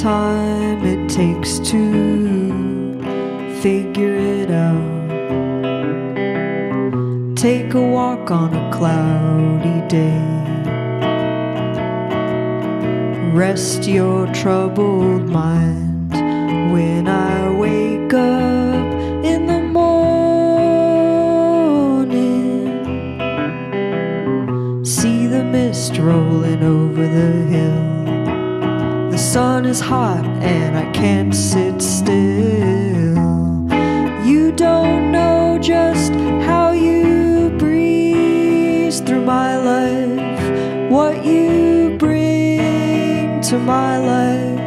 time it takes to figure it out. Take a walk on a cloudy day. Rest your troubled mind when I wake up in the morning. See the mist rolling over the hill. The sun is hot and I can't sit still. You don't know just how you breeze through my life, what you bring to my life.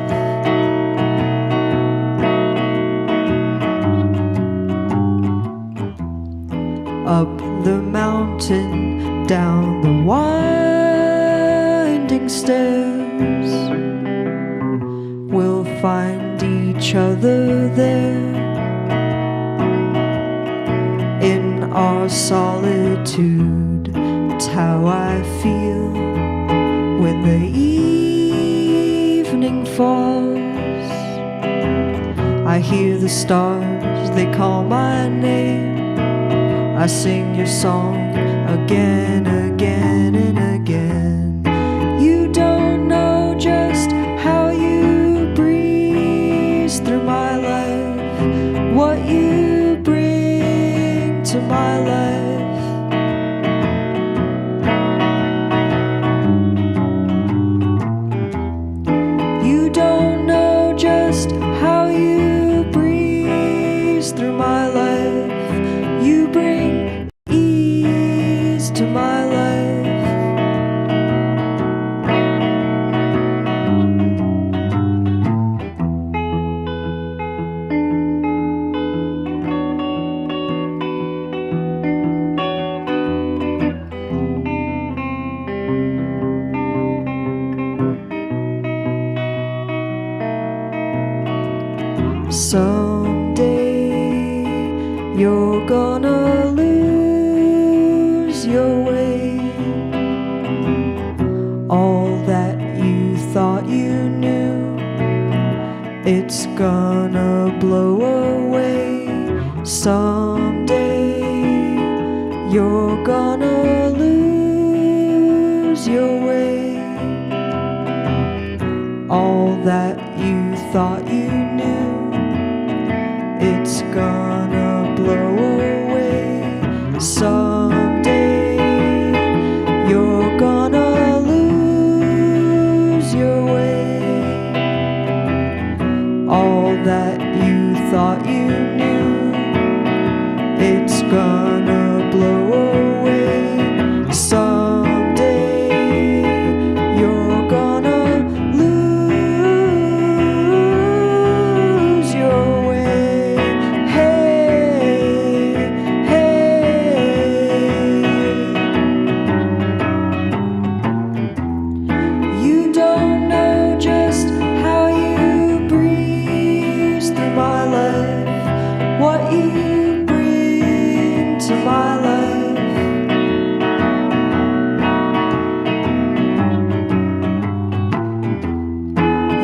Up the mountain, down the winding stairs, we'll find each other there. In our solitude, it's how I feel when the evening falls. I hear the stars, they call my name. I sing your song again, again and again. You don't know just how you breeze through my life, what you bring to my life. You don't know just how you breeze through my life. You bring ease to my life. Someday you're gonna lose your way. All that you thought you knew, it's gonna blow away. Someday you're gonna lose your way. All that you thought you knew, it's gonna blow away. Someday you're gonna lose your way. All that you thought you knew, it's gonna blow away. Someday you're gonna lose your way. You don't know just how you breeze through my life, what you bring to my life.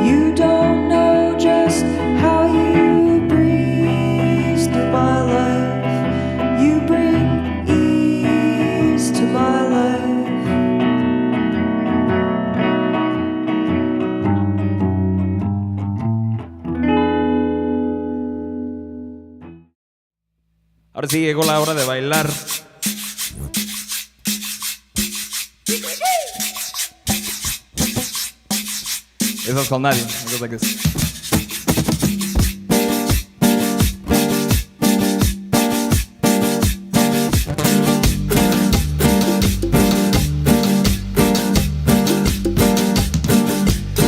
You don't know just how you breeze through my life. You bring ease to my life. Ahora sí llegó la hora de bailar. Eso es con nadie. No sé qué es.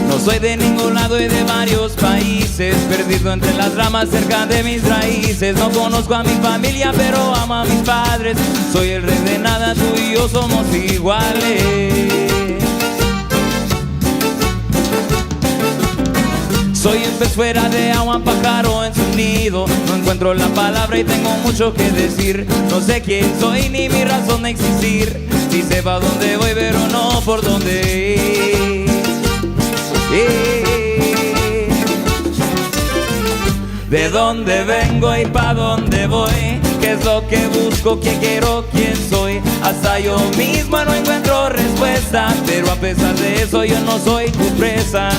No soy de ningún lado y de varios países, perdido entre las ramas cerca de mis raíces. No conozco a mi familia, pero amo a mis padres. Soy el rey de nada, tú y yo somos iguales. Soy un pez fuera de agua, pájaro en su nido. No encuentro la palabra y tengo mucho que decir. No sé quién soy ni mi razón de existir. Sí sé pa' dónde voy, pero no por dónde ir. de dónde vengo y pa' dónde voy, qué es lo que busco, qué quiero, quién soy. Hasta yo mismo no encuentro respuesta, pero a pesar de eso yo no soy tu presa.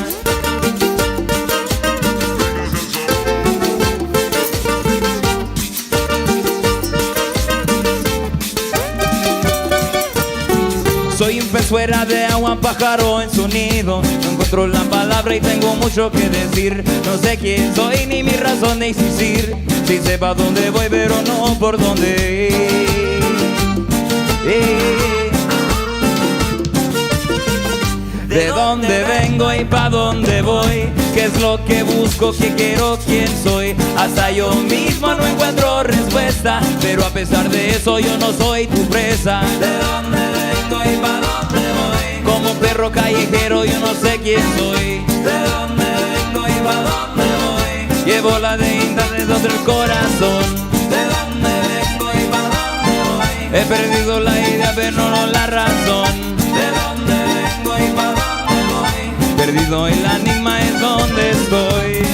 Soy un pez fuera de agua, pájaro en su nido. No encuentro la palabra y tengo mucho que decir. No sé quién soy ni mi razón de existir. Sí sé pa' dónde voy, pero no por dónde de dónde vengo y pa' dónde voy, qué es lo que busco, qué quiero, quién soy. Hasta yo mismo no encuentro respuesta, pero a pesar de eso yo no soy tu presa. De dónde vengo y pa' dónde voy, como un perro callejero yo no sé quién soy. De dónde vengo y pa' dónde voy, llevo la deidad dentro del corazón. De dónde vengo y pa' dónde voy, he perdido la idea pero no la razón. De dónde vengo y pa' dónde voy, perdido el enigma es donde estoy.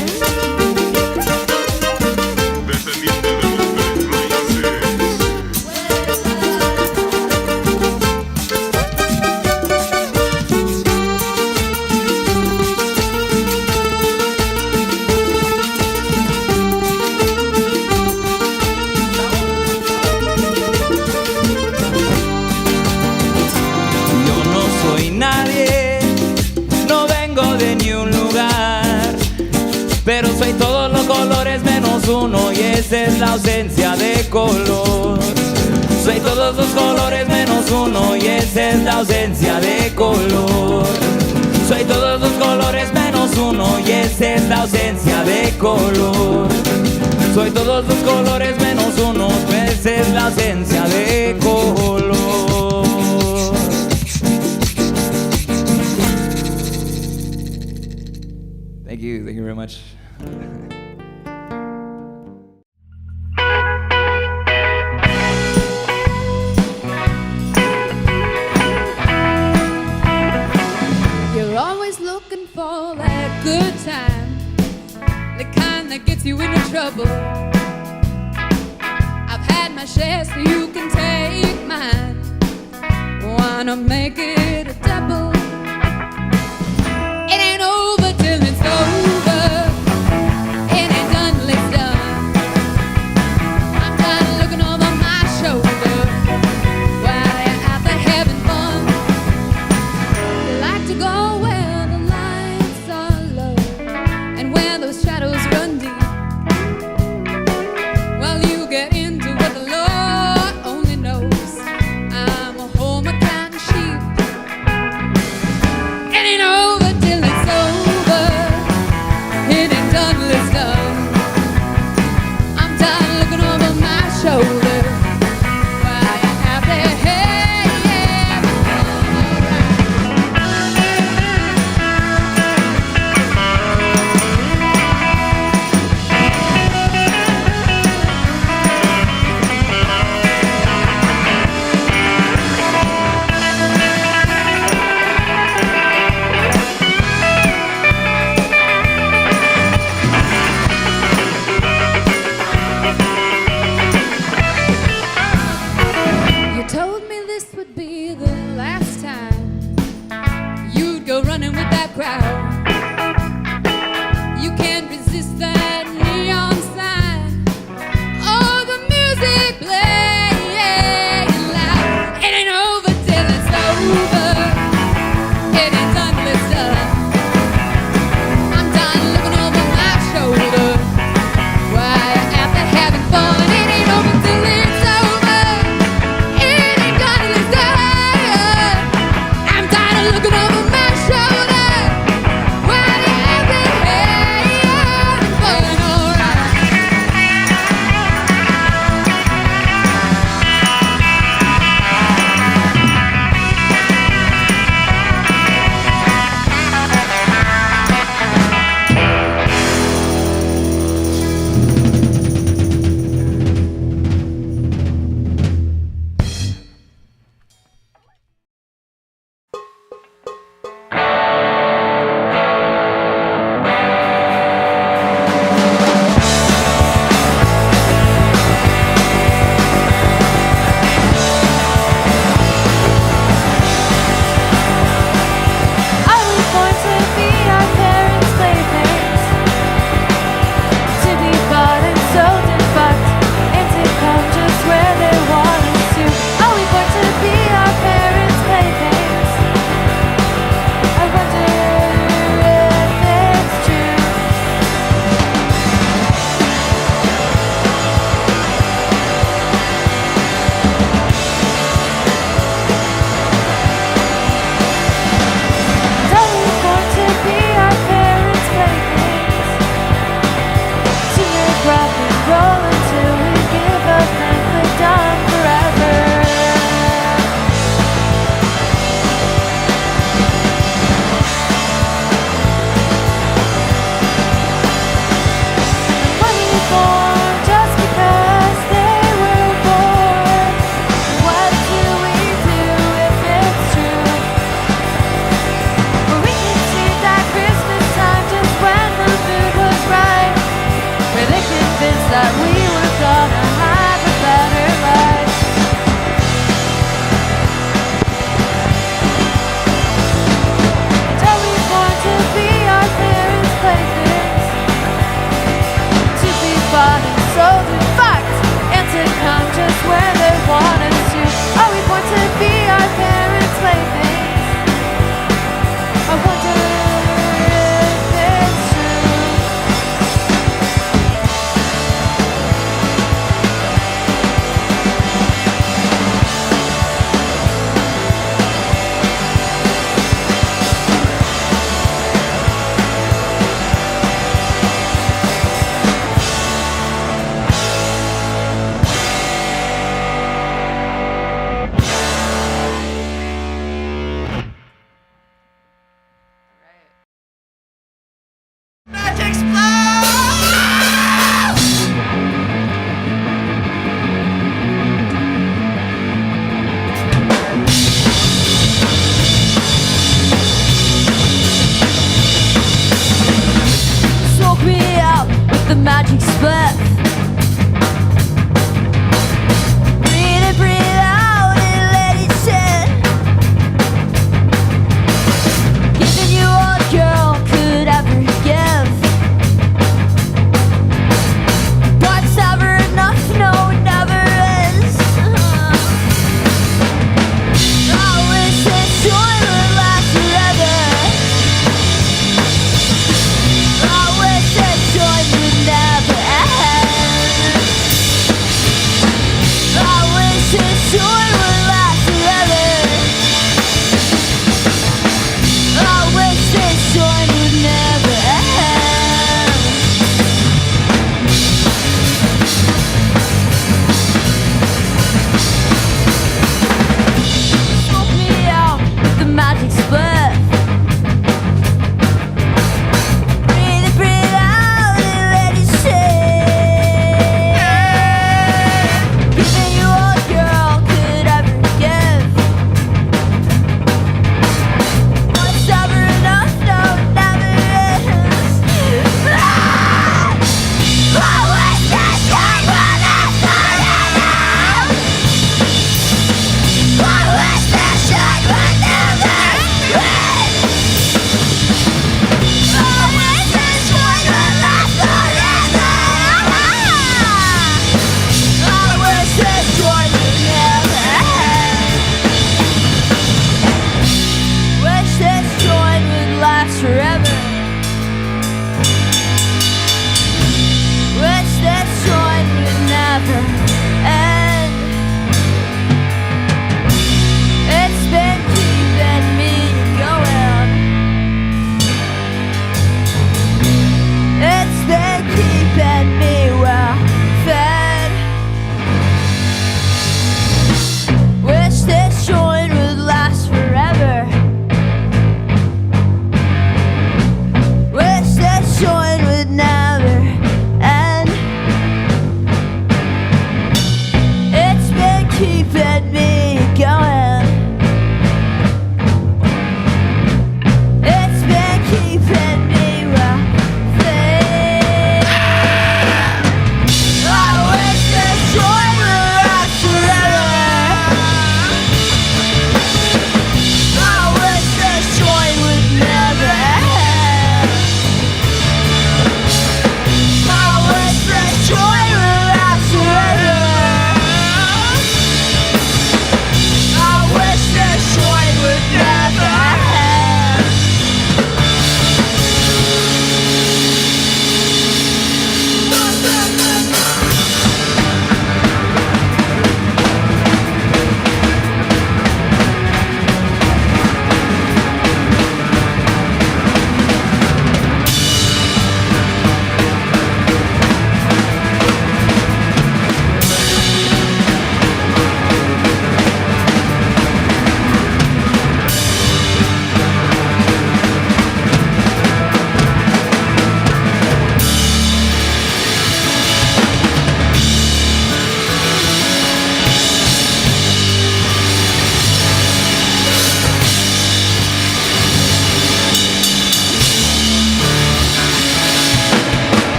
Pero soy todos los colores menos uno y esa es la ausencia de color. Soy todos los colores menos uno y esa es la ausencia de color. Soy todos los colores menos uno y esa es la ausencia de color. Soy todos los colores menos uno y esa es la ausencia de color. Thank you very much. You're always looking for that good time, the kind that gets you into trouble. I've had my share so you can take mine. Wanna make it a double. It ain't over till it's over. It ain't done till it's done. I'm tired of looking over my shoulder while you're out there having fun. You like to go where the lights are low and where those shadows run deep. Well, you get into what the Lord only knows. I'm a homer kind of sheep. It ain't over till it's over. It ain't done till it's done. I'm tired of looking over my shoulder while you're out there, hey, yeah, You told me this would be the last time you'd go running with that crowd. You can't resist that neon sign. Oh, the music playing loud. It ain't over till it's over. It ain't done till it's done. I'm done looking over my shoulder while you're out there having fun. It ain't over till it's over. It ain't done till it's done. I'm tired of looking over my shoulder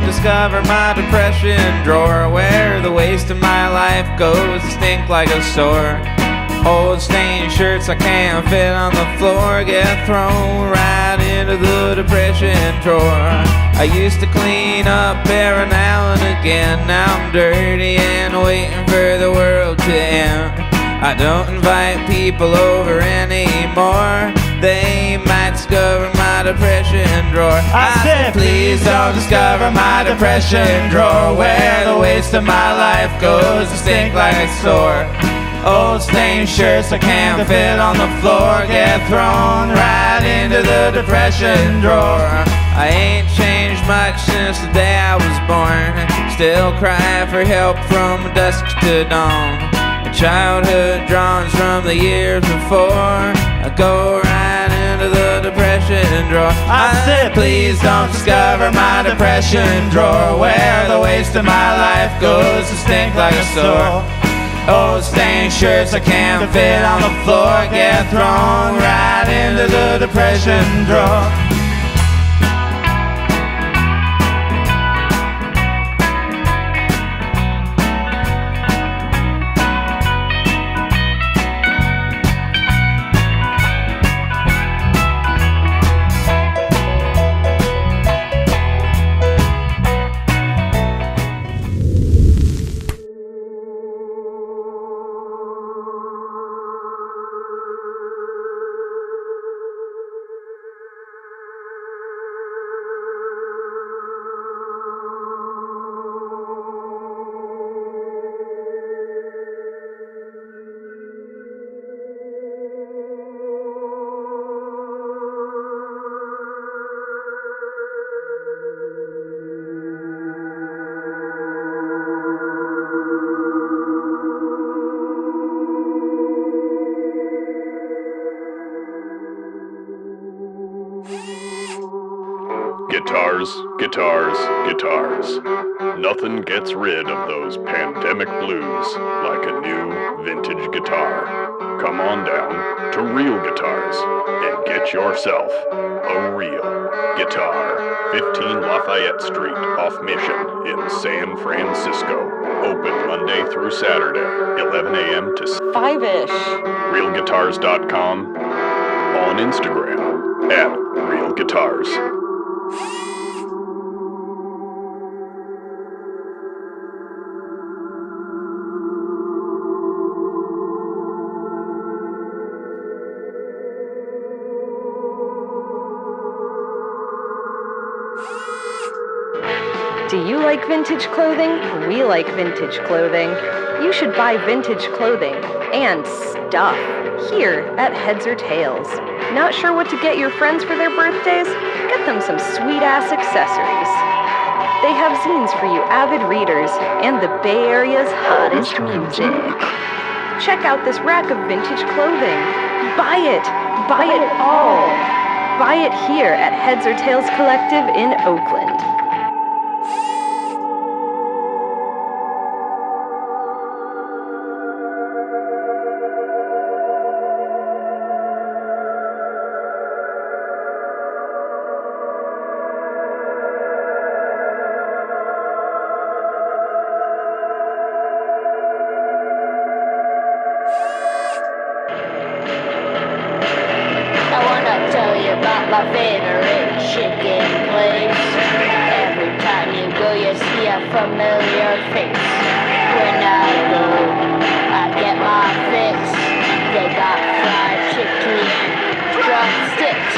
discover my depression drawer, where the waste of my life goes to stink like a sore. Old stained shirts I can't fit on the floor get thrown right into the depression drawer. I used to clean up every now and again. Now I'm dirty and waiting for the world to end. I don't invite people over anymore. They might discover my depression drawer. I said please don't discover my depression drawer, where the waste of my life goes to stink like a sore. Old stained shirts I can't fit on the floor get thrown right into the depression drawer. I ain't changed much since the day I was born. Still cry for help from dusk to dawn. Childhood drawings from the years before. I go right into the depression drawer. I said please don't discover my depression drawer, where the waste of my life goes to stink like a sore. Old stained shirts I can't fit on the floor get thrown right into the depression drawer. Guitars, guitars, guitars. Nothing gets rid of those pandemic blues like a new vintage guitar. Come on down to Real Guitars and get yourself a real guitar. 15 Lafayette Street off Mission in San Francisco. Open Monday through Saturday, 11 a.m. to 5-ish. realguitars.com. On Instagram at Real Guitars. Do you like vintage clothing? We like vintage clothing. You should buy vintage clothing and stuff here at Heads or Tails. Not sure what to get your friends for their birthdays? Get them some sweet-ass accessories. They have zines for you avid readers and the Bay Area's hottest music. Check out this rack of vintage clothing. Buy it! Buy it all! Buy it here at Heads or Tails Collective in Oakland. My favorite chicken place. Every time you go, you see a familiar face. When I go, I get my fix. They got fried chicken and drumsticks.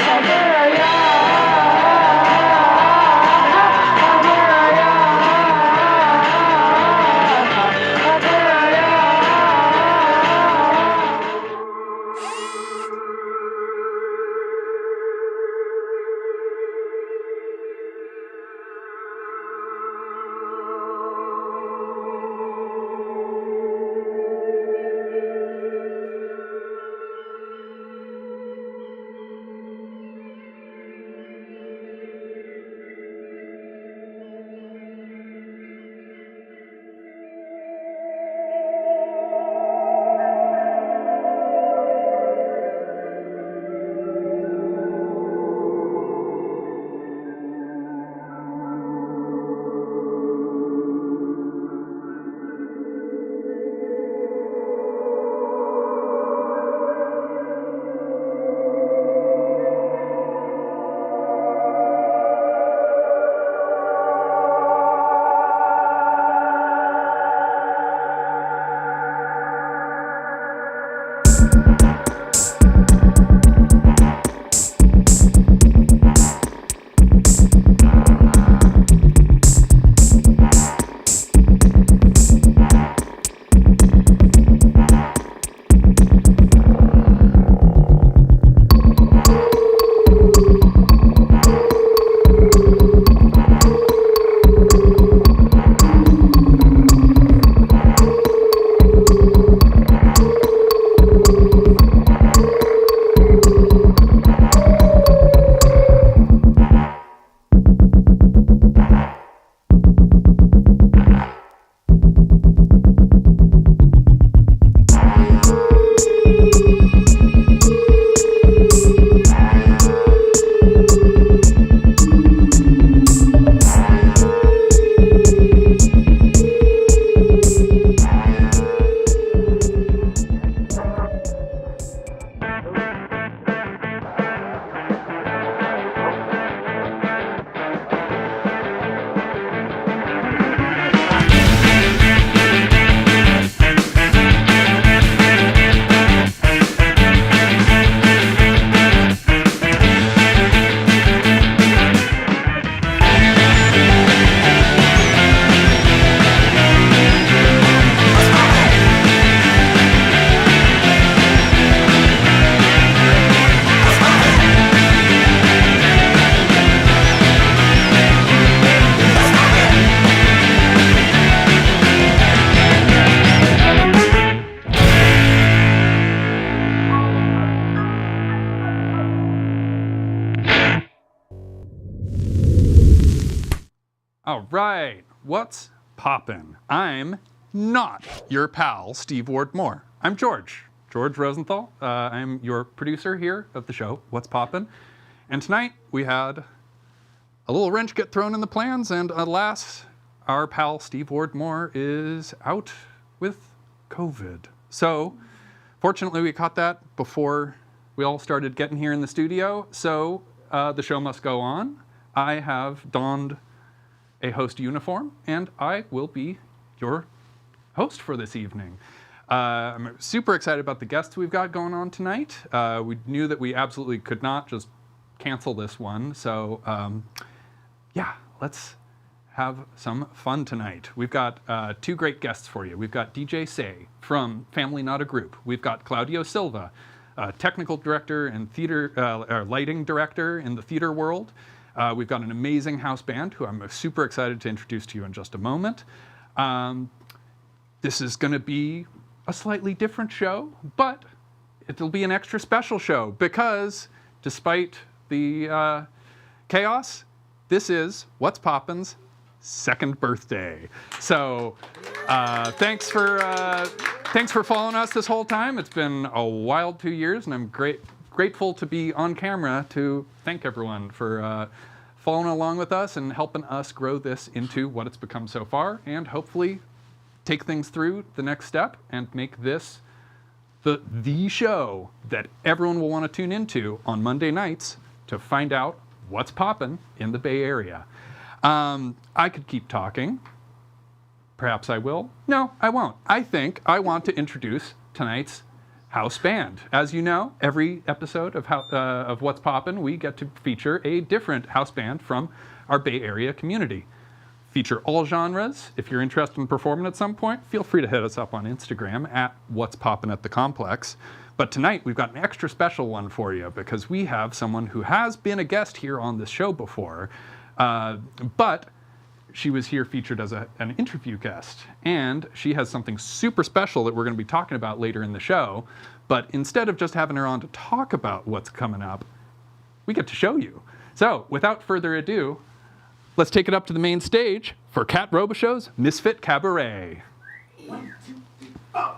All right, what's poppin'? I'm not your pal, Steve Ward-Moore. I'm George Rosenthal. I'm your producer here of the show, What's Poppin'? And tonight we had a little wrench get thrown in the plans, and alas, our pal Steve Ward-Moore is out with COVID. So, fortunately, we caught that before we all started getting here in the studio, so the show must go on. I have donned a host uniform, and I will be your host for this evening. I'm super excited about the guests we've got going on tonight. We knew that we absolutely could not just cancel this one, so yeah, let's have some fun tonight. We've got two great guests for you. We've got DJ Say from Family Not a Group. We've got Claudio Silva, technical director and theater, lighting director in the theater world. We've got an amazing house band who I'm super excited to introduce to you in just a moment. This is going to be a slightly different show, but it'll be an extra special show because despite the chaos, this is What's Poppin's second birthday. So thanks for following us this whole time. It's been a wild 2 years, and I'm grateful to be on camera to thank everyone for following along with us and helping us grow this into what it's become so far, and hopefully take things through the next step and make this the show that everyone will want to tune into on Monday nights to find out what's poppin' in the Bay Area. I could keep talking. Perhaps I will. No, I won't. I think I want to introduce tonight's house band. As you know, every episode of What's Poppin', we get to feature a different house band from our Bay Area community. Feature all genres. If you're interested in performing at some point, feel free to hit us up on Instagram at What's Poppin' at the Complex. But tonight we've got an extra special one for you because we have someone who has been a guest here on this show before, but she was here featured as an interview guest, and she has something super special that we're going to be talking about later in the show. But instead of just having her on to talk about what's coming up, we get to show you. So without further ado, let's take it up to the main stage for Kat Robichaux's Misfit Cabaret. 1, 2, 3, 4.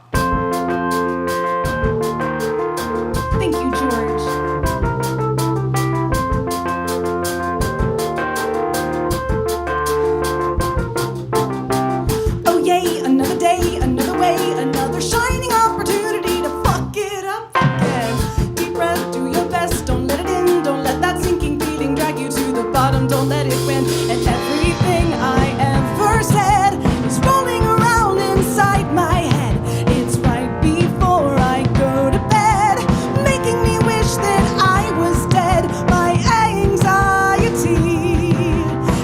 Thank you, George. Oh yay, another day, another way, another shining opportunity to fuck it up again. Deep breath, do your best, don't let it in, don't let that sinking feeling drag you to the bottom, don't let it win. And everything I ever said is rolling around inside my head. It's right before I go to bed, making me wish that I was dead. My anxiety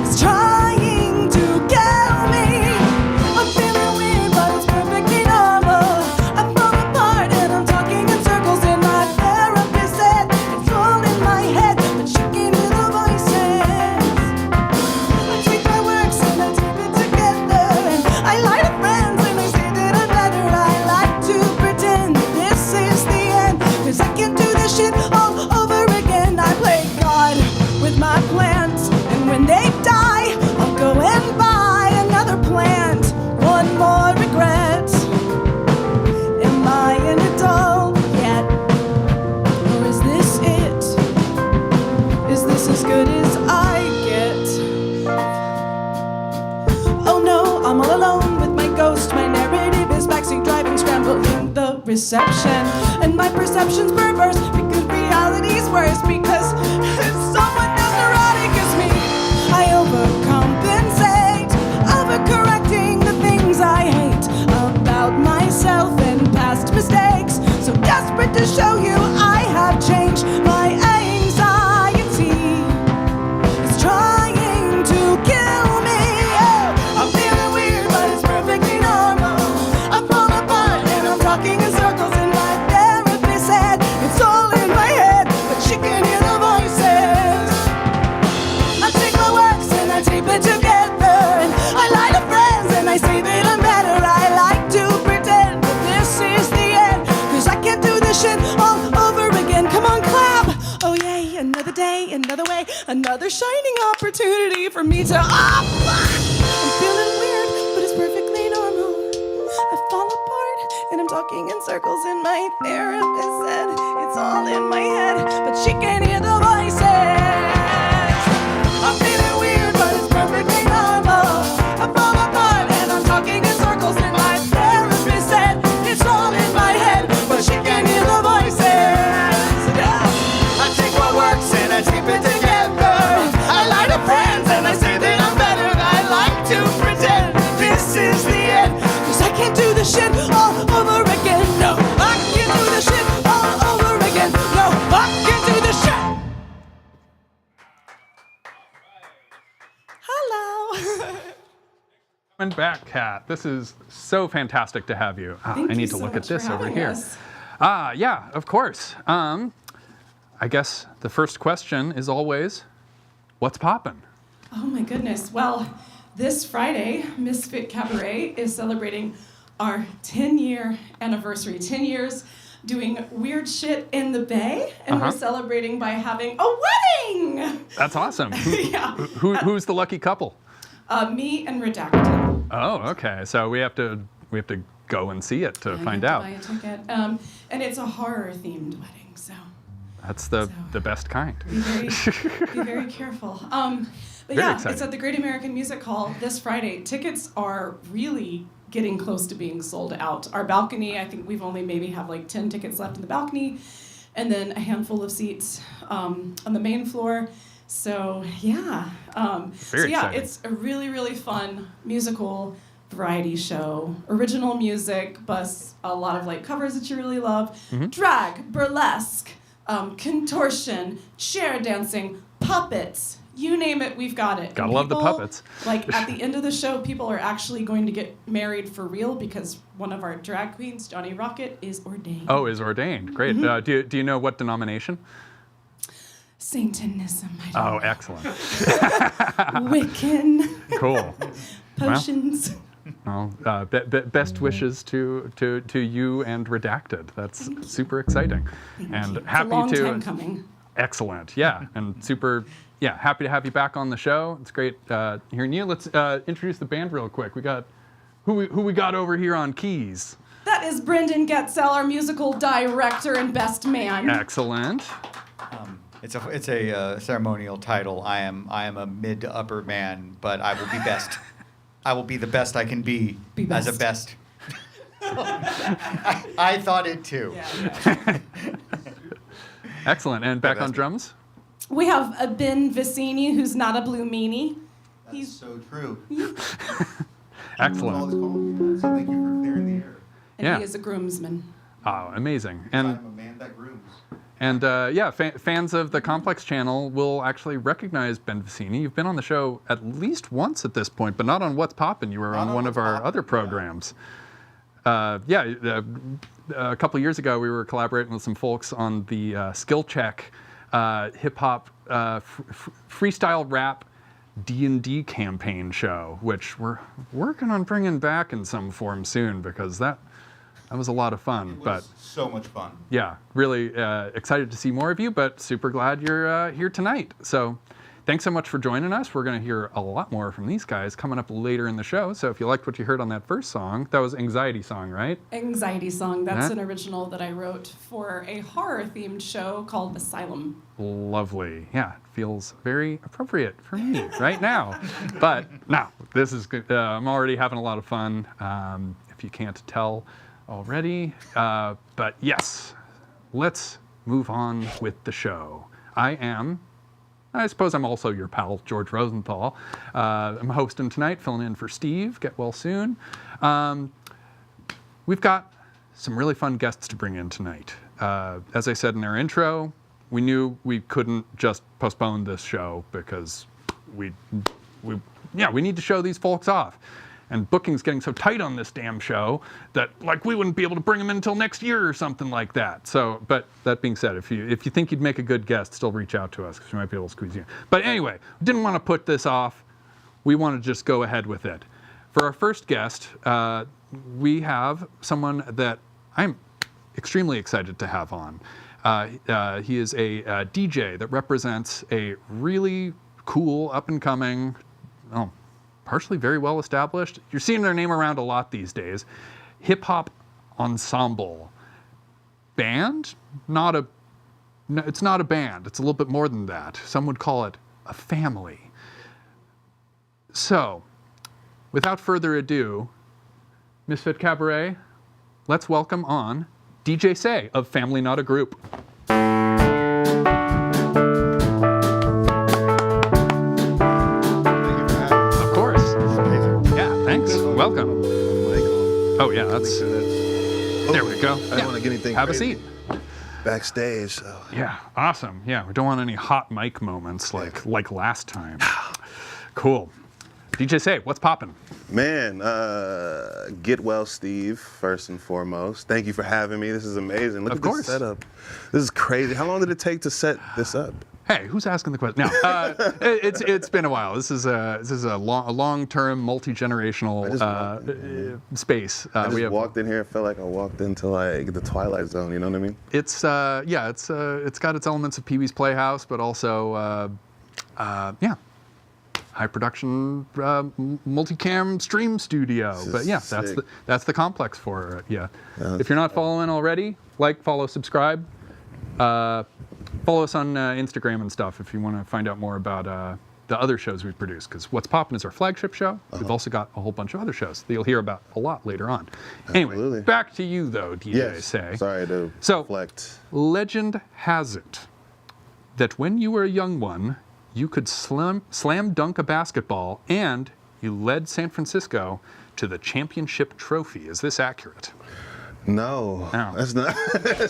is trying to kill me. I'm feeling weird, but it's perfectly normal. I'm falling apart and I'm talking in circles, and my therapist said it's all in my head, but she can hear the voices. I take my works and I tape it together, and I lie to friends and I say that I'm better. I like to pretend that this is the end, 'cause I can't do this shit all over again. I play God with my plans, and when they die, I'll go and buy another plant. One more regret. Am I an adult yet? Or is this it? Is this as good as I get? Oh no, I'm all alone with my ghost. My narrative is backseat driving, scrambling the reception. And my perception's perverse because reality's worse. Because someone as neurotic as me, I overcompensate, overcorrecting the things I hate about myself and past mistakes. So desperate to show you I have changed. My anxiety is trying to kill me. Oh, I'm feeling weird, but it's perfectly normal. I'm falling apart and I'm talking in circles, and my therapist said it's all in my head, but she can hear the voices. I take my works and I tape it together, and I lie to friends and I say that I'm better. I like to pretend that this is the end, 'cause I can't do this shit all over again. Come on, clap. Oh yay, another day, another way, another shining opportunity opportunity for me to I'm feeling weird, but it's perfectly normal. I fall apart and I'm talking in circles, and my therapist said it's all in my head, but she can't hear the voices. I'm feeling weird, but it's perfectly normal. I fall apart and I'm talking in circles, and my therapist said it's all in my head, but she can't hear the voices. Yeah. I take what works and I tape it together. I lie to friends and I say that I'm better. I like to pretend this is the end, 'cause I can't do the shit all over again. No, I can't do the shit all over again. No, I can't do the shit. Hello. Coming back, Kat. This is so fantastic to have you. I Thank you need to so look at much this for over having here. us. Yeah, of course. I guess the first question is always, what's poppin'? Oh my goodness. Well, this Friday, Misfit Cabaret is celebrating our 10-year anniversary. 10 years doing weird shit in the Bay, and we're celebrating by having a wedding! That's awesome. Yeah. Who's the lucky couple? Me and Redacted. Oh, okay. So we have to go and see it to find You have out. to buy a ticket. And it's a horror-themed wedding, so That's the best kind. be very careful. But Very yeah, exciting. it's at the Great American Music Hall this Friday. Tickets are really getting close to being sold out. Our balcony, I think we've only maybe have like 10 tickets left in the balcony, and then a handful of seats on the main floor. So yeah, Very exciting. it's a really, really fun musical variety show. Original music, plus a lot of like covers that you really love. Drag, burlesque, contortion, chair dancing, puppets. You name it, we've got it. Gotta And love the people, puppets. Like at the end of the show, people are actually going to get married for real because one of our drag queens, Johnny Rocket, is ordained. Oh, is ordained. Great. Do you know what denomination? Satanism. I Oh, don't know. excellent. Wiccan. Cool. Potions. Well, best wishes to you and Redacted. That's super exciting, and It's happy a long to. time coming. Excellent, yeah, and super, yeah, happy to have you back on the show. It's great hearing you. Let's introduce the band real quick. We got who we got over here on keys. That is Brendan Getzel, our musical director and best man. Excellent. It's a ceremonial title. I am a mid to upper man, but I will be best. I will be the best I can be as a best. I thought it too. Yeah. Excellent, and back that's on me. drums. We have Ben Vicini, who's not a blue meanie. That's so true. Excellent. All this call, so thank you for clearing the air. And Yeah. he is a groomsman. Oh, amazing, I'm and a man that grooms. And yeah, fans of the Complex channel will actually recognize Ben Vicini. You've been on the show at least once at this point, but not on What's Poppin'. You were on on one of What's our Poppin', other yeah. programs. A couple of years ago, we were collaborating with some folks on the Skill Check hip hop freestyle rap D&D campaign show, which we're working on bringing back in some form soon because that was a lot of fun. It was But so much fun. yeah, really excited to see more of you, but super glad you're here tonight. So thanks so much for joining us. We're going to hear a lot more from these guys coming up later in the show. So if you liked what you heard on that first song, that was Anxiety Song, right? Anxiety Song. That's Huh? an original that I wrote for a horror-themed show called Asylum. Lovely. Yeah, it feels very appropriate for me right now. But no, this is good. I'm already having a lot of fun, if you can't tell already. But yes, let's move on with the show. I suppose I'm also your pal, George Rosenthal. I'm hosting tonight, filling in for Steve. Get well soon. We've got some really fun guests to bring in tonight. As I said in our intro, we knew we couldn't just postpone this show because we need to show these folks off. And booking's getting so tight on this damn show that like we wouldn't be able to bring them in until next year or something like that. So, but that being said, if you think you'd make a good guest, still reach out to us because we might be able to squeeze you in. But anyway, didn't want to put this off. We want to just go ahead with it. For our first guest, we have someone that I'm extremely excited to have on. He is a DJ that represents a really cool, up and coming, well, partially very well established. You're seeing their name around a lot these days. Hip hop ensemble. Band? No, it's not a band. It's a little bit more than that. Some would call it a family. So, without further ado, Misfit Cabaret, let's welcome on DJ Say of Family Not a Group. Of course. Yeah, thanks. Welcome. Oh yeah, that's. There we go. I don't want to get anything. Have crazy a seat. Backstage. So. Yeah, awesome. Yeah, we don't want any hot mic moments like last time. Cool. DJ Say, what's poppin'? Man, get well, Steve, first and foremost. Thank you for having me. This is amazing. Look at this setup. This is crazy. How long did it take to set this up? Hey, who's asking the question? No, it's been a while. This is a long-term, multi-generational space. I just walked in here and felt like I walked into like the Twilight Zone. You know what I mean? It's it's got its elements of Pee-wee's Playhouse, but also high production multicam stream studio. But yeah, that's the complex for it. Yeah. If you're not following already, follow, subscribe. Follow us on Instagram and stuff if you want to find out more about the other shows we produce, because What's Poppin' is our flagship show. We've also got a whole bunch of other shows that you'll hear about a lot later on. Absolutely. Anyway, back to you though, DJ Say. Sorry to So, reflect. Legend has it that when you were a young one, you could slam dunk a basketball, and you led San Francisco to the championship trophy. Is this accurate? No, that's not.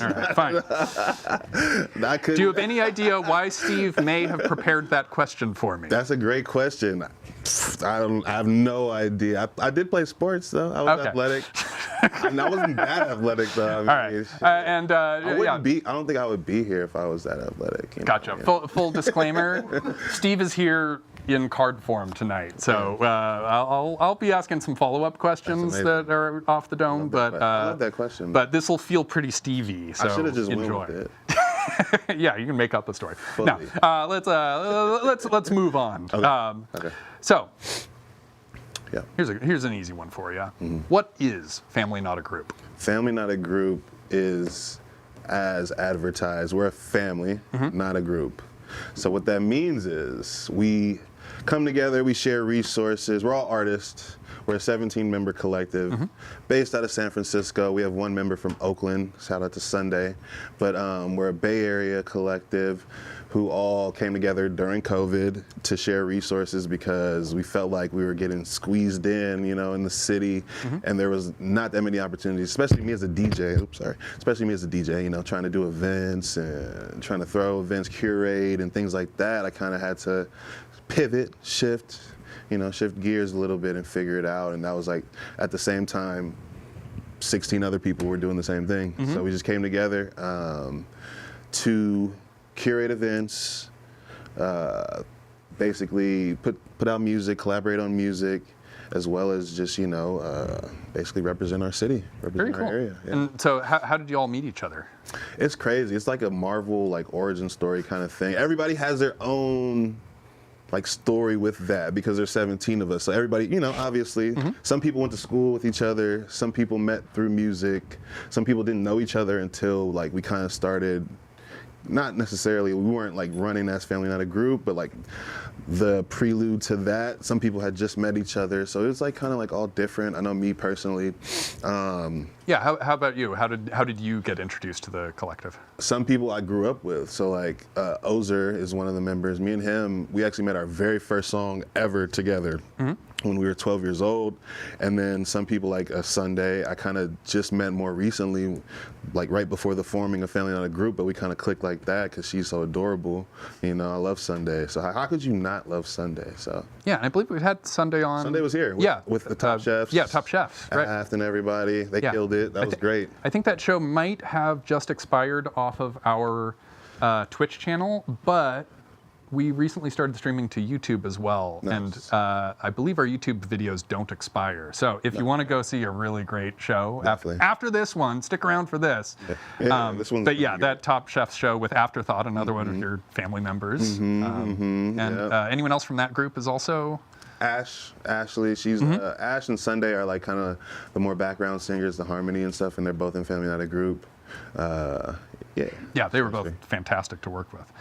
All right, fine. Do you have any idea why Steve may have prepared that question for me? That's a great question. I have no idea. I did play sports though. I was athletic. I wasn't that athletic though. I mean, I wouldn't be. I don't think I would be here if I was that athletic. You know? Gotcha. Yeah. Full disclaimer: Steve is here in card form tonight, so I'll be asking some follow-up questions that are off the dome. But I love that question. But this will feel pretty Stevie. So I should have just enjoy. went with it. Yeah, you can make up the story. Fully. Now, let's move on. Okay. So, yeah. Here's an easy one for you. Mm-hmm. What is Family Not a Group? Family Not a Group is as advertised. We're a family, not a group. So what that means is we come together, we share resources. We're all artists. We're a 17-member collective based out of San Francisco. We have one member from Oakland. Shout out to Sunday. But we're a Bay Area collective who all came together during COVID to share resources because we felt like we were getting squeezed in, in the city, and there was not that many opportunities, especially me as a DJ, trying to do events and trying to throw events, curate, and things like that. I kind of had to pivot, shift gears a little bit and figure it out. And that was like, at the same time, 16 other people were doing the same thing. So we just came together to curate events, basically put out music, collaborate on music, as well as just, basically represent our city, represent our area. Yeah. And so how did you all meet each other? It's crazy. It's like a Marvel origin story kind of thing. Everybody has their own story with that because there's 17 of us. So everybody, obviously, some people went to school with each other. Some people met through music. Some people didn't know each other until we kind of started. Not necessarily, we weren't running as Family Not a Group, but the prelude to that, some people had just met each other. So it was kind of all different. I know me personally. Yeah, how about you? How did you get introduced to the collective? Some people I grew up with. So Ozer is one of the members. Me and him, we actually made our very first song ever together. When we were 12 years old. And then some people like Sunday, I kind of just met more recently, right before the forming of Family Not a Group, but we kind of clicked like that because she's so adorable. I love Sunday. So how could you not love Sunday? So yeah, I believe we had Sunday on. Sunday was here. With the Top Chefs. Yeah, Top Chefs. Right. Aft and everybody. They killed it. That was great. I think that show might have just expired off of our Twitch channel, but we recently started streaming to YouTube as well, Nice. and I believe our YouTube videos don't expire. So if you want to go see a really great show Definitely. after this one, stick around for this. Yeah, this one's but yeah, pretty that Top Chef show with Afterthought, another one of your family members. And anyone else from that group is also. Ashley, she's Ash and Sunday are like kind of the more background singers, the harmony and stuff, and they're both in Family Not a Group. Yeah, they were both fantastic to work with.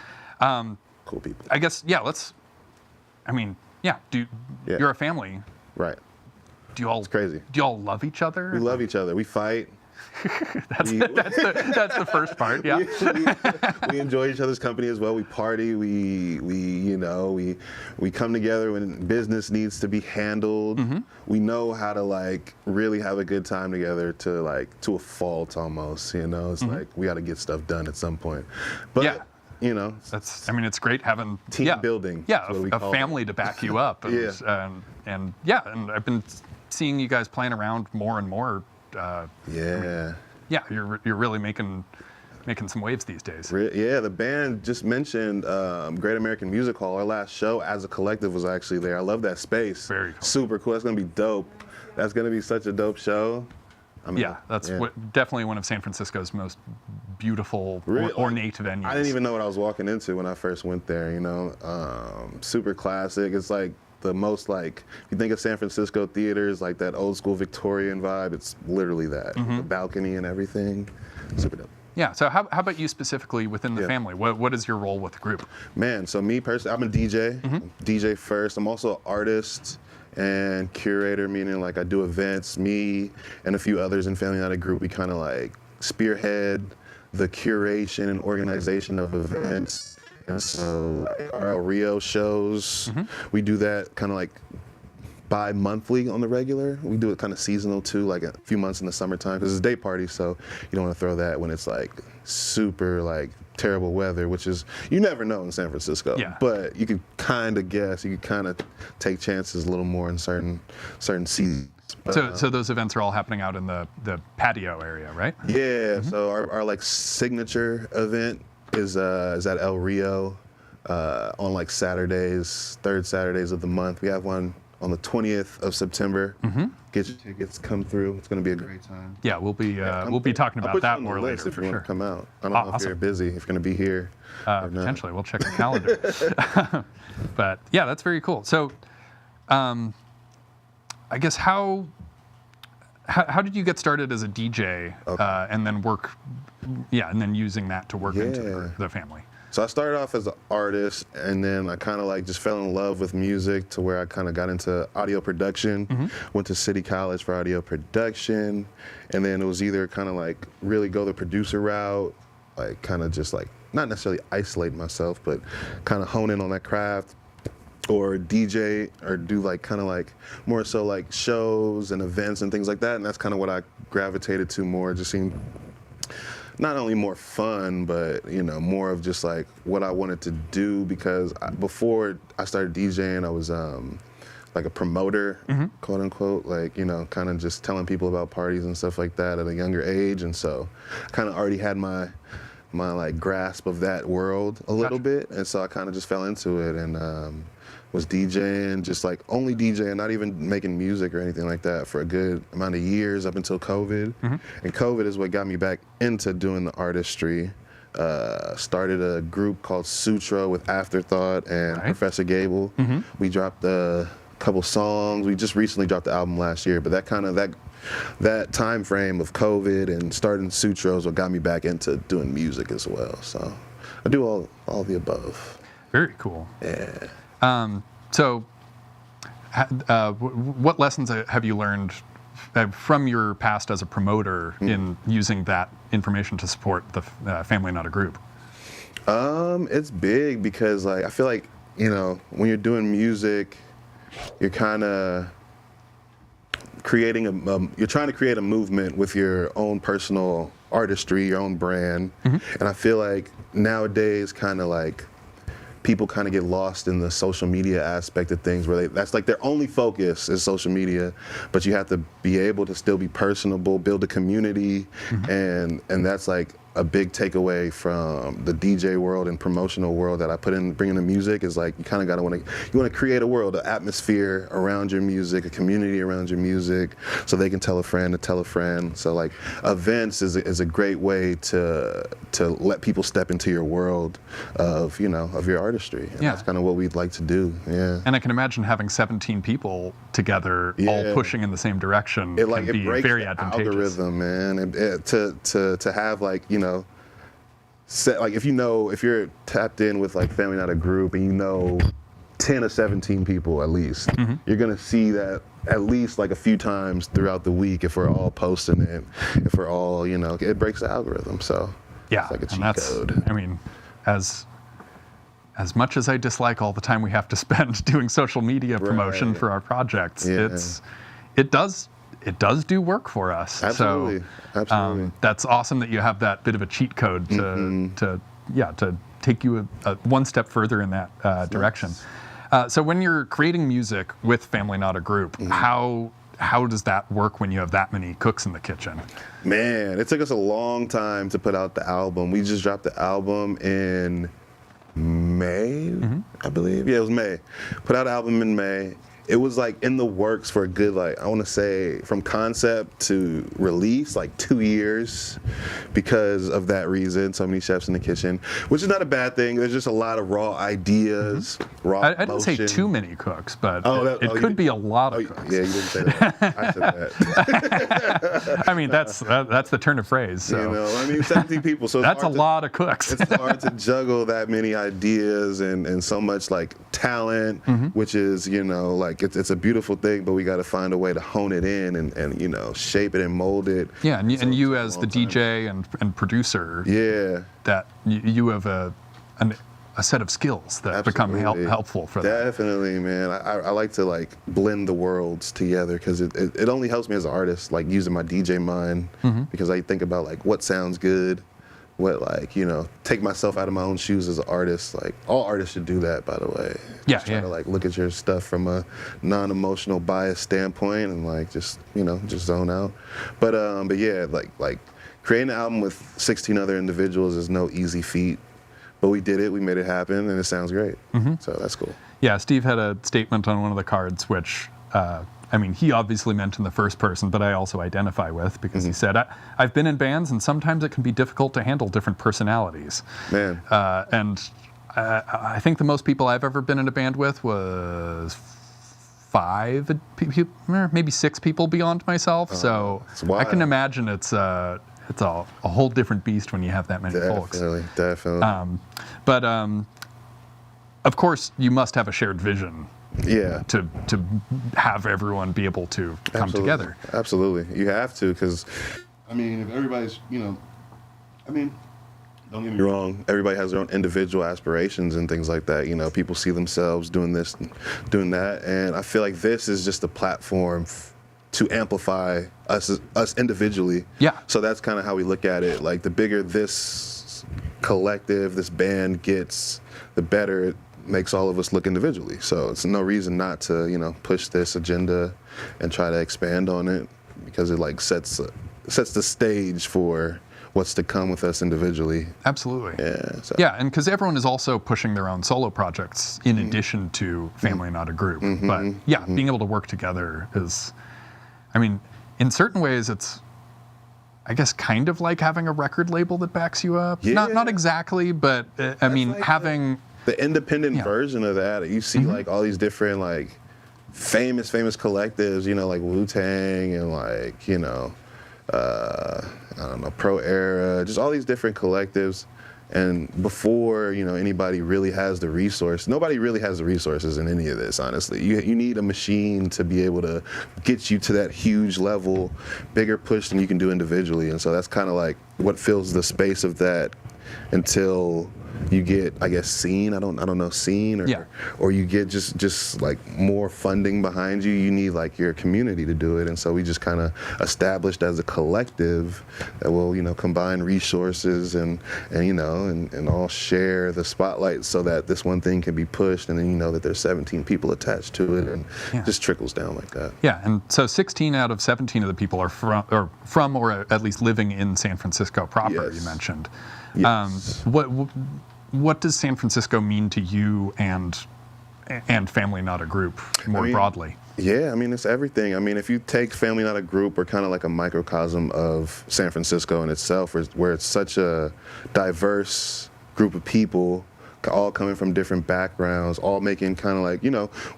Cool people. I guess, yeah, you're a family. Right. Do you all? It's crazy. Do you all love each other? We love each other. We fight. That's the first part. Yeah. We enjoy each other's company as well. We party. We come together when business needs to be handled. We know how to like really have a good time together to a fault almost. It's like we got to get stuff done at some point. But yeah. It's great having team building. Yeah, a family to back you up. And I've been seeing you guys playing around more and more. You're really making some waves these days. Yeah, the band just mentioned Great American Music Hall. Our last show as a collective was actually there. I love that space. Very cool. Super cool. That's gonna be dope. That's gonna be such a dope show. Definitely one of San Francisco's most beautiful, ornate venues. I didn't even know what I was walking into when I first went there. Super classic. It's like the most if you think of San Francisco theaters, like that old school Victorian vibe, it's literally that. The balcony and everything. Super dope. Yeah, so how about you specifically within the family? What is your role with the group? Man, so me personally, I'm a DJ. DJ first. I'm also an artist and curator, meaning like I do events. Me and a few others in Family Not a Group, we kind of like spearhead the curation and organization of events. And so our El Rio shows, we do that kind of like bi-monthly on the regular. We do it kind of seasonal too, like a few months in the summertime, because it's a day party, so you don't want to throw that when it's like super like terrible weather, which is, you never know in San Francisco. Yeah. But you could kind of guess, you could kind of take chances a little more in certain seasons. But, so those events are all happening out in the patio area, right? Yeah, so our like signature event is at El Rio on like Saturdays, third Saturdays of the month. We have one on the 20th of September. Get your tickets, come through. It's going to be a great time. Yeah, we'll be talking about that more later for sure. Come out. I don't know if you're busy, if you're going to be here. Potentially, we'll check the calendar. But yeah, that's very cool. So, I guess how did you get started as a DJ and then work? Yeah, and then using that to work into the family. So I started off as an artist, and then I kind of like just fell in love with music to where I kind of got into audio production. Went to City College for audio production, and then it was either kind of like really go the producer route, like kind of just like not necessarily isolate myself, but kind of hone in on that craft, or DJ, or do like kind of like more so like shows and events and things like that. And that's kind of what I gravitated to more. It just seemed not only more fun, but more of just like what I wanted to do, because before I started DJing, I was like a promoter, quote unquote, like, kind of just telling people about parties and stuff like that at a younger age. And so I kind of already had my like grasp of that world a little bit. And so I kind of just fell into it and was DJing, just like only DJing, not even making music or anything like that for a good amount of years up until COVID. And COVID is what got me back into doing the artistry. Started a group called Sutra with Afterthought and Professor Gable. We dropped a couple songs. We just recently dropped the album last year, but that time frame of COVID and starting Sutra is what got me back into doing music as well. So I do all the above. Very cool. Yeah. So, what lessons have you learned from your past as a promoter in using that information to support the Family Not a Group? It's big because like I feel like when you're doing music, you're kind of creating you're trying to create a movement with your own personal artistry, your own brand, and I feel like nowadays kind of like people kind of get lost in the social media aspect of things where that's like their only focus is social media, but you have to be able to still be personable, build a community, and that's like a big takeaway from the DJ world and promotional world that I bring into music is like you kind of you want to create a world, an atmosphere around your music, a community around your music, so they can tell a friend to tell a friend. So like events is a great way to let people step into your world of your artistry. And that's kind of what we'd like to do. Yeah. And I can imagine having 17 people together, all pushing in the same direction, can be very advantageous. Algorithm, man. To have like set like if you're tapped in with like Family Not a Group and 10 or 17 people at least, you're gonna see that at least like a few times throughout the week if we're all posting it, if we're all it breaks the algorithm. So it's like a cheat code. I mean, as much as I dislike all the time we have to spend doing social media promotion for our projects, it does do work for us. Absolutely. So, Absolutely. That's awesome that you have that bit of a cheat code to take you one step further in that direction. So when you're creating music with Family Not a Group, how does that work when you have that many cooks in the kitchen? Man, it took us a long time to put out the album. We just dropped the album in May, I believe. Yeah, it was May. Put out an album in May. It was like in the works for a good, like, I want to say from concept to release, like 2 years because of that reason. So many chefs in the kitchen, which is not a bad thing. There's just a lot of raw ideas, raw I didn't say too many cooks, but it could be a lot of cooks. Yeah, you didn't say that. I said that. I mean, that's the turn of phrase. So. 17 people. So that's a lot of cooks. It's hard to juggle that many ideas and so much like talent, which is, like it's a beautiful thing, but we got to find a way to hone it in and shape it and mold it. Yeah, and you as the DJ and producer, that you have a set of skills that become helpful for that. Definitely, man. I like to like blend the worlds together because it only helps me as an artist, like using my DJ mind, because I think about like what sounds good, what like take myself out of my own shoes as an artist. Like all artists should do that, by the way. Just try to like look at your stuff from a non-emotional bias standpoint and like just zone out. But yeah, like creating an album with 16 other individuals is no easy feat. But we did it, we made it happen, and it sounds great. So that's cool. Yeah, Steve had a statement on one of the cards, which, he obviously meant in the first person, but I also identify with, because he said, I've been in bands, and sometimes it can be difficult to handle different personalities. Man. And I think the most people I've ever been in a band with was 5, maybe 6 people beyond myself. So I can imagine it's a whole different beast when you have that many folks. Definitely. But of course, you must have a shared vision. Yeah. To have everyone be able to come together. Absolutely, you have to, because if everybody's, don't get me wrong, everybody has their own individual aspirations and things like that. People see themselves doing this, and doing that, and I feel like this is just a platform to amplify us individually. Yeah. So that's kind of how we look at it. Like the bigger this collective, this band gets, the better it makes all of us look individually. So it's no reason not to, push this agenda and try to expand on it, because it like sets the stage for what's to come with us individually. Absolutely. Yeah. So. Yeah, and because everyone is also pushing their own solo projects in addition to Family Not a Group. But yeah, being able to work together is, in certain ways, it's, I guess, kind of like having a record label that backs you up. Yeah. Not exactly, but like having the independent version of that. You see like all these different like famous collectives, like Wu-Tang and like, I don't know, Pro Era, just all these different collectives. And before, anybody really has the resource, nobody really has the resources in any of this, honestly. You need a machine to be able to get you to that huge level, bigger push than you can do individually. And so that's kind of like what fills the space of that until you get, I guess, seen. I don't know, seen, or you get just like more funding behind you. You need like your community to do it, and so we just kind of established as a collective that will, combine resources and all share the spotlight so that this one thing can be pushed, and then that there's 17 people attached to it, and just trickles down like that. Yeah, and so 16 out of 17 of the people are from or at least living in San Francisco proper. Yes. You mentioned. Yes. What does San Francisco mean to you and Family Not a Group more broadly? Yeah, it's everything. If you take Family Not a Group, we're kind of like a microcosm of San Francisco in itself, where it's such a diverse group of people, all coming from different backgrounds, all making kind of like,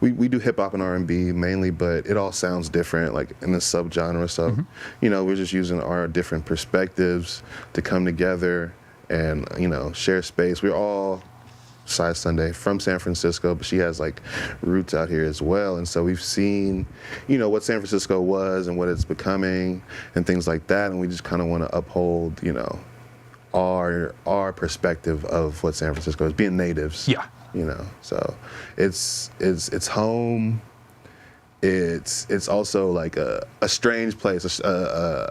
we do hip hop and R&B mainly, but it all sounds different, like in the subgenre. So, we're just using our different perspectives to come together and, share space. We're all Sai Sunday from San Francisco, but she has like roots out here as well. And so we've seen, what San Francisco was and what it's becoming and things like that. And we just kind of want to uphold, our perspective of what San Francisco is, being natives. Yeah. So it's home. It's also like a strange place, an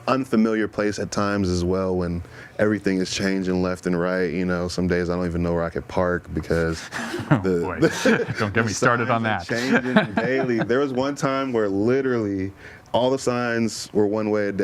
unfamiliar place at times as well, when everything is changing left and right. Some days I don't even know where I could park because Don't get me started on that. Changing daily. There was one time where literally all the signs were one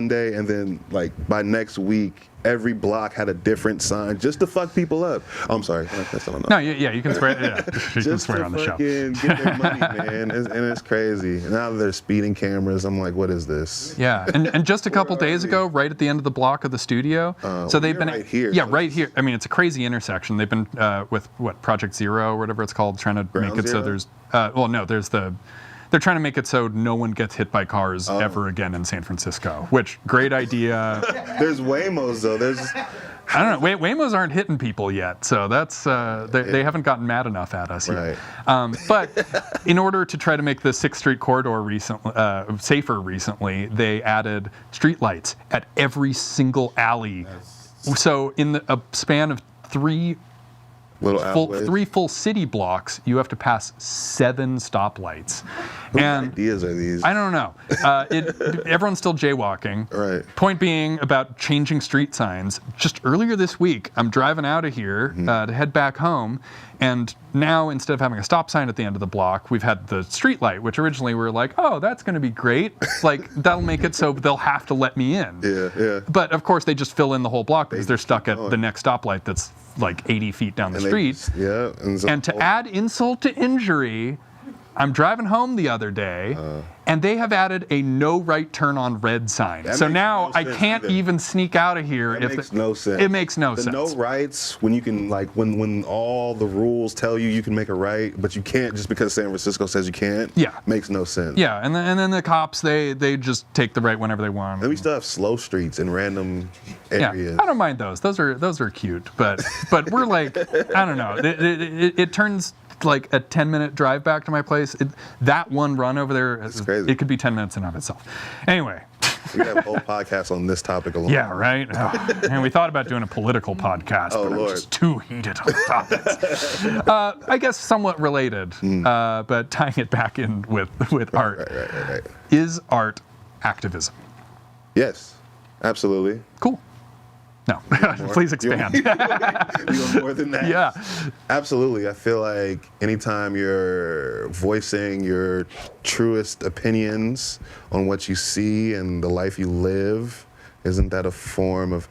day, and then like by next week, every block had a different sign just to fuck people up. I'm sorry. That's not enough. No, you can swear. Yeah, you can swear on the show. Just to fucking get their money, man. And it's crazy. Now that there's speeding cameras, I'm like, what is this? Yeah, and just a couple days ago, right at the end of the block of the studio, so they've been right here. Yeah, right here. It's a crazy intersection. They've been with Project Zero or whatever it's called, trying to make it so there's. They're trying to make it so no one gets hit by cars ever again in San Francisco, which, great idea. There's Waymos, though. I don't know. Waymos aren't hitting people yet, so that's they haven't gotten mad enough at us yet. But in order to try to make the 6th Street corridor safer recently, they added streetlights at every single alley. So in a span of three full city blocks, you have to pass 7 stoplights. Whose ideas are these? I don't know. Everyone's still jaywalking. Right. Point being about changing street signs. Just earlier this week, I'm driving out of here to head back home, and now instead of having a stop sign at the end of the block, we've had the street light, which originally we were like, oh, that's going to be great. Like, that'll make it so they'll have to let me in. Yeah. But of course, they just fill in the whole block because they're stuck at the next stoplight that's like 80 feet down the street. And to add insult to injury, I'm driving home the other day, and they have added a no right turn on red sign. So now I can't even sneak out of here. That makes no sense. It makes no sense. No rights, when you can, like, when all the rules tell you can make a right, but you can't just because San Francisco says you can't. Yeah. Makes no sense. Yeah, and then the cops, they just take the right whenever they want. And we still have slow streets in random areas. Yeah, I don't mind those. Those are cute, but we're like, I don't know. It turns like a 10-minute drive back to my place. That one run over there, it's crazy. It could be 10 minutes in of itself. Anyway. We have a whole podcast on this topic alone. Yeah, right? Oh, and we thought about doing a political podcast, but I'm just too heated on the topics. I guess somewhat related, but tying it back in with art. Right. Is art activism? Yes, absolutely. Cool. No, please expand. You want more than that? Yeah. Absolutely. I feel like anytime you're voicing your truest opinions on what you see and the life you live, isn't that a form of,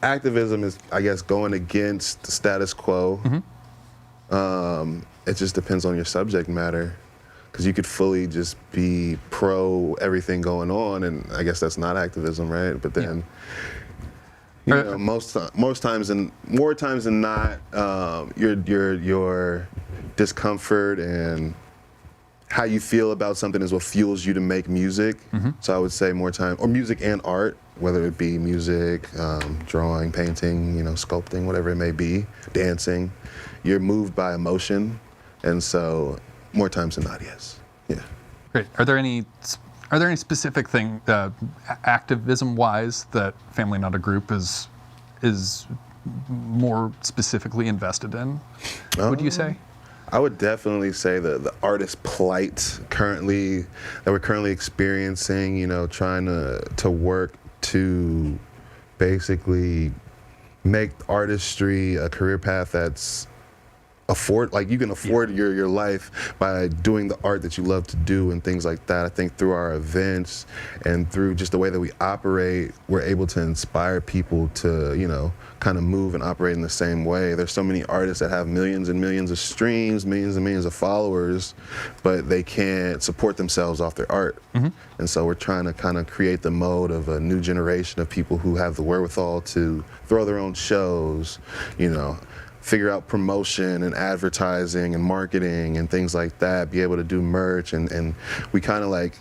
activism is, I guess, going against the status quo. It just depends on your subject matter. Because you could fully just be pro everything going on, and I guess that's not activism, right? But then, more times than not, your discomfort and how you feel about something is what fuels you to make music. So I would say more time, or music and art, whether it be music, drawing, painting, sculpting, whatever it may be, dancing. You're moved by emotion, and so. More times than not, yes. Yeah. Great. Are there any Are there any specific thing, activism-wise, that Family Not a Group is more specifically invested in? Would you say? I would definitely say the artist plight that we're currently experiencing. You know, trying to work to basically make artistry a career path that's you can afford your life by doing the art that you love to do and things like that. I think through our events and through just the way that we operate, we're able to inspire people to, you know, kind of move and operate in the same way. There's so many artists that have millions and millions of streams, millions and millions of followers, but they can't support themselves off their art. And so we're trying to kind of create the mode of a new generation of people who have the wherewithal to throw their own shows, you know, figure out promotion and advertising and marketing and things like that, be able to do merch, and we kind of like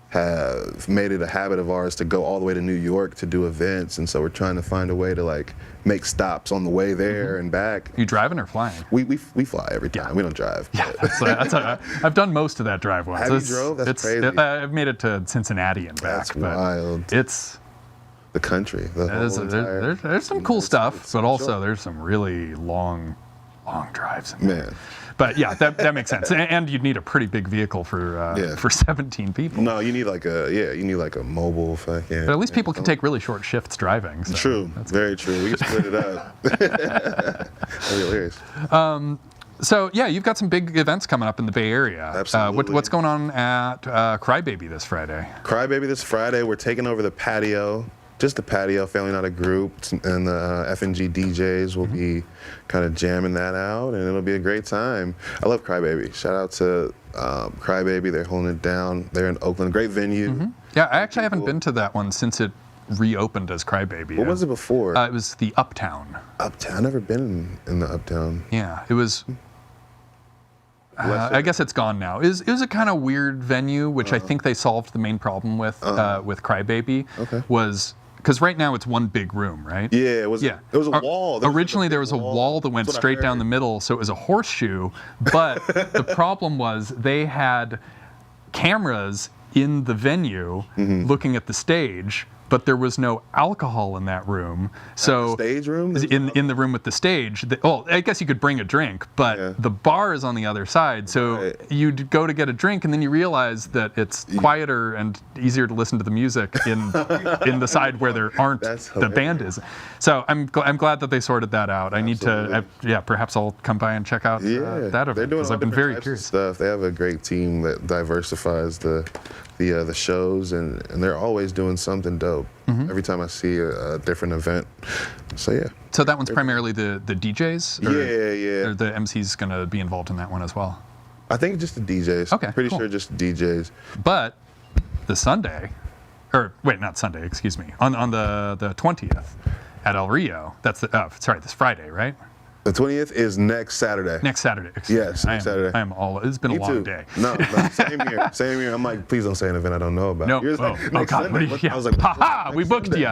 have made it a habit of ours to go all the way to New York to do events, and so we're trying to find a way to like make stops on the way there and back. You driving or flying? We fly every time. We don't drive. Yeah, I've done most of that drive once. Have you drove? That's crazy. I've made it to Cincinnati and back. That's wild. It's the country. There's some cool stuff, but also there's some really long drives. Man. But yeah, that makes sense. And you'd need a pretty big vehicle for 17 people. No, you need like a mobile fucking. But at least people can take really short shifts driving. So true. Very true. We can split it up. That'd be hilarious. So yeah, you've got some big events coming up in the Bay Area. Absolutely. What's going on at Crybaby this Friday? Crybaby this Friday, we're taking over the patio. Just the patio, Family Not a Group, and the F&G DJs will be kind of jamming that out, and it'll be a great time. I love Crybaby. Shout out to Crybaby. They're holding it down. They're in Oakland. Great venue. Yeah, I actually haven't been to that one since it reopened as Crybaby. What was it before? It was the Uptown. Uptown? I've never been in the Uptown. Yeah, it was. I guess it's gone now. It was a kind of weird venue, which I think they solved the main problem with Crybaby. Okay. Was because right now it's one big room, right? Yeah, it was. Yeah. It was a wall. Originally, there was a wall that went straight down the middle, so it was a horseshoe. But the problem was they had cameras in the venue looking at the stage, but there was no alcohol in that room. So the stage room? In the room with the stage, I guess you could bring a drink, but the bar is on the other side. So you'd go to get a drink, and then you realize that it's quieter and easier to listen to the music in the side where there aren't the band is. So I'm glad that they sorted that out. I need to, perhaps I'll come by and check out that event. They're doing all I've been different very types curious. of stuff. They have a great team that diversifies the shows, and they're always doing something dope. Every time I see a different event. So yeah. So that one's primarily the DJs? Yeah. Or the MC's going to be involved in that one as well? I think just the DJs. Okay, Pretty cool. sure just the DJs. But the Sunday, or wait, not Sunday, excuse me, on the 20th at El Rio, that's this Friday, right? The 20th is next Saturday. Next Saturday. Yes, next Saturday. I am it's been a long day. No, same here. Same here. I'm like, please don't say an event I don't know about. No. You're like, God. Sunday. I was like, ha! We booked you.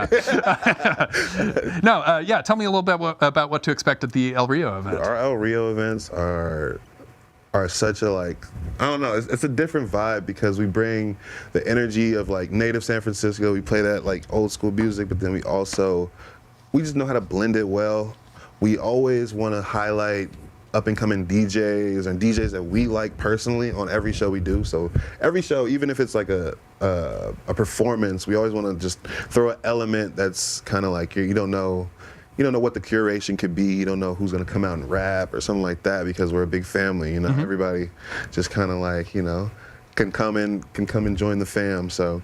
No, tell me a little bit about what to expect at the El Rio event. Our El Rio events are such a I don't know, it's a different vibe because we bring the energy of like native San Francisco. We play that like old school music, but then we just know how to blend it well. We always want to highlight up-and-coming DJs and DJs that we like personally on every show we do. So every show, even if it's like a performance, we always want to just throw an element that's kind of like you don't know what the curation could be. You don't know who's gonna come out and rap or something like that because we're a big family. You know, everybody just kind of like can come and join the fam. So.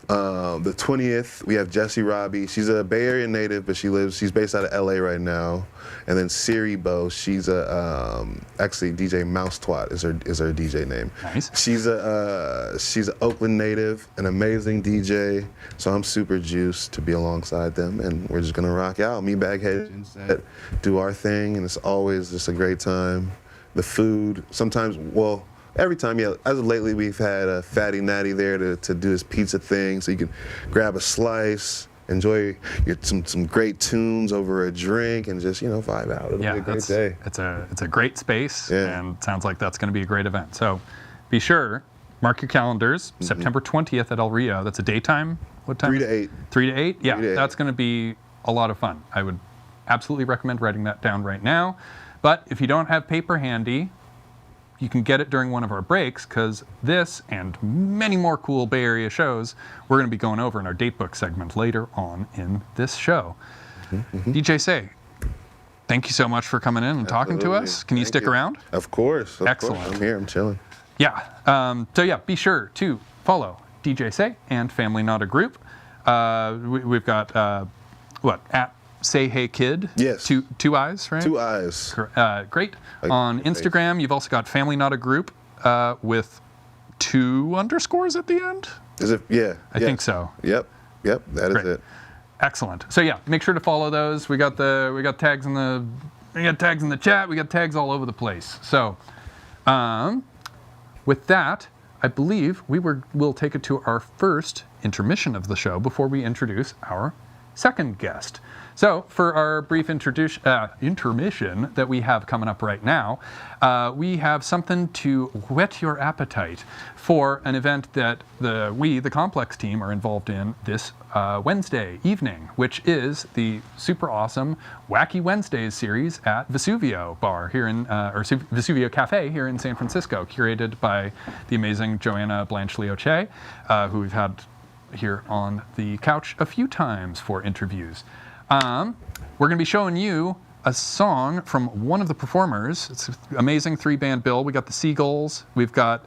The 20th, we have Jessie Robbie. She's a Bay Area native, but she's based out of LA right now. And then Siri Bo, she's actually DJ Mouse Twat is her DJ name. Nice. She's an Oakland native, an amazing DJ. So I'm super juiced to be alongside them, and we're just gonna rock out. Me, Baghead, do our thing, and it's always just a great time. The food, sometimes, every time, as of lately, we've had a Fatty Natty there to do his pizza thing, so you can grab a slice, enjoy some great tunes over a drink, and just vibe out. It'll be a great day. It's a great space, and it sounds like that's going to be a great event. So be sure mark your calendars. September 20th at El Rio. That's a daytime. What time? 3 to 8. 3 to 8? Yeah, 3 to 8. that's going to be a lot of fun. I would absolutely recommend writing that down right now. But if you don't have paper handy, you can get it during one of our breaks, because this and many more cool Bay Area shows we're going to be going over in our datebook segment later on in this show. DJ Say, thank you so much for coming in and talking to us. Can you Thank stick you. around? Of course. Excellent. I'm here. I'm chilling. Yeah. So yeah, be sure to follow DJ Say and Family Not a Group. We've got at Say Hey Kid. Yes. Two eyes, right? 2 eyes. Great. Like On your face. Instagram, you've also got Family Not a Group with 2 underscores at the end. Is it? Yeah. I think so. Yep. That is Great. it. Excellent. So yeah, make sure to follow those. We got tags in the chat. We got tags all over the place. So, with that, I believe we'll take it to our first intermission of the show before we introduce our second guest. So for our brief intermission that we have coming up right now, we have something to whet your appetite for an event that the Complex team, are involved in this Wednesday evening, which is the super awesome Wacky Wednesdays series at Vesuvio Bar here in, or Vesuvio Cafe here in San Francisco, curated by the amazing Joanna Blanche-Leoche, who we've had here on the couch a few times for interviews. We're going to be showing you a song from one of the performers. It's an amazing 3-band bill. We got the Seagulls, we've got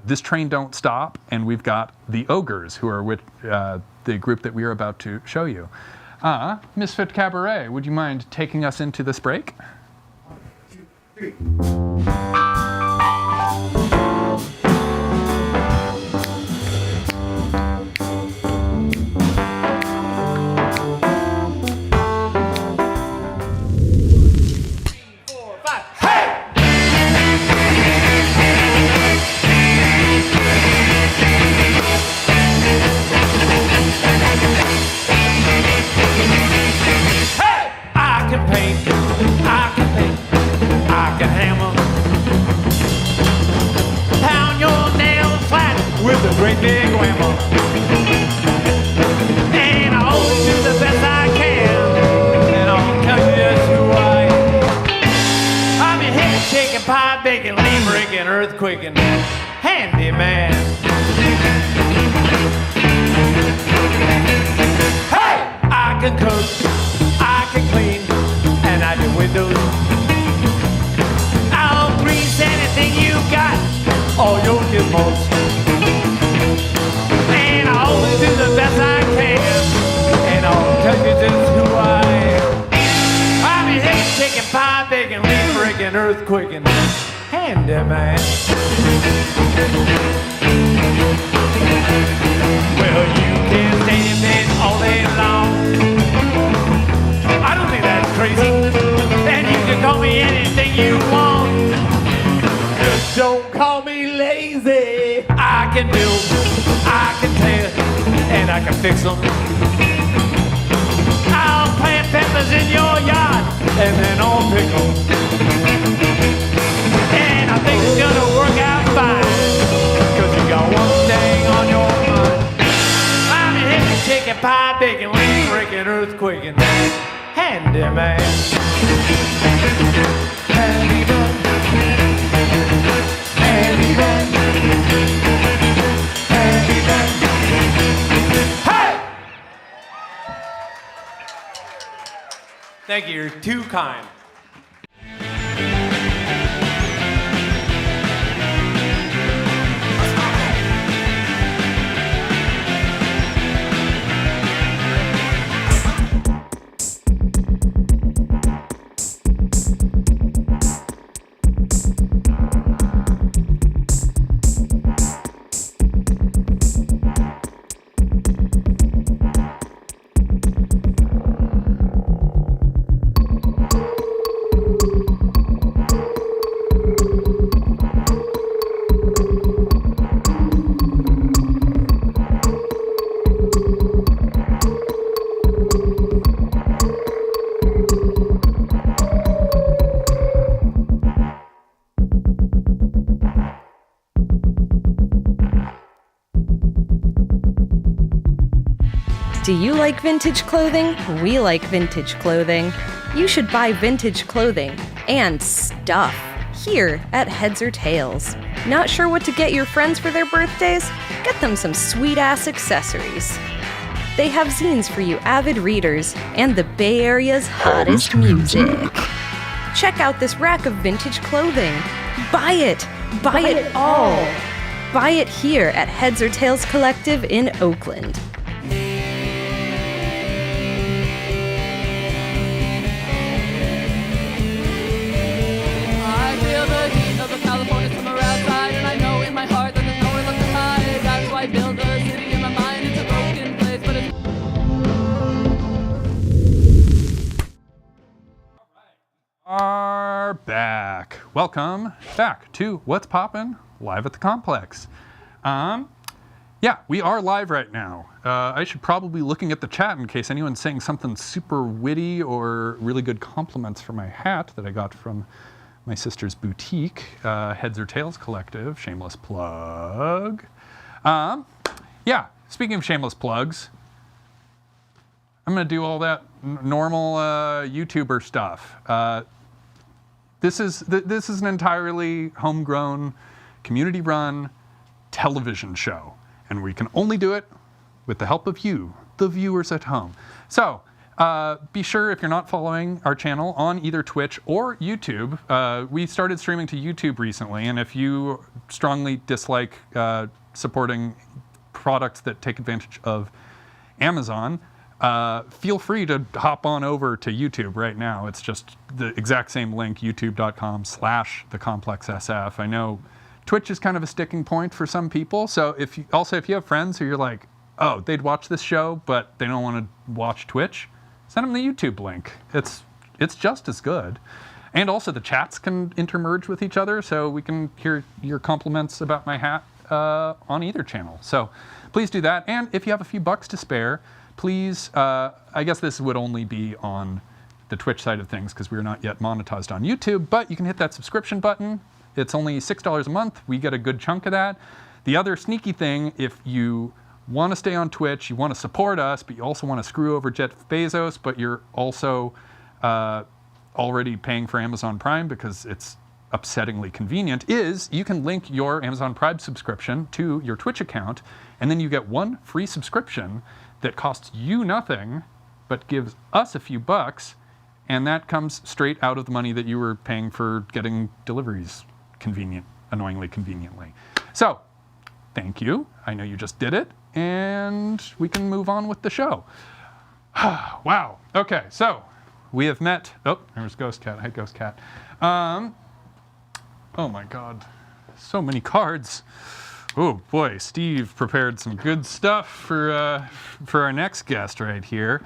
This Train Don't Stop, and we've got the Ogres, who are with the group that we are about to show you. Misfit Cabaret, would you mind taking us into this break? 1, 2, 3. Great big whammo, and I'll always do the best I can, and I'll tell you just who I am. I'm your head shaking, pie baking, lean breaking, earthquaking, handyman. Hey, I can cook, I can clean, and I do windows. I'll grease anything you got, all your gizmos. Do the best I can, and I'll tell you just who I am. I'm your head shaking, pie baking, leaf breaking, earthquaking, handyman. Well, you can stay in bed all day long. I don't think that's crazy, and you can call me anything you want. Just don't call me lazy. I can build, I can tear, and I can fix them. I'll plant peppers in your yard, and then I'll pick them. And I think it's gonna work out fine, cause you got one thing on your mind. I'm a hippie, chicken pie, baking, leaf breaking, earthquaking, handyman. Handyman. Handyman. Handyman. Hey! Thank you, you're too kind. Do you like vintage clothing? We like vintage clothing. You should buy vintage clothing and stuff here at Heads or Tails. Not sure what to get your friends for their birthdays? Get them some sweet-ass accessories. They have zines for you avid readers and the Bay Area's hottest music. Check out this rack of vintage clothing. Buy it! Buy it all! Buy it here at Heads or Tails Collective in Oakland. I feel the heat of the California summer outside, and I know in my heart that there's nowhere left to hide. That's why I build a city in my mind. It's a broken place, but it's... Are back. Welcome back to What's Poppin' live at the Complex. Yeah, we are live right now. I should probably be looking at the chat in case anyone's saying something super witty or really good compliments for my hat that I got from my sister's boutique, Heads or Tails Collective. Shameless plug. Yeah, speaking of shameless plugs, I'm going to do all that normal YouTuber stuff. This is an entirely homegrown, community-run television show, and we can only do it with the help of you, the viewers at home. So be sure, if you're not following our channel on either Twitch or YouTube, we started streaming to YouTube recently, and if you strongly dislike supporting products that take advantage of Amazon, feel free to hop on over to YouTube right now. It's just the exact same link, youtube.com/thecomplexsf. I know Twitch is kind of a sticking point for some people. So if you have friends who you're like, oh, they'd watch this show, but they don't want to watch Twitch, send them the YouTube link. It's just as good. And also the chats can intermerge with each other, so we can hear your compliments about my hat on either channel. So please do that. And if you have a few bucks to spare, please, I guess this would only be on the Twitch side of things because we're not yet monetized on YouTube, but you can hit that subscription button. It's only $6 a month. We get a good chunk of that. The other sneaky thing, if you want to stay on Twitch, you want to support us, but you also want to screw over Jeff Bezos, but you're also already paying for Amazon Prime because it's upsettingly convenient, is you can link your Amazon Prime subscription to your Twitch account, and then you get one free subscription that costs you nothing, but gives us a few bucks, and that comes straight out of the money that you were paying for getting deliveries annoyingly conveniently. So, thank you. I know you just did it, and we can move on with the show. Wow. Okay, so we have met. Oh, there's Ghost Cat. Hi, Ghost Cat. Oh my God, so many cards. Oh boy, Steve prepared some good stuff for our next guest right here.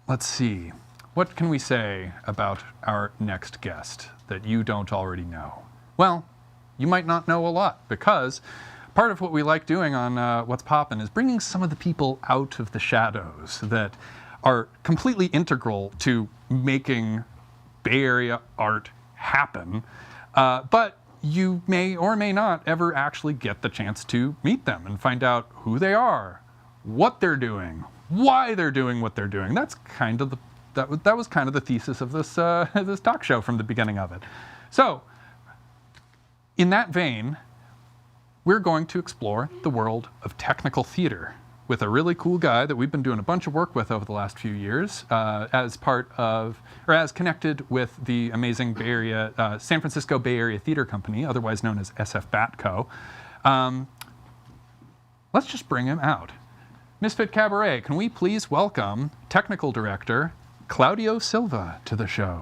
Let's see. What can we say about our next guest that you don't already know? Well, you might not know a lot, because part of what we like doing on What's Poppin' is bringing some of the people out of the shadows that are completely integral to making Bay Area art happen, but you may or may not ever actually get the chance to meet them and find out who they are, what they're doing, why they're doing what they're doing. That's kind of that was kind of the thesis of this this talk show from the beginning of it. So, in that vein, we're going to explore the world of technical theater with a really cool guy that we've been doing a bunch of work with over the last few years, as connected with the amazing Bay Area, San Francisco Bay Area Theater Company, otherwise known as SF Batco. Let's just bring him out. Misfit Cabaret, can we please welcome technical director Claudio Silva to the show?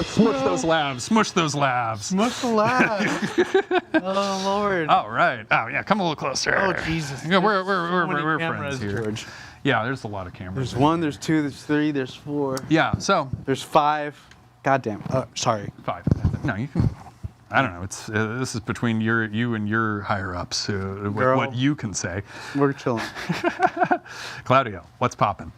Smush those labs. Smush those labs. Smush the labs. Oh, Lord. All right. Oh, yeah. Come a little closer. Oh, Jesus. Yeah, we're friends here. George. Yeah, there's a lot of cameras. There's one, there's two, there's three, there's four. Yeah, so. There's five. Goddamn. Sorry. 5. No, you can. I don't know. It's this is between you and your higher ups. What you can say. We're chilling. Claudio, what's poppin'?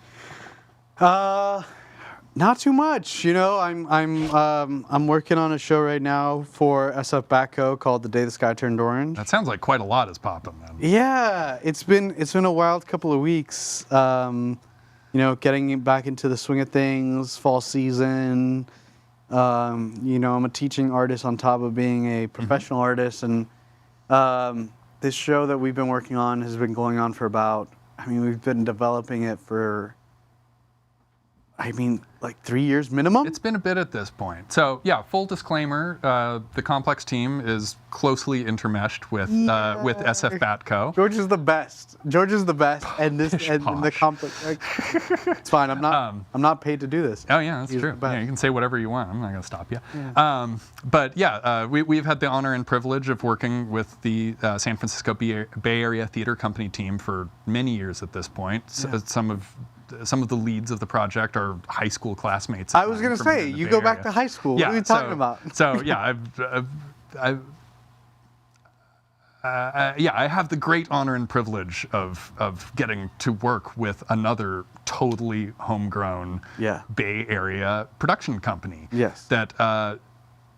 Not too much, you know. I'm working on a show right now for SF Batco called The Day the Sky Turned Orange. That sounds like quite a lot is popping then. Yeah, it's been a wild couple of weeks. You know, getting back into the swing of things, fall season. You know, I'm a teaching artist on top of being a professional artist, and this show that we've been working on has been going on for about. I mean, we've been developing it for. Like 3 years minimum? It's been a bit at this point. So, yeah, full disclaimer, the Complex team is closely intermeshed with SF Batco. George is the best. And this Pish and posh. the Complex. Like, it's fine. I'm not paid to do this. Oh, yeah, that's He's true. the best. Yeah, you can say whatever you want. I'm not going to stop you. Yeah. But, yeah, we've had the honor and privilege of working with the San Francisco Bay Area Theater Company team for many years at this point. Yeah. Some of the leads of the project are high school classmates. I was going to say, you go back to high school. Yeah, what are you talking about? So, yeah, I have the great honor and privilege of getting to work with another totally homegrown Bay Area production company. Yes. That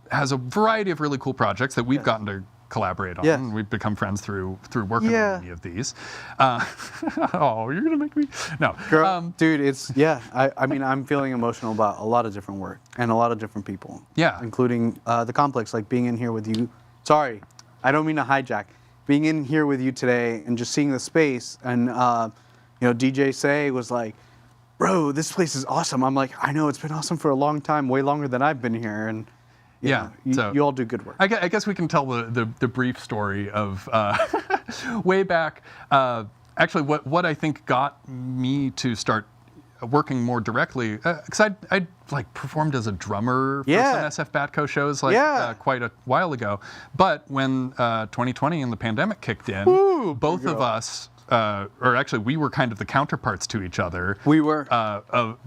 has a variety of really cool projects that we've gotten to collaborate on. Yes. We've become friends through working on many of these. Oh, you're gonna make me no, Girl, dude. It's I mean, I'm feeling emotional about a lot of different work and a lot of different people. Yeah. Including the Complex, like being in here with you. Sorry, I don't mean to hijack. Being in here with you today and just seeing the space and you know, DJ Say was like, bro, this place is awesome. I'm like, I know it's been awesome for a long time, way longer than I've been here, and. You all do good work. I guess we can tell the brief story of way back. Actually, what I think got me to start working more directly, because I like performed as a drummer for some SF Batco shows quite a while ago. But when 2020 and the pandemic kicked in, both of us. Or actually, we were kind of the counterparts to each other. We were.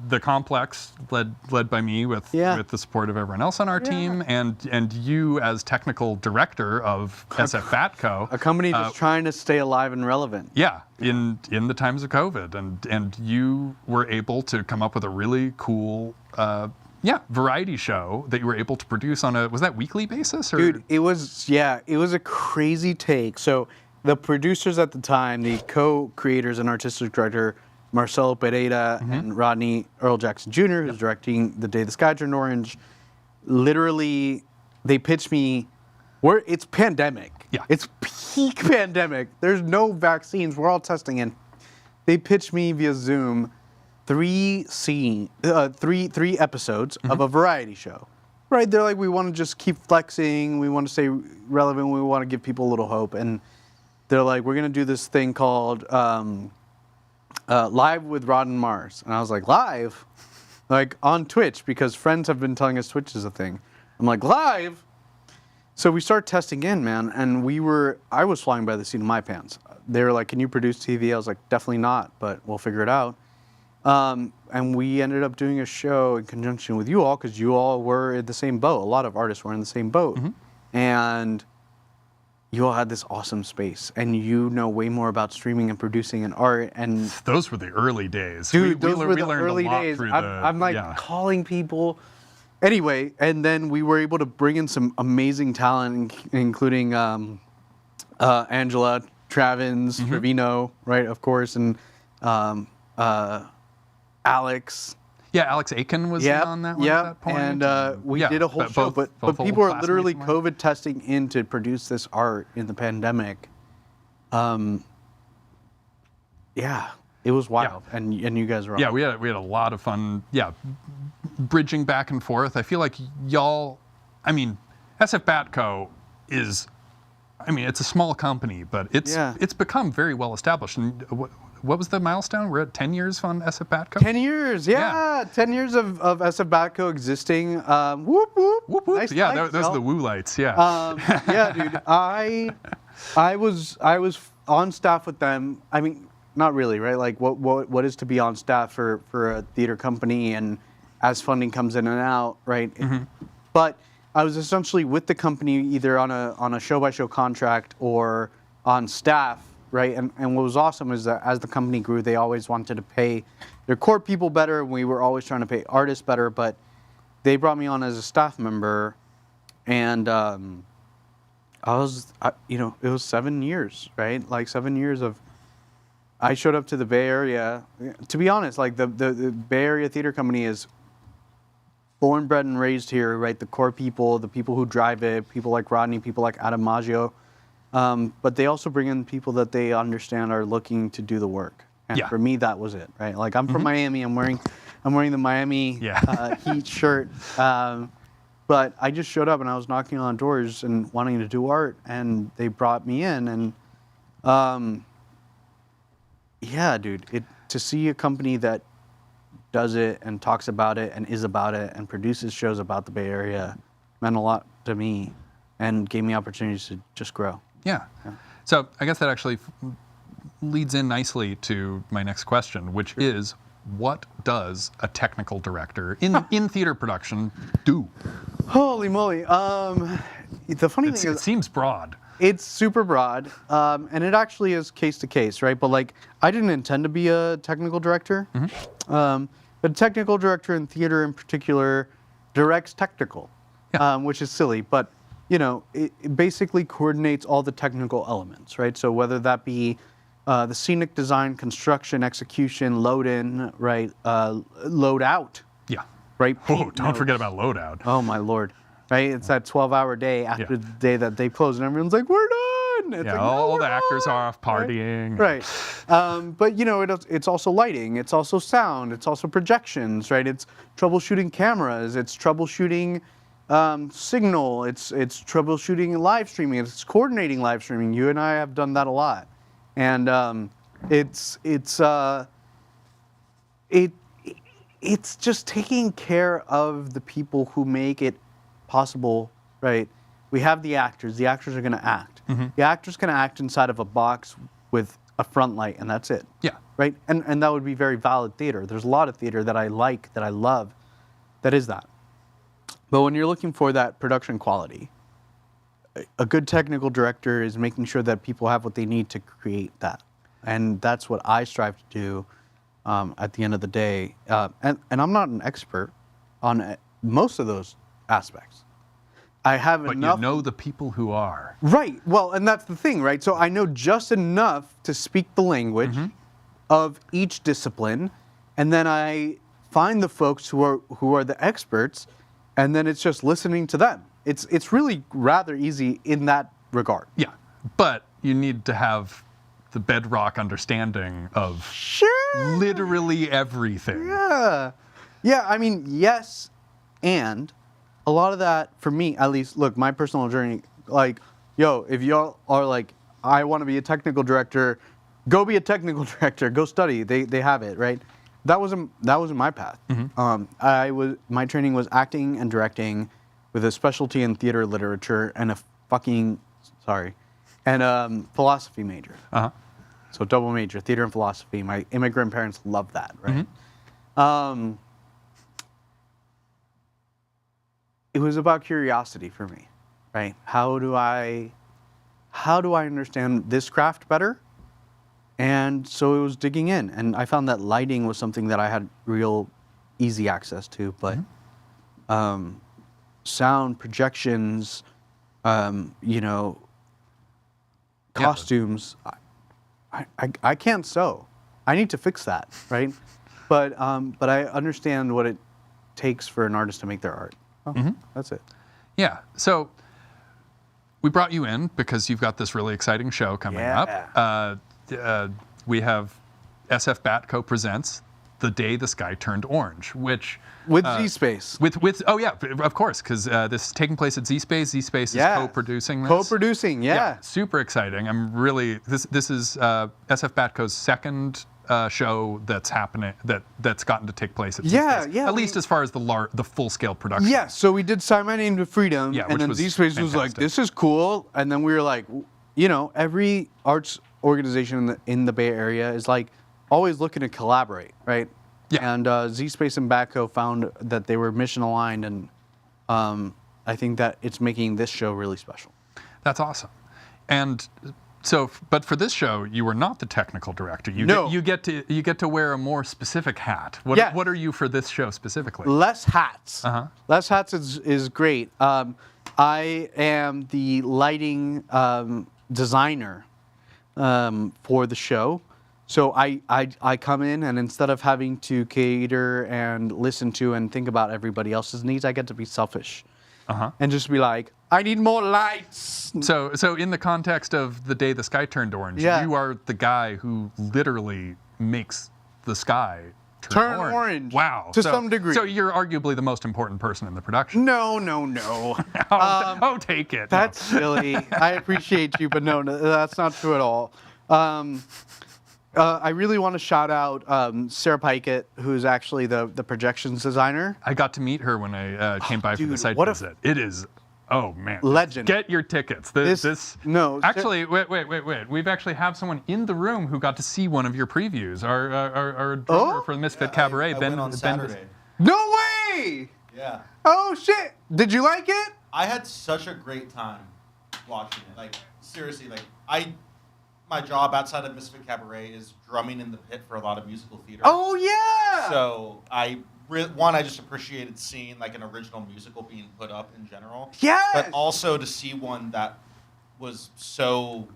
The Complex, led by me with the support of everyone else on our team, and you as technical director of SF Batco. A company that's trying to stay alive and relevant. Yeah, in the times of COVID, and you were able to come up with a really cool variety show that you were able to produce on was that weekly basis? Or? Dude, it was a crazy take. So. The producers at the time, the co-creators and artistic director, Marcelo Pereira and Rodney Earl Jackson Jr., who's directing The Day the Sky Turned Orange, literally, they pitched me, it's pandemic. Yeah. It's peak pandemic. There's no vaccines. We're all testing in. They pitched me via Zoom three episodes of a variety show. Right? They're like, we want to just keep flexing. We want to stay relevant. We want to give people a little hope. And they're like, we're going to do this thing called Live with Rod and Mars. And I was like, live? Like on Twitch, because friends have been telling us Twitch is a thing. I'm like, live? So we start testing in, man. And I was flying by the seat of my pants. They were like, can you produce TV? I was like, definitely not, but we'll figure it out. And we ended up doing a show in conjunction with you all, because you all were in the same boat. A lot of artists were in the same boat. And you all had this awesome space, and you know way more about streaming and producing and art. And those were the early days. Dude, we those were the learned early a lot days. through I'm like calling people. Anyway, and then we were able to bring in some amazing talent, including Angela Travins, Trevino, right, of course, and Alex. Yeah, Alex Aiken was in on that one at that point. And we did a whole show, but people are literally COVID testing in to produce this art in the pandemic. It was wild, and you guys were. Yeah, we had a lot of fun. Yeah, bridging back and forth. I feel like y'all. I mean, SF Batco is. I mean, it's a small company, but it's become very well established. And what was the milestone? We're at 10 years on SF Batco? 10 years, 10 years of SF Batco existing. Whoop, whoop. Whoop, whoop. Nice yeah, lights, those are the woo lights, yeah. Yeah, dude. I was on staff with them. I mean, not really, right? Like, what is to be on staff for a theater company, and as funding comes in and out, right? But I was essentially with the company either on a show-by-show contract or on staff right? And what was awesome is that as the company grew, they always wanted to pay their core people better. We were always trying to pay artists better, but they brought me on as a staff member, and it was 7 years, right? Like 7 years of, I showed up to the Bay Area. To be honest, like the Bay Area Theater Company is born, bred, and raised here, right? The core people, the people who drive it, people like Rodney, people like Adam Maggio. But they also bring in people that they understand are looking to do the work. And for me, that was it, right? Like I'm from Miami. I'm wearing the Miami Heat shirt. But I just showed up and I was knocking on doors and wanting to do art, and they brought me in. And yeah, dude, to see a company that does it and talks about it and is about it and produces shows about the Bay Area meant a lot to me and gave me opportunities to just grow. Yeah. So I guess that actually leads in nicely to my next question, which is, what does a technical director in theater production do? Holy moly. The funny thing is, it seems broad. It's super broad, and it actually is case to case, right? But like, I didn't intend to be a technical director. But a technical director in theater in particular directs technical, which is silly, but it basically coordinates all the technical elements, right? So whether that be the scenic design, construction, execution, load in, right? Load out. Yeah. Right? Oh, don't forget about load out. Oh my Lord. Right? It's that 12-hour day after the day that they close, and everyone's like, we're done. It's like, all the actors are off partying. Right. But it's also lighting, it's also sound, it's also projections, right? It's troubleshooting cameras, it's troubleshooting signal, it's troubleshooting live streaming, it's coordinating live streaming. You and I have done that a lot. And it's just taking care of the people who make it possible, right? We have the actors. The actors are going to act. The actor's going to act inside of a box with a front light, and that's it. Yeah. Right? And that would be very valid theater. There's a lot of theater that I like, that I love, that is that. But when you're looking for that production quality, a good technical director is making sure that people have what they need to create that. And that's what I strive to do at the end of the day. And I'm not an expert on most of those aspects. I have enough. But you know the people who are. Right. Well, and that's the thing, right? So I know just enough to speak the language of each discipline, and then I find the folks who are the experts, and then it's just listening to them. It's really rather easy in that regard. Yeah, but you need to have the bedrock understanding of literally everything. Yeah, I mean, yes, and a lot of that, for me, at least, look, my personal journey, like, if y'all are like, I want to be a technical director, go be a technical director, go study. They have it, right? That wasn't my path. My training was acting and directing with a specialty in theater literature and philosophy major. So double major, theater and philosophy. My immigrant parents loved that, right? It was about curiosity for me, right? How do I understand this craft better? And so it was digging in, and I found that lighting was something that I had real easy access to, but sound, projections, costumes, I can't sew. I need to fix that, right? But I understand what it takes for an artist to make their art. That's it. Yeah. So we brought you in because you've got this really exciting show coming up. We have SF Batco presents The Day the Sky Turned Orange, which with Z-Space. With of course, because this is taking place at Z-Space. Z-Space is co-producing this. Co-producing, super exciting. I'm really this is SF Batco's second show that's happening that's gotten to take place at Z-Space. At least as far as the full-scale production. Yeah, so we did Sign My Name to Freedom, and then Z-Space was like, this is cool, and then we were like, every arts organization in the Bay Area is like always looking to collaborate, right? Yeah. And Z-Space and Batco found that they were mission aligned, and I think that it's making this show really special. That's awesome. And but for this show, you were not the technical director. You get to wear a more specific hat. What are you for this show specifically? Less hats. Less hats is great. I am the lighting designer for the show. So I come in, and instead of having to cater and listen to and think about everybody else's needs, I get to be selfish and just be like, I need more lights. So in the context of The Day the Sky Turned Orange, you are the guy who literally makes the sky turn orange. Wow. To some degree. So you're arguably the most important person in the production. No. Take it. That's silly. I appreciate you, but no, that's not true at all. I really want to shout out Sarah Pikett, who's actually the projections designer. I got to meet her when I came by for the site visit. It is, oh man, legend. Get your tickets. Actually, wait. We've actually have someone in the room who got to see one of your previews. Our drummer for the Misfit Cabaret, I went on Saturday. No way! Yeah. Oh shit! Did you like it? I had such a great time watching it. Like seriously, my job outside of Misfit Cabaret is drumming in the pit for a lot of musical theater. Oh yeah! So I just appreciated seeing like an original musical being put up in general. Yes! But also to see one that was so,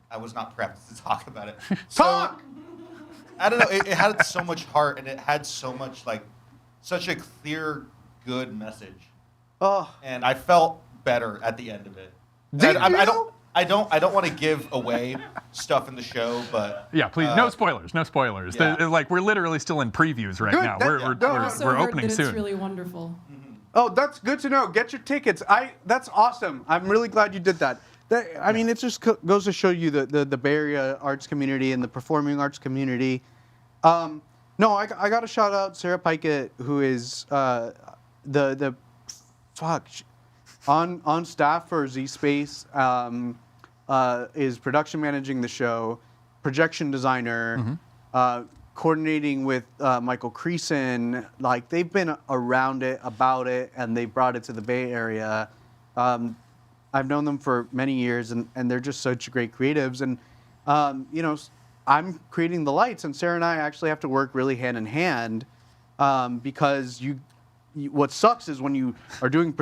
I was not prepped to talk about it. Talk! I don't know. It had so much heart, and it had so much such a clear, good message. Oh. And I felt better at the end of it. I don't want to give away stuff in the show, but yeah, please, no spoilers. Yeah. We're literally still in previews right now. We're opening soon. It's really wonderful. Mm-hmm. Oh, that's good to know. Get your tickets. That's awesome. I'm really glad you did that. I mean, it just goes to show you the Bay Area arts community and the performing arts community. No, I got to shout out Sarah Pikett, who is on staff for Z Space. Is production managing the show, projection designer, coordinating with Michael Creason. Like, they've been around it, about it, and they brought it to the Bay Area. I've known them for many years, and they're just such great creatives. And, I'm creating the lights, and Sarah and I actually have to work really hand in hand because what sucks is when you are doing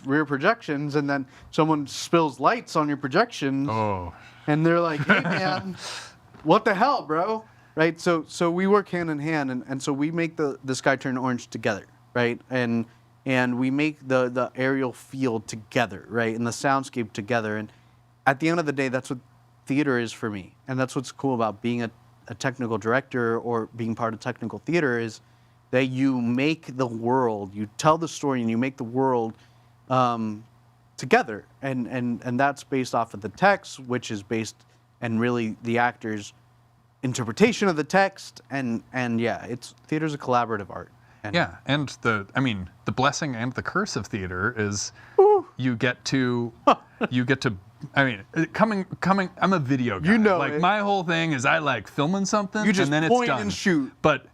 rear projections, and then someone spills lights on your projection, and they're like, "Hey, man, what the hell, bro?" Right? So we work hand in hand, and so we make the sky turn orange together, right? And we make the aerial field together, right? And the soundscape together. And at the end of the day, that's what theater is for me, and that's what's cool about being a technical director or being part of technical theater is that you make the world, you tell the story, and you make the world together, and that's based off of the text, which is based and really the actor's interpretation of the text, and yeah, theater's a collaborative art. And the blessing and the curse of theater is you get to. I mean, coming. I'm a video guy. My whole thing is I like filming something, you just and then point it's done. And shoot.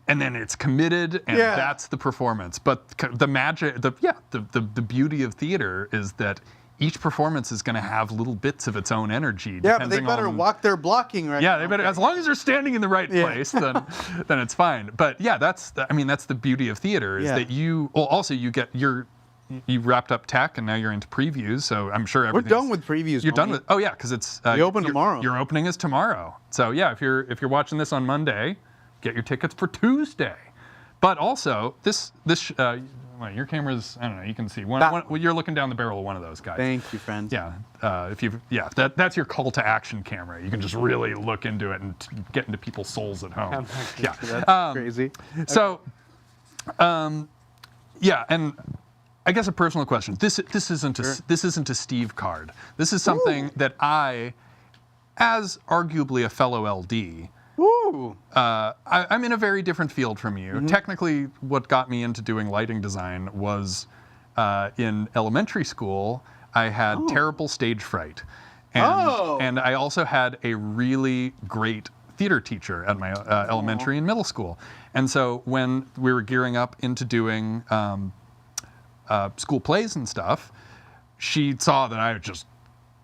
And then it's committed, and that's the performance. But the magic, the beauty of theater is that each performance is going to have little bits of its own energy. Yeah, but they better walk their blocking right. Yeah, they better. As long as they're standing in the right place, then it's fine. But yeah, that's the beauty of theater is that you. Well, also you get You wrapped up tech, and now you're into previews. So I'm sure we're done with previews. You're done with. Oh yeah, because it's. We open tomorrow. Your opening is tomorrow. So yeah, if you're watching this on Monday, get your tickets for Tuesday. But also your camera's. I don't know. You can see one. You're looking down the barrel of one of those guys. Thank you, friends. Yeah. That's your call to action camera. You can just really look into it and get into people's souls at home. Yeah. That's crazy. So, yeah, and. I guess a personal question. This isn't a Steve card. This is something that I, as arguably a fellow LD, I'm in a very different field from you. Technically, what got me into doing lighting design was in elementary school. I had terrible stage fright, and I also had a really great theater teacher at my elementary and middle school. And so when we were gearing up into doing school plays and stuff, she saw that I just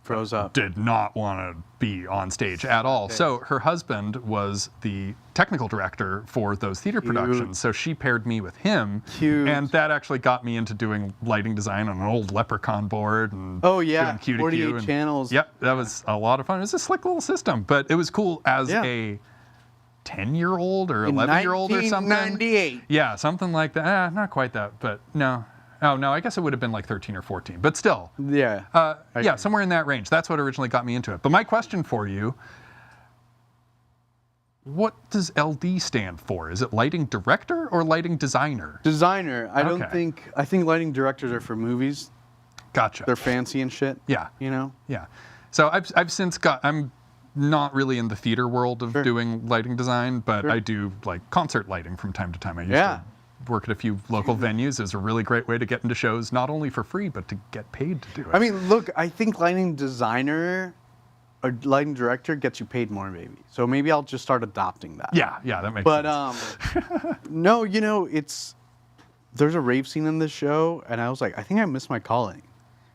froze up. did not want to be on stage at all. So her husband was the technical director for those theater productions. So she paired me with him. Cute. And that actually got me into doing lighting design on an old Leprechaun board. And doing Q to 48 Q and, channels. Yep, that was a lot of fun. It was a slick little system, but it was cool as a 10-year-old or 11-year-old or something. 1998. Yeah, something like that. Not quite that, but no. Oh, no, I guess it would have been like 13 or 14, but still. Yeah. Yeah, somewhere in that range. That's what originally got me into it. But my question for you, what does LD stand for? Is it lighting director or lighting designer? Designer. I think lighting directors are for movies. Gotcha. They're fancy and shit. Yeah. You know? Yeah. So I've since I'm not really in the theater world of doing lighting design, but I do like concert lighting from time to time. I used to work at a few local venues. It's a really great way to get into shows, not only for free, but to get paid to do it. I mean, look, I think lighting designer or lighting director gets you paid more, maybe. So maybe I'll just start adopting that. Yeah, that makes sense. But no, there's a rave scene in this show, and I was like, I think I missed my calling.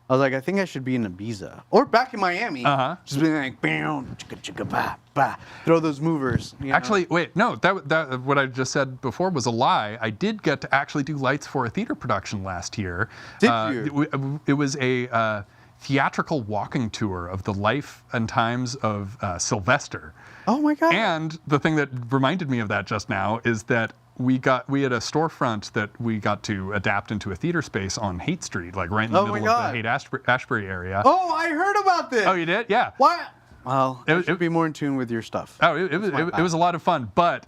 I was like, I think I should be in Ibiza or back in Miami. Just being like, bam, chicka chicka ba ba, throw those movers. Actually, wait, no, that what I just said before was a lie. I did get to actually do lights for a theater production last year. Did you? It was a theatrical walking tour of the life and times of Sylvester. Oh my God! And the thing that reminded me of that just now is that we had a storefront that we got to adapt into a theater space on Haight Street, like right in the middle of the Haight-Ashbury area. Oh, I heard about this. Oh, you did? Yeah. What? Well, it should be more in tune with your stuff. Oh, it was a lot of fun, but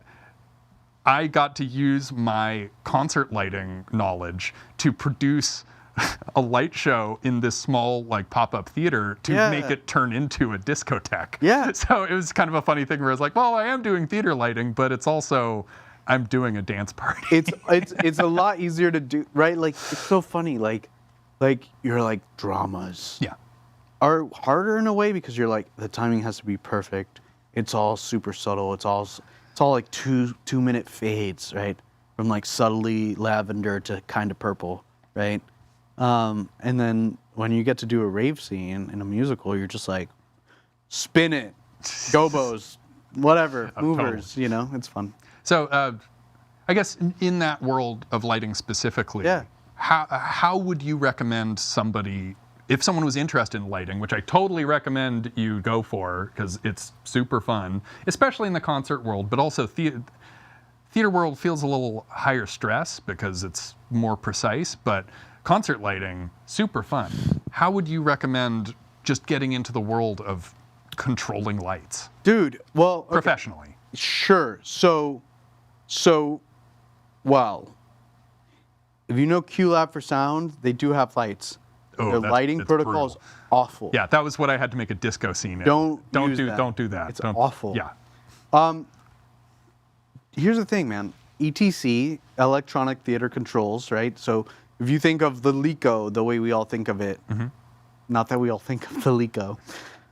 I got to use my concert lighting knowledge to produce a light show in this small like pop-up theater to make it turn into a discotheque. Yeah. So it was kind of a funny thing where I was like, well, I am doing theater lighting, but it's also I'm doing a dance party. It's a lot easier to do, right? Like it's so funny. Like you're like dramas. Yeah. Are harder in a way because you're like the timing has to be perfect. It's all super subtle. It's all like 2-minute fades, right? From like subtly lavender to kind of purple, right? And then when you get to do a rave scene in a musical, you're just like, spin it, gobos, whatever, movers. Totally. It's fun. So, I guess in that world of lighting specifically, how would you recommend somebody, if someone was interested in lighting, which I totally recommend you go for because it's super fun, especially in the concert world, but also theater world feels a little higher stress because it's more precise, but concert lighting, super fun. How would you recommend just getting into the world of controlling lights? Dude, well... Okay. Professionally. Sure. So, well, if you know QLab for sound, they do have lights. Oh, their lighting protocol is awful. Yeah, that was what I had to make a disco scene in. Don't do that. It's awful. Yeah. Here's the thing, man. ETC, electronic theater controls, right? So if you think of the LECO the way we all think of it, not that we all think of the LECO,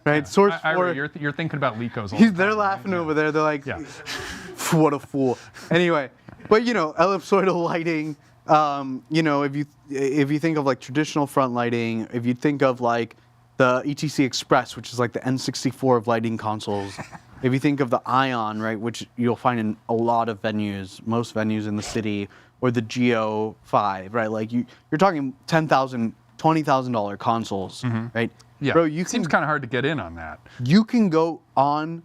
right? Source 4. You're thinking about LECOs all the time. They're laughing over there. They're like, what a fool. Anyway, but ellipsoidal lighting. If you think of like traditional front lighting, if you think of like the ETC Express, which is like the N64 of lighting consoles, if you think of the Ion, right, which you'll find in a lot of venues, most venues in the city, or the Geo 5, right? Like you're talking $10,000, $20,000 consoles, right? Yeah. Bro, seems kind of hard to get in on that. You can go on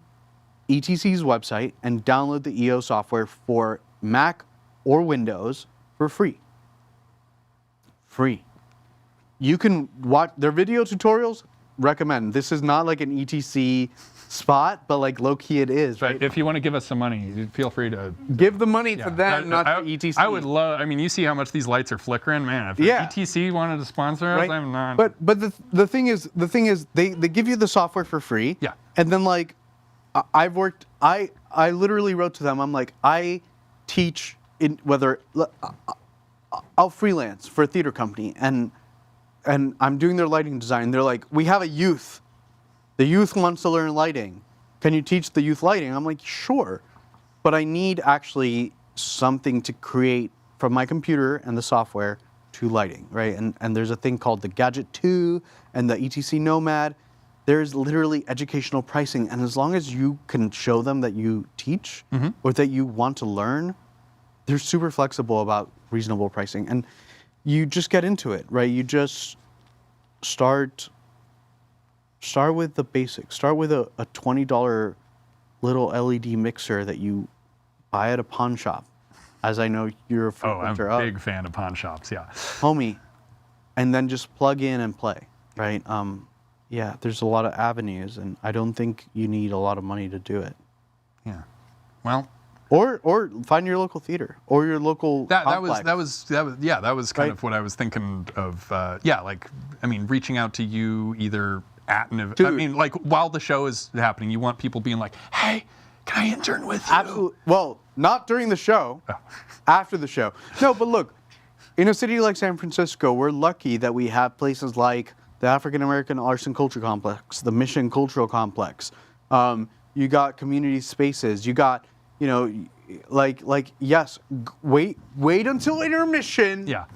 ETC's website and download the EO software for Mac or Windows for free. Free. You can watch their video tutorials. Recommend. This is not like an ETC spot, but like low key it is, right? If you want to give us some money, feel free to give the money to them, not to ETC. I would love. I mean, you see how much these lights are flickering, man. If ETC wanted to sponsor us, I'm not. But the thing is, they give you the software for free. Yeah. And then like, I literally wrote to them. I'm like, I teach in I'll freelance for a theater company and I'm doing their lighting design. They're like, we have a youth. The youth wants to learn lighting. Can you teach the youth lighting? I'm like, sure. But I need actually something to create from my computer and the software to lighting, right? And there's a thing called the Gadget 2 and the ETC Nomad. there's literally educational pricing, and as long as you can show them that you teach or that you want to learn, they're super flexible about reasonable pricing, and you just get into it, right? You just start with the basics. Start with a $20 little LED mixer that you buy at a pawn shop, as I know you're a frequenter I'm a of. big fan of pawn shops, yeah. Homie, and then just plug in and play, right? Yeah, there's a lot of avenues, and I don't think you need a lot of money to do it. Yeah. Well, or find your local theater or your local that complex. was kind of what I was thinking of. Reaching out to you either at an event. I Dude. mean, like while the show is happening, you want people being like, "Hey, can I intern with you?" Absolutely. Well, not during the show. After the show. No, but look, in a city like San Francisco, we're lucky that we have places like the African American Arts and Culture Complex, the Mission Cultural Complex. You got community spaces. You got, yes, wait until intermission. Yeah.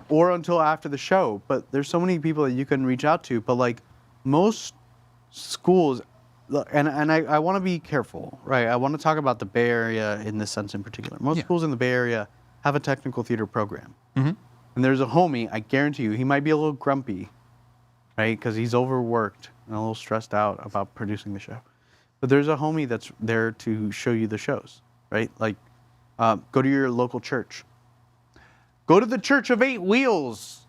or until after the show. But there's so many people that you can reach out to. But like most schools, and I want to be careful, right? I want to talk about the Bay Area in this sense in particular. Most schools in the Bay Area have a technical theater program. And there's a homie, I guarantee you, he might be a little grumpy, right? Because he's overworked and a little stressed out about producing the show. But there's a homie that's there to show you the shows, right? Like, go to your local church. Go to the Church of Eight Wheels.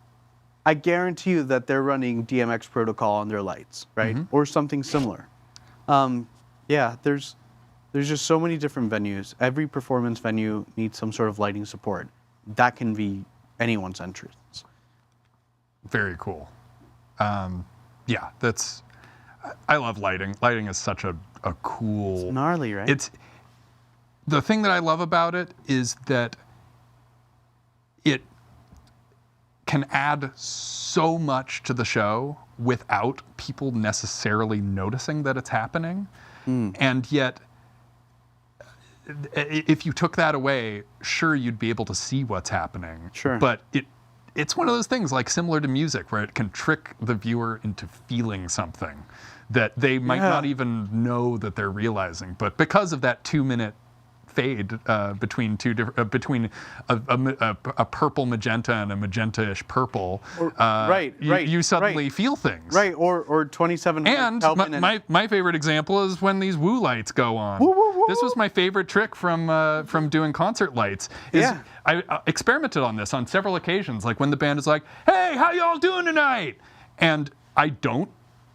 I guarantee you that they're running DMX protocol on their lights, right? Or something similar. There's just so many different venues. Every performance venue needs some sort of lighting support. That can be anyone's entrance. Very cool. I love lighting. Lighting is such a cool. It's gnarly, right? It's the thing that I love about it is that it can add so much to the show without people necessarily noticing that it's happening. And yet, if you took that away, sure, you'd be able to see what's happening. Sure. But it's one of those things, like similar to music, where it can trick the viewer into feeling something that they might not even know that they're realizing. But because of that 2-minute fade between a purple magenta and a magenta-ish purple, you suddenly feel things. Right, or 27. And my favorite example is when these woo lights go on. Woo, woo, woo, this was my favorite trick from doing concert lights. I experimented on this on several occasions, like when the band is like, "Hey, how y'all doing tonight?" And I don't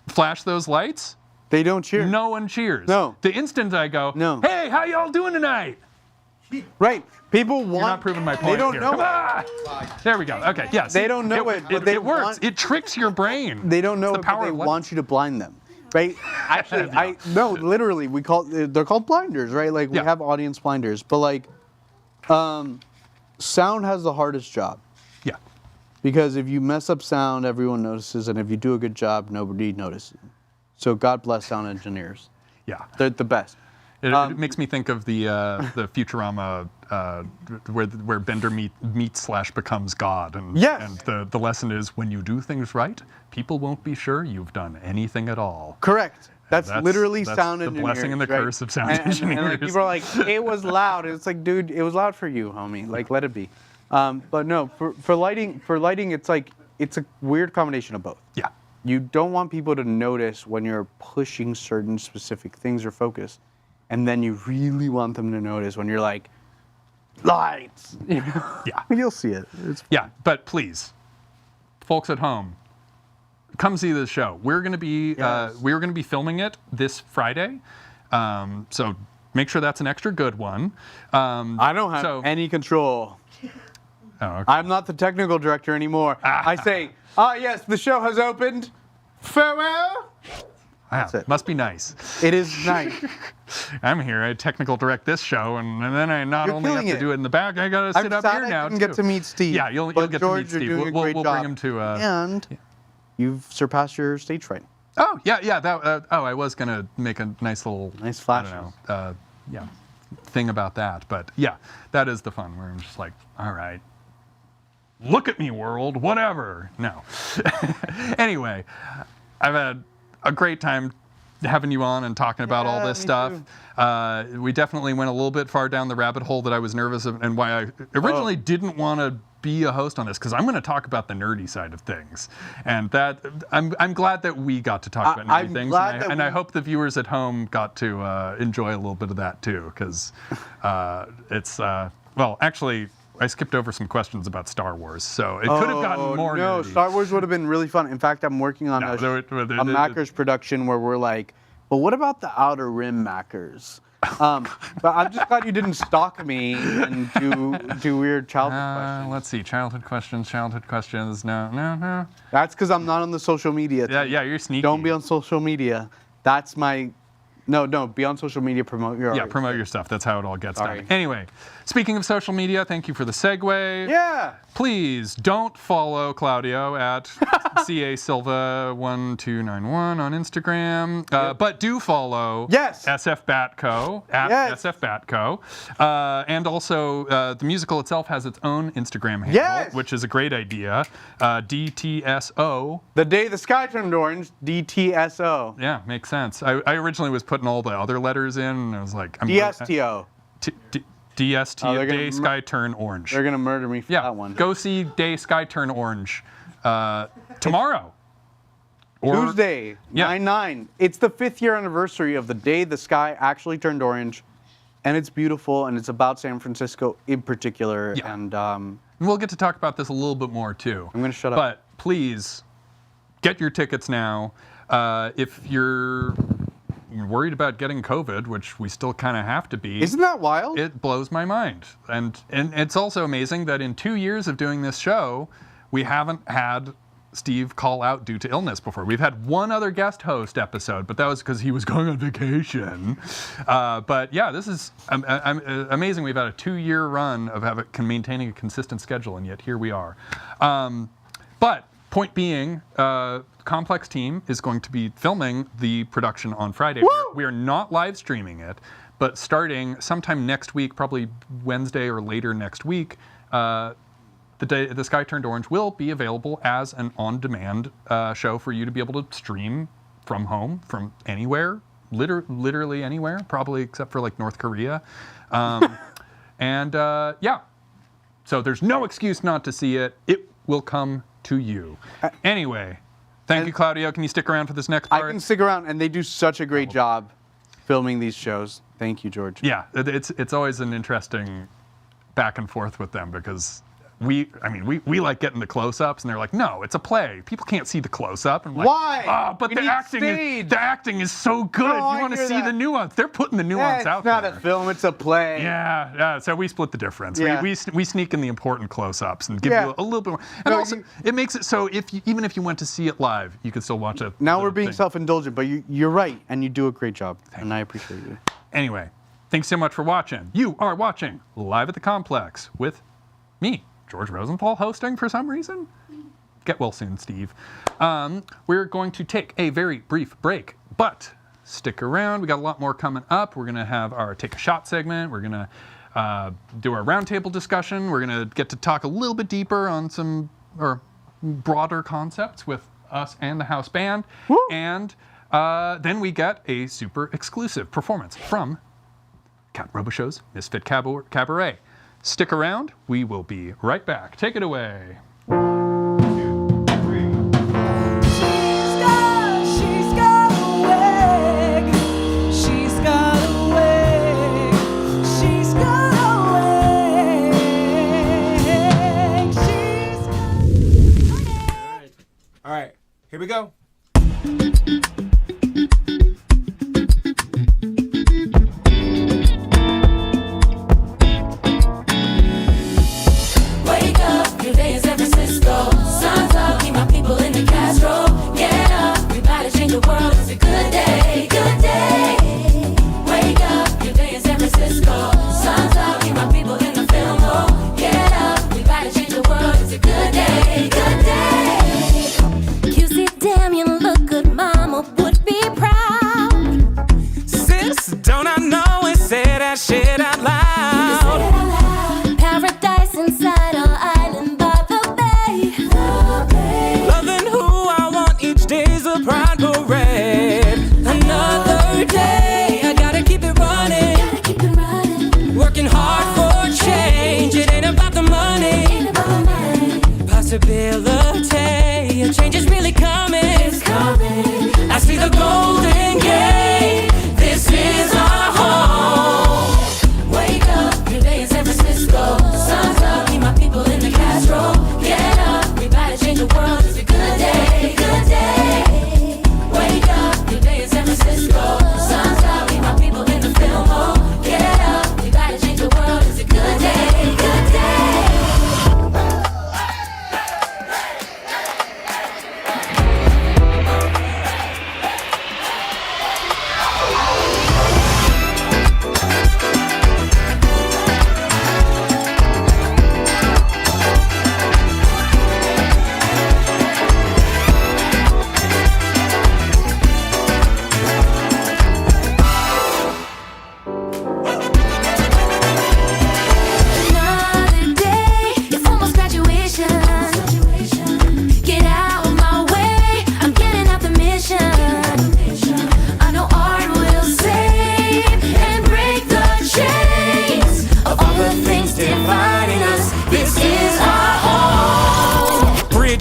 flash those lights. They don't cheer. No one cheers. No. The instant I go, "Hey, how y'all doing tonight?" Right. People want. You're not proving my point. They don't here. know. Come on. There we go. Okay. Yes. They don't know it. But It works. It tricks your brain. They don't know it's it, the power but they of light. want you to blind them. Right? Actually, literally, they're called blinders, right? Like we have audience blinders, but like, sound has the hardest job. Yeah. Because if you mess up sound, everyone notices, and if you do a good job, nobody notices. So God bless sound engineers. Yeah. They're the best. It makes me think of the Futurama where Bender meets/becomes God, and the lesson is when you do things right, people won't be sure you've done anything at all. Correct. That's literally sound the engineers. blessing and the curse of sound engineers. And like, people are like, it was loud. It's like, dude, it was loud for you, homie. Like, let it be. But no, for lighting, it's like it's a weird combination of both. Yeah. You don't want people to notice when you're pushing certain specific things or focus. And then you really want them to notice when you're like, lights. Yeah. You'll see it. Yeah, but please, folks at home, come see this show. We're going to be filming it this Friday. So make sure that's an extra good one. I don't have any control. Oh, okay. I'm not the technical director anymore. I say, yes, the show has opened. Farewell. Wow, must be nice. It is nice. I'm here. I technical direct this show, and then I not only have to do it in the back, I got to sit up here now. I didn't get to meet Steve. Yeah, you'll get to meet Steve. We'll bring him to. And you've surpassed your stage fright. Oh yeah. That. I was gonna make a nice flash. I don't know. Thing about that, but yeah, that is the fun where I'm just like, all right, look at me, world, whatever. No. Anyway. I've had a great time having you on and talking about all this stuff. We definitely went a little bit far down the rabbit hole that I was nervous of, and why I originally didn't want to be a host on this, because I'm going to talk about the nerdy side of things, and that I'm glad that we got to talk about nerdy things, and I hope the viewers at home got to enjoy a little bit of that too, because it's well, actually, I skipped over some questions about Star Wars, so it could have gotten more nerdy. Star Wars would have been really fun. In fact, I'm working on a Mackers production where we're like, but what about the Outer Rim Mackers? But I'm just glad you didn't stalk me and do weird childhood questions. Let's see, childhood questions. No. That's because I'm not on the social media. Yeah, you're sneaky. Don't be on social media. That's my... No, be on social media, promote your art. Yeah, promote your stuff. That's how it all gets done. Anyway, speaking of social media, thank you for the segue. Yeah. Please don't follow Claudio at CA Silva 1291 on Instagram, but do follow SF Batco at SF Batco. And also, the musical itself has its own Instagram handle, which is a great idea. DTSO. The Day the Sky Turned Orange, DTSO. Yeah, makes sense. I originally was putting all the other letters in, and I was like, DSTO. DSTO, Day Sky Turn Orange. They're going to murder me for that one. Go see Day Sky Turn Orange tomorrow. Tuesday, 9/9. It's the 5th year anniversary of the day the sky actually turned orange, and it's beautiful, and it's about San Francisco in particular. Yeah. And we'll get to talk about this a little bit more, too. I'm going to shut up. But please, get your tickets now. If you're worried about getting COVID, which we still kind of have to be. Isn't that wild? It blows my mind. And it's also amazing that in 2 years of doing this show, we haven't had Steve call out due to illness before. We've had one other guest host episode, but that was because he was going on vacation. But yeah, this is amazing. We've had a 2-year run of maintaining a consistent schedule, and yet here we are. But point being, Complex team is going to be filming the production on Friday. We are not live streaming it, but starting sometime next week, probably Wednesday or later next week, the Day the Sky Turned Orange will be available as an on-demand show for you to be able to stream from home, from anywhere, literally anywhere, probably except for like North Korea. Yeah, so there's no excuse not to see it. It will come to you. Anyway. Thank you, Claudio. Can you stick around for this next part? I can stick around, and they do such a great job filming these shows. Thank you, George. Yeah, it's always an interesting back and forth with them, because we like getting the close-ups, and they're like, no, it's a play. People can't see the close-up. And why? But the acting is so good. You want to see the nuance. They're putting the nuance out there. It's not a film, it's a play. Yeah. So we split the difference. Yeah. We sneak in the important close-ups and give you a little bit more. And also, it makes it so even if you went to see it live, you could still watch it. Now we're being self-indulgent, but you're right, and you do a great job, and I appreciate you. Anyway, thanks so much for watching. You are watching Live at the Complex with me, George Rosenthal, hosting for some reason. Get well soon, Steve. We're going to take a very brief break, but stick around. We got a lot more coming up. We're going to have our Take a Shot segment. We're going to do our roundtable discussion. We're going to get to talk a little bit deeper on some broader concepts with us and the house band. Woo! And then we get a super exclusive performance from Robichaud's Misfit Cabaret. Stick around. We will be right back. Take it away. All right, here we go. Wake up, your day is San Francisco. Sun's up, keep my people in the Castro. Get up, everybody change the world. It's a good day, good day. Wake up, your day is San Francisco. Sun's up, keep my people in the film hole. Get up, everybody change the world. It's a good day, good day. You see, damn, you look good, mama.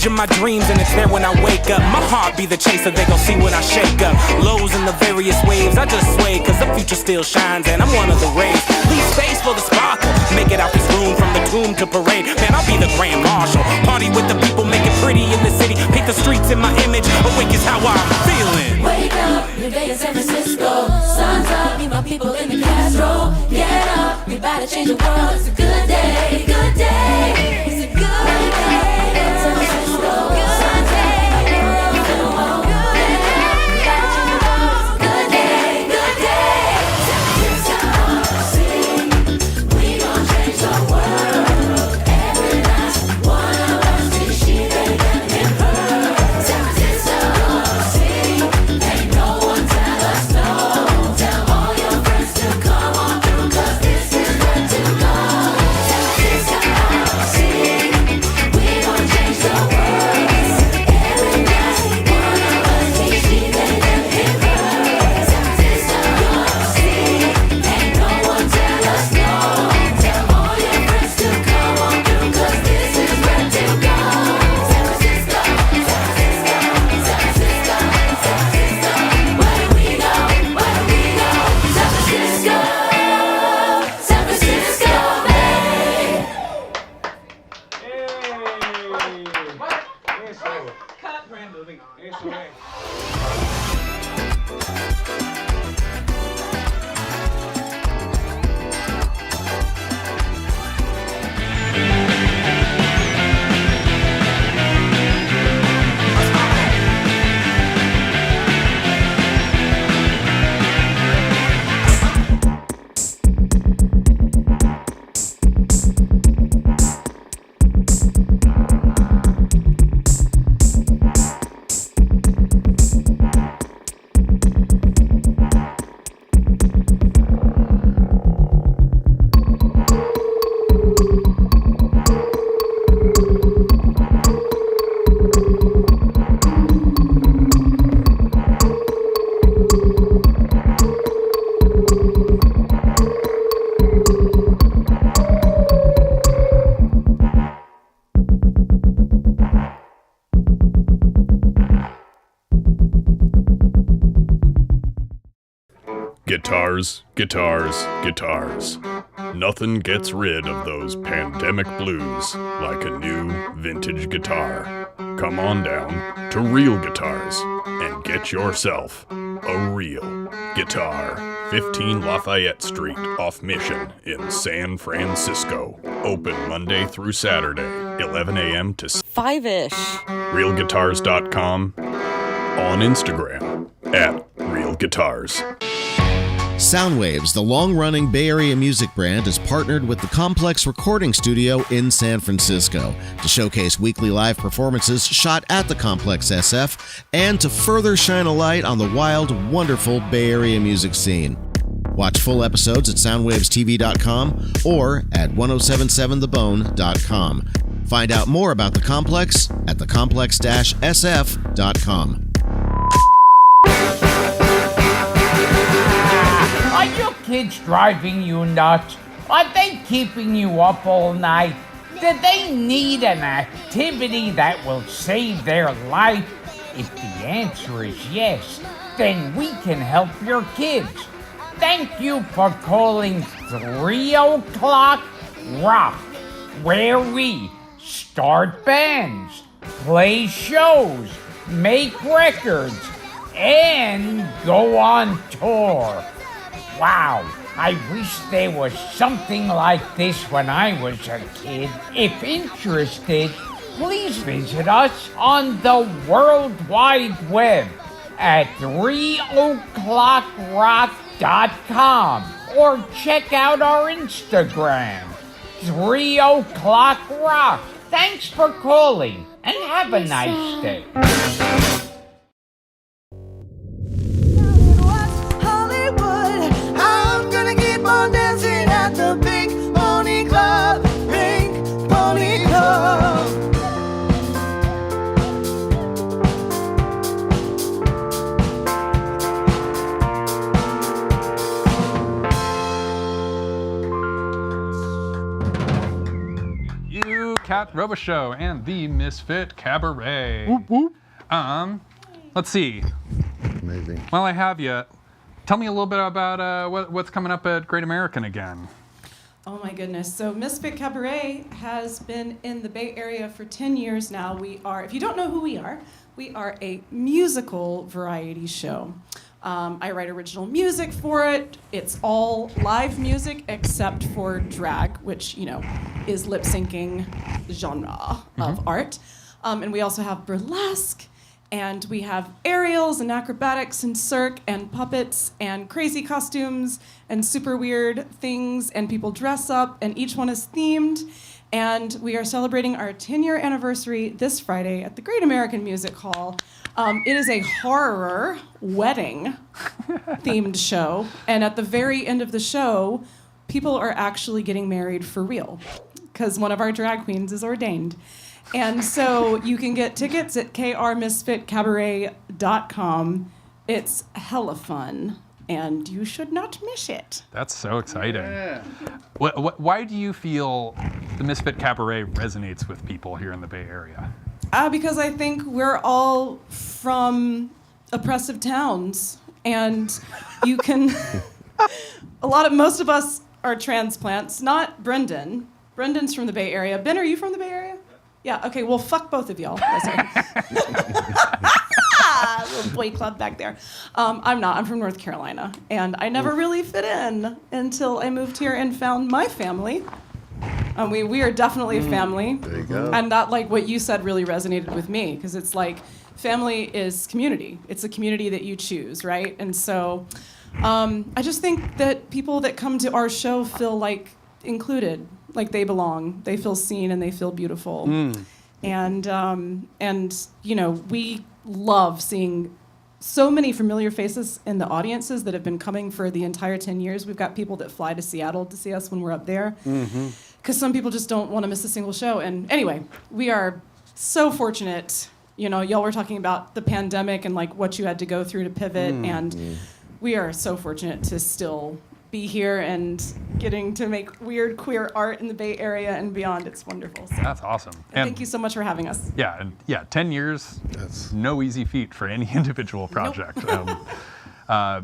stage of my dreams and it's there when I wake up. My heart be the chaser, they gon' see when I shake up. Lows in the various waves, I just sway, cause the future still shines and I'm one of the rays. Leave space for the sparkle, make it out this room from the tomb to parade. Man, I'll be the grand marshal, party with the people, make it pretty in the city. Pick the streets in my image, awake is how I'm feeling. Wake up, new day in San Francisco. Sun's up, meet my people in the Castro. Get up, we about to change the world. It's a good day, good day. It's a good day in San Francisco. Sun's up, my people in the Castro. We about to change the world. It's a good day, good day. San Francisco City, we gon' change the world. Every last one of us is she, they, and her. San Francisco City, ain't no one tell us no. Tell all your friends to come on through, cause this is where to go. San Francisco City, we gon' change the world. Every last one of us is she, they, and her. San Francisco City, ain't no one tell us no. Tell all your friends to come on through, cause this is where to go. San Francisco, San Francisco, San Francisco, San Francisco. Where do we go? Where do we go? San Francisco, San Francisco Bay. Guitars, guitars, guitars. Nothing gets rid of those pandemic blues like a new vintage guitar. Come on down to Real Guitars and get yourself a real guitar. 15 Lafayette Street off Mission in San Francisco. Open Monday through Saturday, 11 a.m. to 5-ish. realguitars.com. On Instagram at Real Guitars. Soundwaves, the long-running Bay Area music brand, is partnered with the Complex Recording Studio in San Francisco to showcase weekly live performances shot at the Complex SF and to further shine a light on the wild, wonderful Bay Area music scene. Watch full episodes at soundwavestv.com or at 1077thebone.com. Find out more about the Complex at thecomplex-sf.com. Are your kids driving you nuts? Are they keeping you up all night? Do they need an activity that will save their life? If the answer is yes, then we can help your kids. Thank you for calling 3 o'clock Rock, where we start bands, play shows, make records, and go on tour. Wow, I wish there was something like this when I was a kid. If interested, please visit us on the World Wide Web at 3oclockrock.com or check out our Instagram, 3 o'clock rock. Thanks for calling and have a nice day. I'm gonna keep on dancing at the Pink Pony Club. Pink Pony Club. You Kat Robichaud and the Misfit Cabaret. Whoop, whoop. Let's see. Amazing. While I have you, tell me a little bit about what's coming up at Great American again. Oh my goodness. So Misfit Cabaret has been in the Bay Area for 10 years now. We are, if you don't know who we are a musical variety show. I write original music for it. It's all live music except for drag, which, you know, is lip syncing genre of art. And we also have burlesque, and we have aerials and acrobatics and cirque and puppets and crazy costumes and super weird things, and people dress up, and each one is themed. And we are celebrating our 10-year anniversary this Friday at the Great American Music Hall. It is a horror wedding themed show, and at the very end of the show, people are actually getting married for real because one of our drag queens is ordained. And so you can get tickets at krmisfitcabaret.com. It's hella fun, and you should not miss it. That's so exciting. Yeah. Why do you feel the Misfit Cabaret resonates with people here in the Bay Area? Because I think we're all from oppressive towns, and you can. Most of us are transplants. Not Brendan. Brendan's from the Bay Area. Ben, are you from the Bay Area? Yeah. Okay. Well, fuck both of y'all. Little boy club back there. I'm not. I'm from North Carolina, and I never really fit in until I moved here and found my family. We are definitely a family. There you go. And that, like what you said, really resonated with me, because it's like family is community. It's a community that you choose, right? And so I just think that people that come to our show feel like included, like they belong. They feel seen and they feel beautiful. And you know, we love seeing so many familiar faces in the audiences that have been coming for the entire 10 years. We've got people that fly to Seattle to see us when we're up there. Because some people just don't want to miss a single show. And anyway, we are so fortunate. You know, y'all were talking about the pandemic and like what you had to go through to pivot. And we are so fortunate to still be here and getting to make weird queer art in the Bay Area and beyond. It's wonderful. So. That's awesome. And thank you so much for having us. Yeah, and 10 years, that's no easy feat for any individual project. Nope. I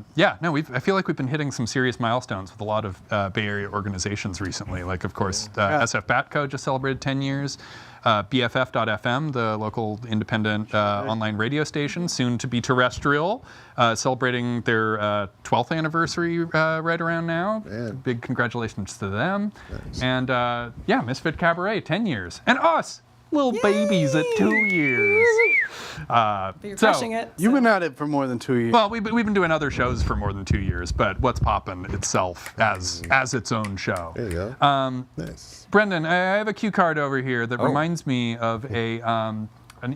feel like we've been hitting some serious milestones with a lot of Bay Area organizations recently. Like, of course, SF Batco just celebrated 10 years. BFF.FM, the local independent online radio station, soon to be terrestrial, celebrating their 12th anniversary right around now. Man. Big congratulations to them. Thanks. And Misfit Cabaret, 10 years. And us, little babies at 2 years. You're crushing it. You've been at it for more than 2 years. Well, we've been doing other shows for more than 2 years, but What's Poppin' itself as its own show. There you go. Nice. Brendan, I have a cue card over here that reminds me of an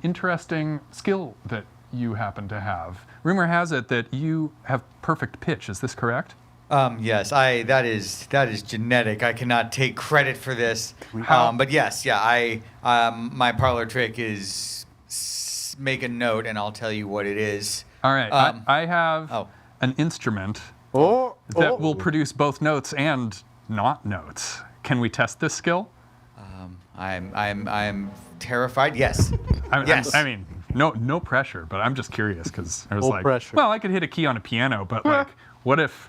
interesting skill that you happen to have. Rumor has it that you have perfect pitch. Is this correct? Yes, that is genetic. I cannot take credit for this. But yes, my parlor trick is make a note, and I'll tell you what it is. All right, I have an instrument that will produce both notes and not notes. Can we test this skill? I'm terrified. Yes. I mean, no pressure, but I'm just curious because I was pressure. Well, I could hit a key on a piano, but like, what if?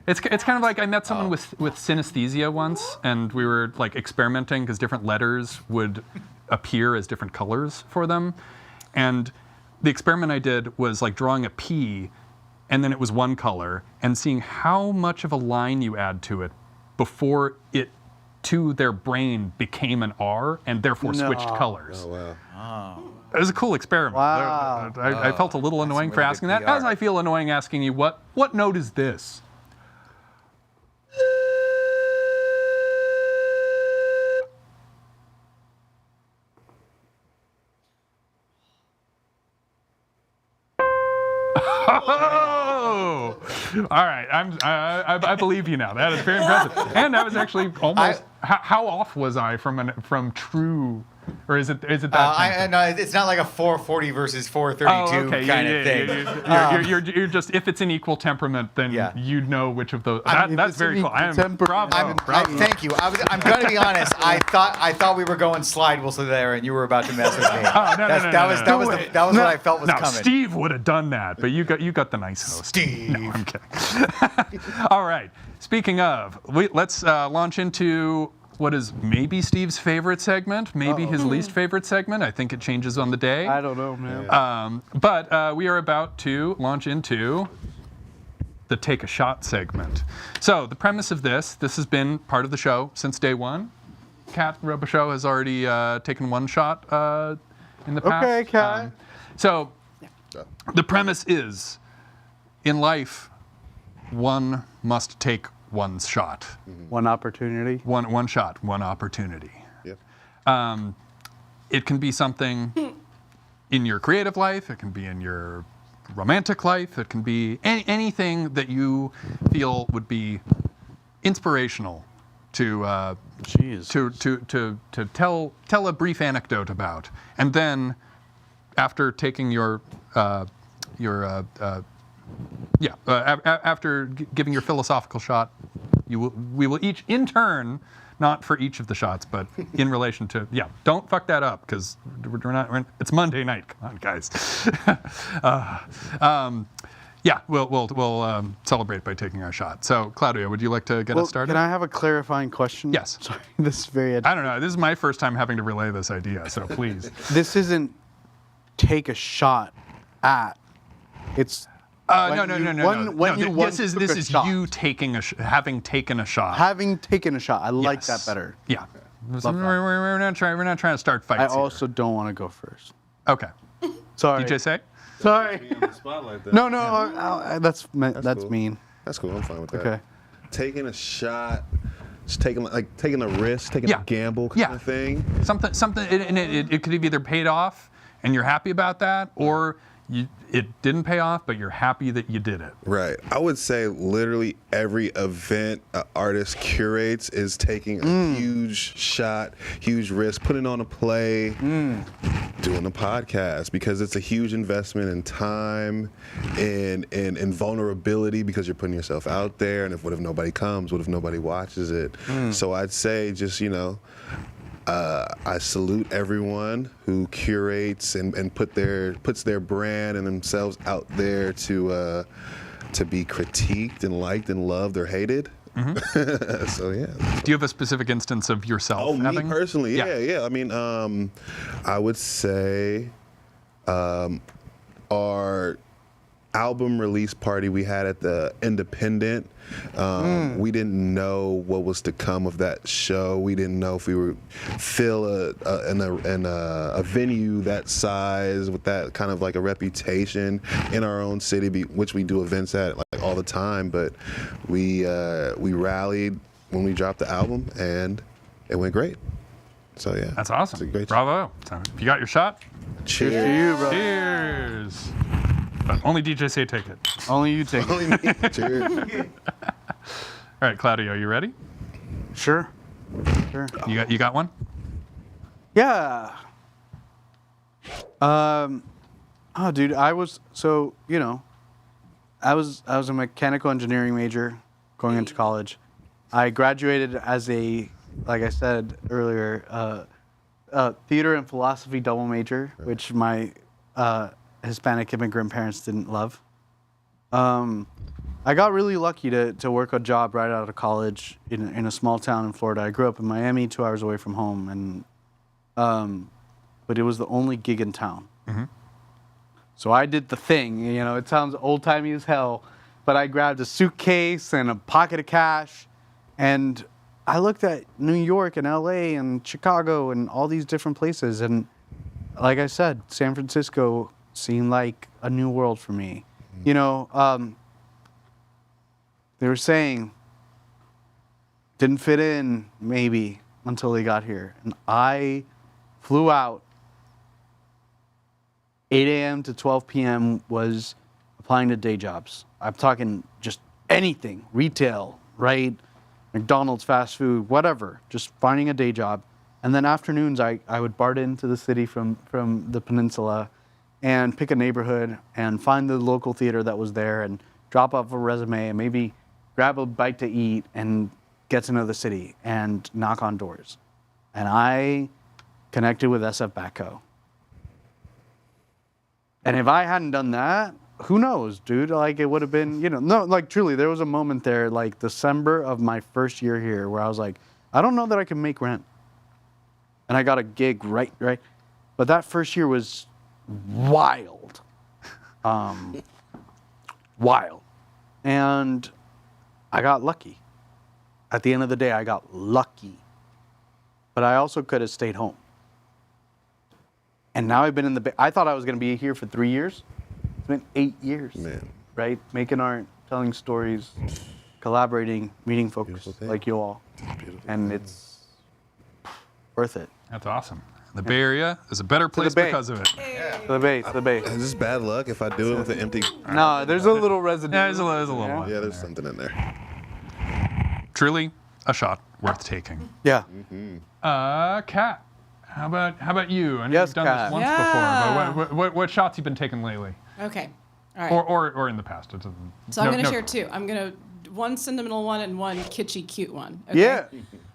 It's kind of like I met someone with synesthesia once, and we were like experimenting because different letters would appear as different colors for them, and the experiment I did was like drawing a P, and then it was one color, and seeing how much of a line you add to it before it to their brain became an R and therefore switched colors. Oh, wow. It was a cool experiment. Wow. I felt a little annoying for asking that, as I feel annoying asking you, what note is this? Oh! All right, I believe you now. That is very impressive. And that was actually almost. How off was I from true Or is it that? No, it's not like a 440 versus 432 kind of thing. You're just, if it's an equal temperament, then you know which of those. That's very cool. Bravo. Thank you. I'm going to be honest. I thought we were going slide whistle there, and you were about to mess with me. That was what I felt was coming. Steve would have done that, but you got the nice host. Steve. No, I'm kidding. All right. Speaking of, let's launch into what is maybe Steve's favorite segment, maybe his least favorite segment. I think it changes on the day. I don't know, man. But we are about to launch into the Take a Shot segment. So the premise of this has been part of the show since day one. Kat Robichaud has already taken one shot in the past. Okay, Kat. So the premise is, in life, one must take one's shot. One opportunity. One shot, one opportunity. Yep. It can be something in your creative life. It can be in your romantic life. It can be anything that you feel would be inspirational to tell a brief anecdote about, and then after taking after giving your philosophical shot, we will each in turn, not for each of the shots, but in relation to, don't fuck that up, because it's Monday night. Come on, guys. We'll celebrate by taking our shot. So, Claudio, would you like to get us started? Can I have a clarifying question? Yes. Sorry, this is very I don't know. This is my first time having to relay this idea, so please. This isn't take a shot at. It's no. This is shot. you taking having taken a shot. Having taken a shot. I like that better. Yeah. We're not trying to start fights. I also don't want to go first. Okay. Sorry. DJ say? Sorry. On the spot like that. No. That's cool. mean. That's cool. I'm fine with that. Okay. Taking a shot, just taking a risk, taking a gamble kind of thing. Something, and it could have either paid off and you're happy about that, or it didn't pay off, but you're happy that you did it. Right. I would say literally every event an artist curates is taking a huge shot, huge risk, putting on a play, doing a podcast, because it's a huge investment in time and vulnerability, because you're putting yourself out there. And what if nobody comes? What if nobody watches it? So I'd say just, I salute everyone who curates and puts their brand and themselves out there to be critiqued and liked and loved or hated. So yeah. Do you have a specific instance of yourself? Oh, me personally, yeah. I mean, I would say our album release party we had at the Independent. We didn't know what was to come of that show. We didn't know if we would fill a venue that size with that kind of like a reputation in our own city, which we do events at like all the time. But we rallied when we dropped the album, and it went great. So yeah, that's awesome. Bravo! So, if you got your shot, cheers to you, bro. Cheers. But only DJ say take it. Only you take it. Me. Cheers. All right, Claudio, you ready? Sure. You got one? Yeah. Dude, I was a mechanical engineering major going into college. I graduated as like I said earlier, theater and philosophy double major, which my Hispanic immigrant parents didn't love. I got really lucky to work a job right out of college in a small town in Florida. I grew up in Miami, 2 hours away from home, and but it was the only gig in town. So I did the thing. It sounds old-timey as hell, but I grabbed a suitcase and a pocket of cash, and I looked at New York and LA and Chicago and all these different places, and like I said, San Francisco seemed like a new world for me. They were saying didn't fit in maybe until they got here. And I flew out 8 a.m. to 12 p.m. was applying to day jobs. I'm talking just anything, retail, right? McDonald's, fast food, whatever. Just finding a day job. And then afternoons, I would BART into the city from the peninsula and pick a neighborhood and find the local theater that was there and drop off a resume and maybe grab a bite to eat and get to know the city and knock on doors. And I connected with SF Backco. And if I hadn't done that, who knows, dude? Like, it would have been, no, like, truly, there was a moment there, like, December of my first year here, where I was like, I don't know that I can make rent. And I got a gig right? But that first year was wild. Wild. And I got lucky. At the end of the day, I got lucky. But I also could have stayed home. And now I've been in the I thought I was going to be here for 3 years. It's been 8 years. Man. Right? Making art, telling stories, collaborating, meeting folks like you all. And it's worth it. That's awesome. The Bay Area is a better place because of it. To the Bay, to the Bay. Is this bad luck if I do it with an empty? No, there's a little residue. Yeah, there's a little one. Yeah, there's something in there. Truly a shot worth taking. Yeah. Kat, how about you? I know Yes, you've done Kat. this once Yeah. before, but what shots you been taking lately? Okay. All right. Or in the past. It doesn't, So I'm going to share two. I'm going to one sentimental one and one kitschy cute one. Okay? Yeah.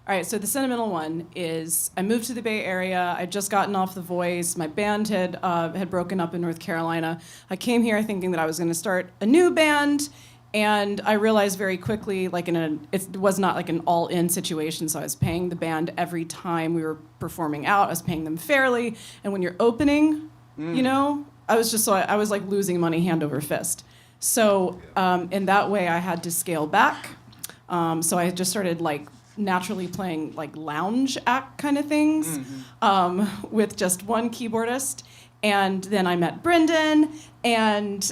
All right. So the sentimental one is I moved to the Bay Area. I'd just gotten off The Voice. My band had broken up in North Carolina. I came here thinking that I was going to start a new band. And I realized very quickly, like it was not like an all-in situation. So I was paying the band every time we were performing out. I was paying them fairly. And when you're opening, I was like losing money hand over fist. So in that way, I had to scale back. So I just started like naturally playing like lounge act kind of things with just one keyboardist. And then I met Brendan, and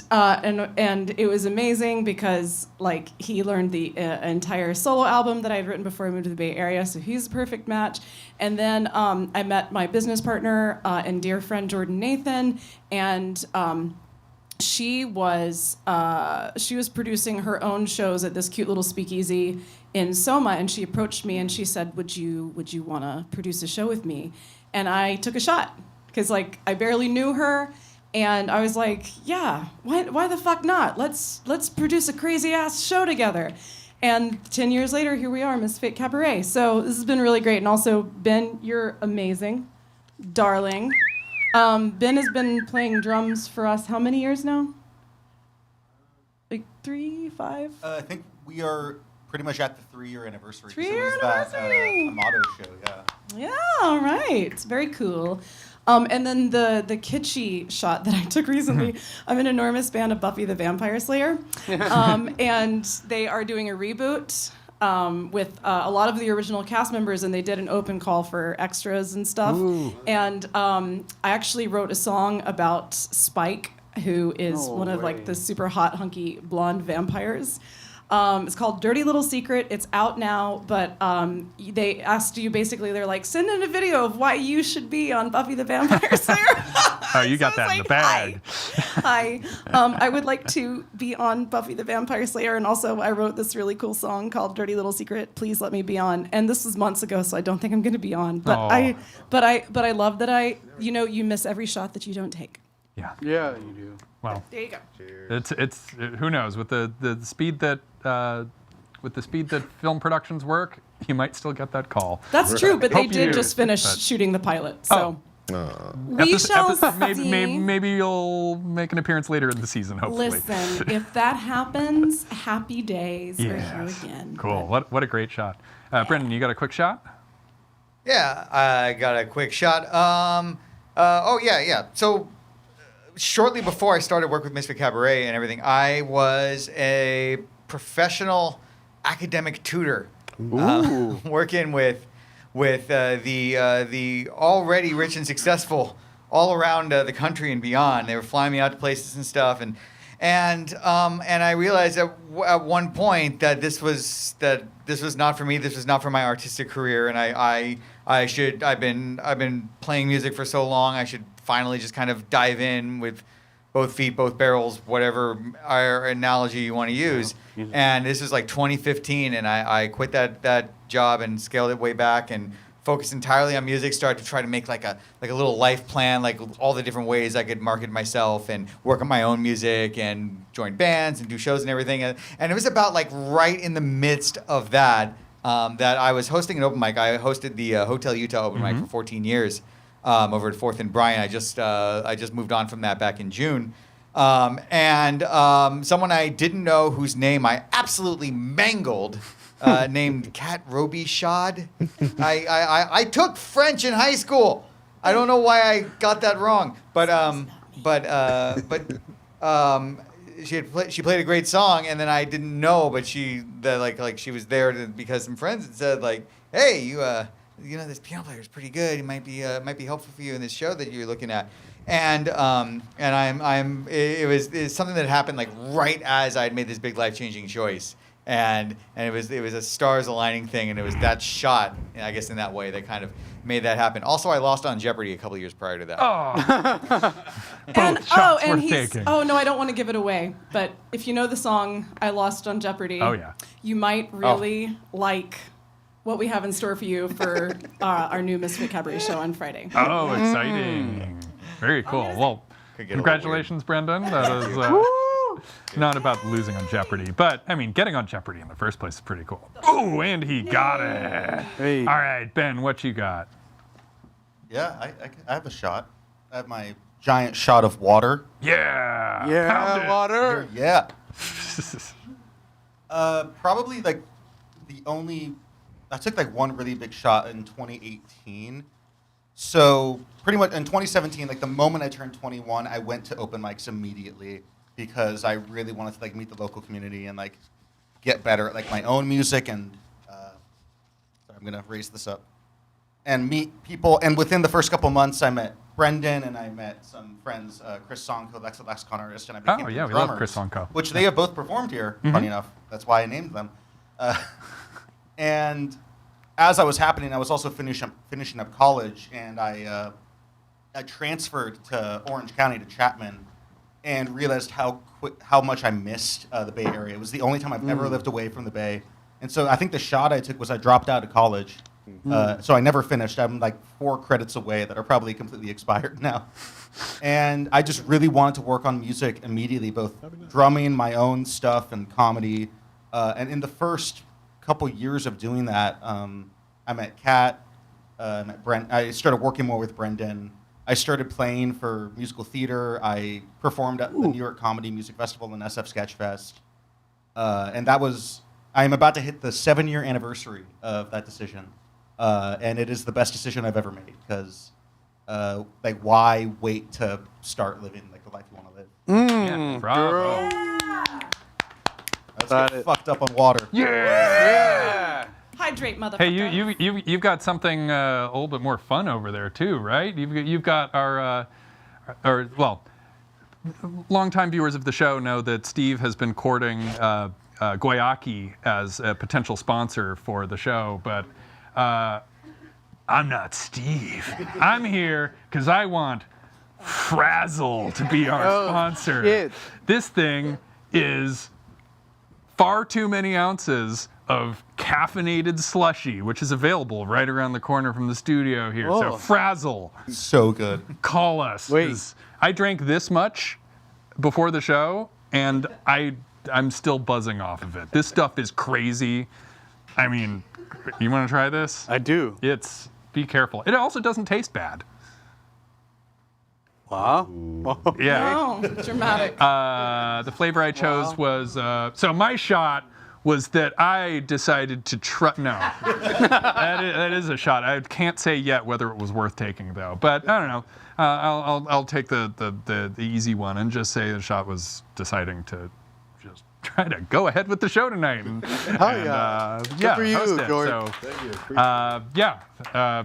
it was amazing because like he learned the entire solo album that I had written before I moved to the Bay Area, so he's a perfect match. And then I met my business partner and dear friend Jordan Nathan, and she was producing her own shows at this cute little speakeasy in Soma, and she approached me and she said, "Would you want to produce a show with me?" And I took a shot. Because like I barely knew her, and I was like, yeah, why the fuck not? Let's produce a crazy ass show together. And 10 years later, here we are, Misfit Cabaret. So this has been really great. And also, Ben, you're amazing, darling. Ben has been playing drums for us how many years now? Like 3, 5? I think we are pretty much at the 3-year anniversary. 3-year That Amato show, yeah. Yeah, all right. It's very cool. And then the kitschy shot that I took recently, I'm an enormous fan of Buffy the Vampire Slayer. And they are doing a reboot with a lot of the original cast members, and they did an open call for extras and stuff. Ooh. And I actually wrote a song about Spike, who is one of like the super hot, hunky, blonde vampires. It's called Dirty Little Secret. It's out now, but they asked you basically, they're like, send in a video of why you should be on Buffy the Vampire Slayer. Oh, you got that in the bag. Hi. I would like to be on Buffy the Vampire Slayer, and also I wrote this really cool song called Dirty Little Secret. Please let me be on. And this was months ago, so I don't think I'm going to be on. But I love that you miss every shot that you don't take. Yeah. Yeah, you do. Well, there you go. It's who knows with the speed that film productions work, you might still get that call. That's true, but they did just finish shooting the pilot, so we shall see. Maybe you'll make an appearance later in the season. Hopefully. Listen, if that happens, happy days. We're here again. Cool. What a great shot, Brendan. You got a quick shot? Yeah, I got a quick shot. Yeah. So. Shortly before I started work with Misfit Cabaret and everything, I was a professional academic tutor, working with the already rich and successful all around the country and beyond. They were flying me out to places and stuff, and I realized at one point that this was not for me. This was not for my artistic career, and I've been playing music for so long. I should finally just kind of dive in with both feet, both barrels, whatever analogy you want to use. And this was like 2015, and I quit that job and scaled it way back and focused entirely on music, started to try to make like a little life plan, like all the different ways I could market myself and work on my own music and join bands and do shows and everything. And it was about like right in the midst of that that I was hosting an open mic. I hosted the Hotel Utah open mic for 14 years over at 4th and Bryant. I just moved on from that back in June. And someone I didn't know whose name I absolutely mangled, named Kat Robichaud. I took French in high school. I don't know why I got that wrong, but she played a great song, and then I didn't know, but she was there because some friends had said like, hey, you know this piano player is pretty good. It might be helpful for you in this show that you're looking at. And it was something that happened like right as I had made this big life-changing choice, and it was a stars aligning thing, and it was that shot, I guess, in that way that kind of made that happen. Also, I lost on Jeopardy a couple years prior to that. No, I don't want to give it away, but if you know the song "I Lost on Jeopardy," you might really like what we have in store for you for our new Misfit Cabaret show on Friday. Oh, exciting. Very cool. Well, congratulations, Brendan. That is not about losing on Jeopardy, but, I mean, getting on Jeopardy in the first place is pretty cool. Oh, and he got it. Hey. All right, Ben, what you got? Yeah, I have a shot. I have my giant shot of water. Yeah. Yeah, water. Yeah. Probably, like, I took, like, one really big shot in 2018. So pretty much in 2017, like the moment I turned 21, I went to open mics immediately because I really wanted to like meet the local community and like get better at like my own music and sorry, I'm gonna raise this up and meet people. And within the first couple months, I met Brendan and I met some friends, Chris Sonko, that's a Lexicon artist, and I became we drummers, love Chris Sonko. which they have both performed here. Funny enough, that's why I named them. And as I was happening, I was also finishing up college, and I transferred to Orange County to Chapman, and realized how much I missed the Bay Area. It was the only time I've ever lived away from the Bay, and so I think the shot I took was I dropped out of college, so I never finished. I'm like 4 credits away that are probably completely expired now, and I just really wanted to work on music immediately, both drumming my own stuff and comedy, and in the first couple years of doing that, I met Kat, I met Brent. I started working more with Brendan. I started playing for musical theater. I performed at the New York Comedy Music Festival and SF Sketch Fest. And I'm about to hit the 7-year anniversary of that decision. And it is the best decision I've ever made because, like, why wait to start living like the life you want to live? Yeah, bravo. Let's get fucked up on water. Yeah. Hydrate, motherfucker. Hey, you've got something a little bit more fun over there too, right? You've got our longtime viewers of the show know that Steve has been courting Guayaki as a potential sponsor for the show, but I'm not Steve. I'm here because I want Frazzle to be our sponsor. Shit. This thing is far too many ounces of caffeinated slushy, which is available right around the corner from the studio here. Oh. So Frazzle, So good. call us. Wait. 'Cause I drank this much before the show, and I'm still buzzing off of it. This stuff is crazy. I mean, you want to try this? I do. Be careful. It also doesn't taste bad. Wow. Yeah. Oh, dramatic. The flavor I chose was, so my shot was that I decided to try, no. that is a shot. I can't say yet whether it was worth taking though, but I don't know. I'll take the easy one and just say the shot was deciding to just try to go ahead with the show tonight. Good for you, host it. Gordon. So, Thank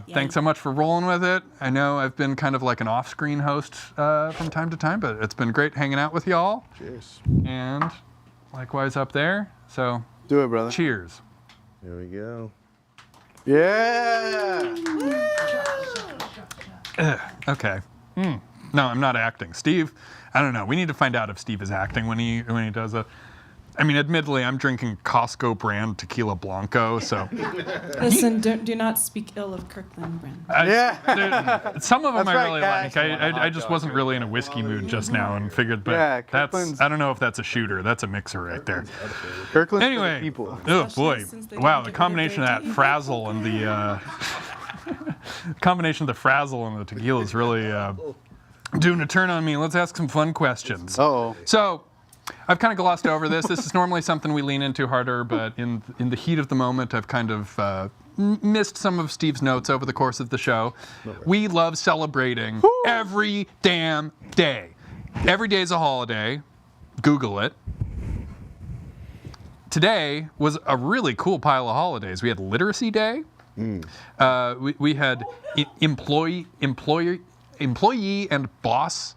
you. thanks so much for rolling with it. I know I've been kind of like an off-screen host from time to time, but it's been great hanging out with y'all. Cheers. And likewise up there. So Do it, brother. cheers. Here we go. Yeah. Okay. No, I'm not acting. Steve, I don't know. We need to find out if Steve is acting when he does it. I mean, admittedly, I'm drinking Costco brand tequila blanco, so. Listen, do not speak ill of Kirkland brand. Some of them That's I right, really guys. like. I just wasn't really in a whiskey mood just now and figured, but Yeah, that's, Kirkland's- I don't know if that's a shooter. That's a mixer right there. Kirkland's for the Anyway, people. oh Especially boy. since they Wow, don't the get rid of combination of their that tea. frazzle and the, combination of the frazzle and the tequila is really doing a turn on me. Let's ask some fun questions. Uh-oh. So, I've kind of glossed over this. This is normally something we lean into harder, but in the heat of the moment, I've kind of missed some of Steve's notes over the course of the show. We love celebrating every damn day. Every day is a holiday. Google it. Today was a really cool pile of holidays. We had Literacy Day. We had employee and boss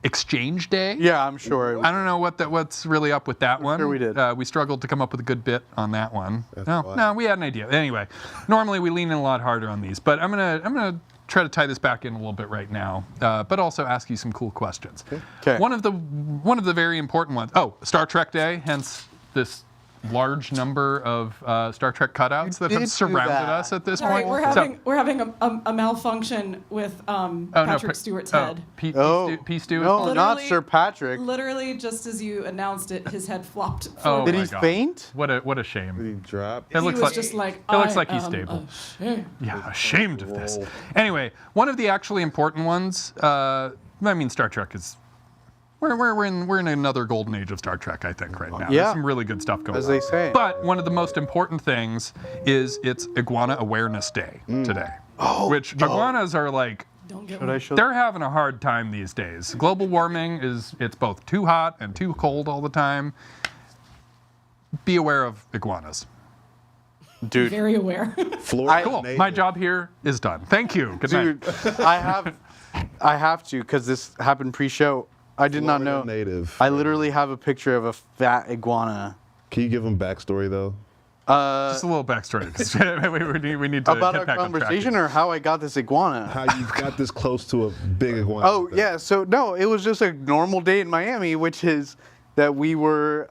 exchange day. Yeah, I'm sure. I don't know what's really up with that one. Sure we did. We struggled to come up with a good bit on that one. No, we had an idea. Anyway, normally we lean in a lot harder on these, but I'm gonna try to tie this back in a little bit right now, but also ask you some cool questions. Okay. One of the very important ones. Oh, Star Trek Day. Hence this large number of Star Trek cutouts that did have do surrounded that. us at this Sorry, point. we're having a malfunction with Patrick Stewart's head. P. Stu. No, not Literally- Sir Patrick. Literally, just as you announced it, his head flopped. Oh, forward. Did my he God. faint? What a shame. Did he drop? It He looks was like just like, it looks I like he's am stable. ashamed. Yeah, ashamed of this. Anyway, one of the actually important ones. I mean, Star Trek is. We're in another golden age of Star Trek, I think, right now. Yeah. There's some really good stuff going As on. they say. But one of the most important things is it's Iguana Awareness Day today. Which iguanas are like. Don't get Should I show? They're having a hard time these days. Global warming it's both too hot and too cold all the time. Be aware of iguanas. Dude, very aware. Florida Cool. native. My job here is done. Thank you. Good night. dude, I have to because this happened pre-show. I did not know. Florida native. I literally have a picture of a fat iguana. Can you give him backstory though? Just a little backstory. 'Cause we need to About get our back on track conversation here. or how I got this iguana. How you got this close to a big iguana? Oh yeah, so no, it was just a normal day in Miami, which is that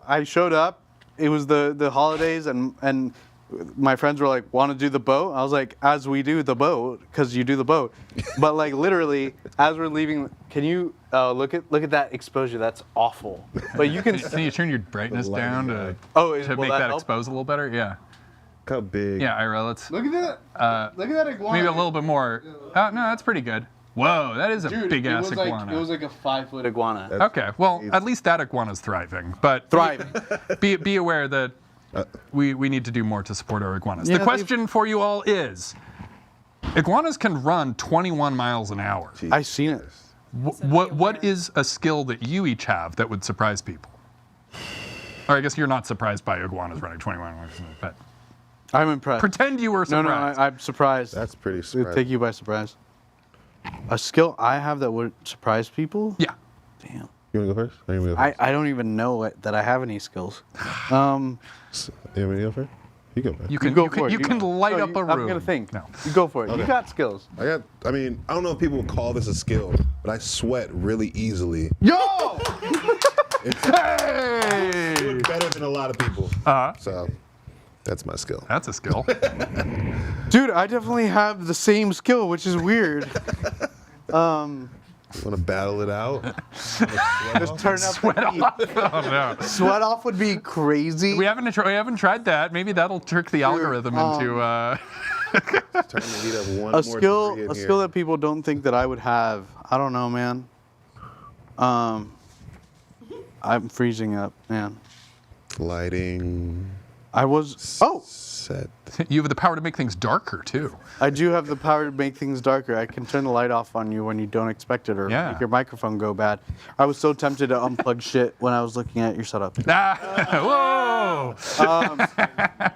I showed up. It was the holidays and my friends were like, want to do the boat? I was like, as we do the boat, because you do the boat. But like literally, as we're leaving, can you look at that exposure? That's awful. But you can. Can you turn your brightness down to Will make that that help? expose a little better? Yeah. Look how big. Yeah, Ira, let's Look at that. Look at that iguana. maybe a little bit more. No, that's pretty good. Whoa, that is a Dude, big ass it iguana. was like a 5-foot iguana. Okay, well, at least that iguana's thriving. But Thriving. be aware that we need to do more to support our iguanas. Yeah, the question for you all is, iguanas can run 21 miles an hour. I've seen it. What is a skill that you each have that would surprise people? Or I guess you're not surprised by iguanas running 21 miles an hour, but I'm impressed. pretend you were surprised. No, I'm surprised. That's pretty It'd surprising. take you by surprise. A skill I have that would surprise people? Yeah. Damn. You want to go first? Or you want me to go first? I don't even know that I have any skills. You want me to go first? You go first. You can go for it. you can light no, up a room. I'm gonna think. No. You go for it. You Okay. got skills. I mean, I don't know if people would call this a skill, but I sweat really easily. Yo! Hey! Better than a lot of people. So that's my skill. That's a skill. Dude, I definitely have the same skill, which is weird. Want to battle it out? Just turn up Sweat the heat. off. Oh, no. Sweat off would be crazy. We haven't tried that. Maybe that'll trick the algorithm into. Turn the heat up one a more skill degree in a here. skill that people don't think that I would have. I don't know, man. I'm freezing up, man. Lighting. I was set. You have the power to make things darker too. I do have the power to make things darker. I can turn the light off on you when you don't expect it or Yeah. make your microphone go bad. I was so tempted to unplug shit when I was looking at your setup. Whoa!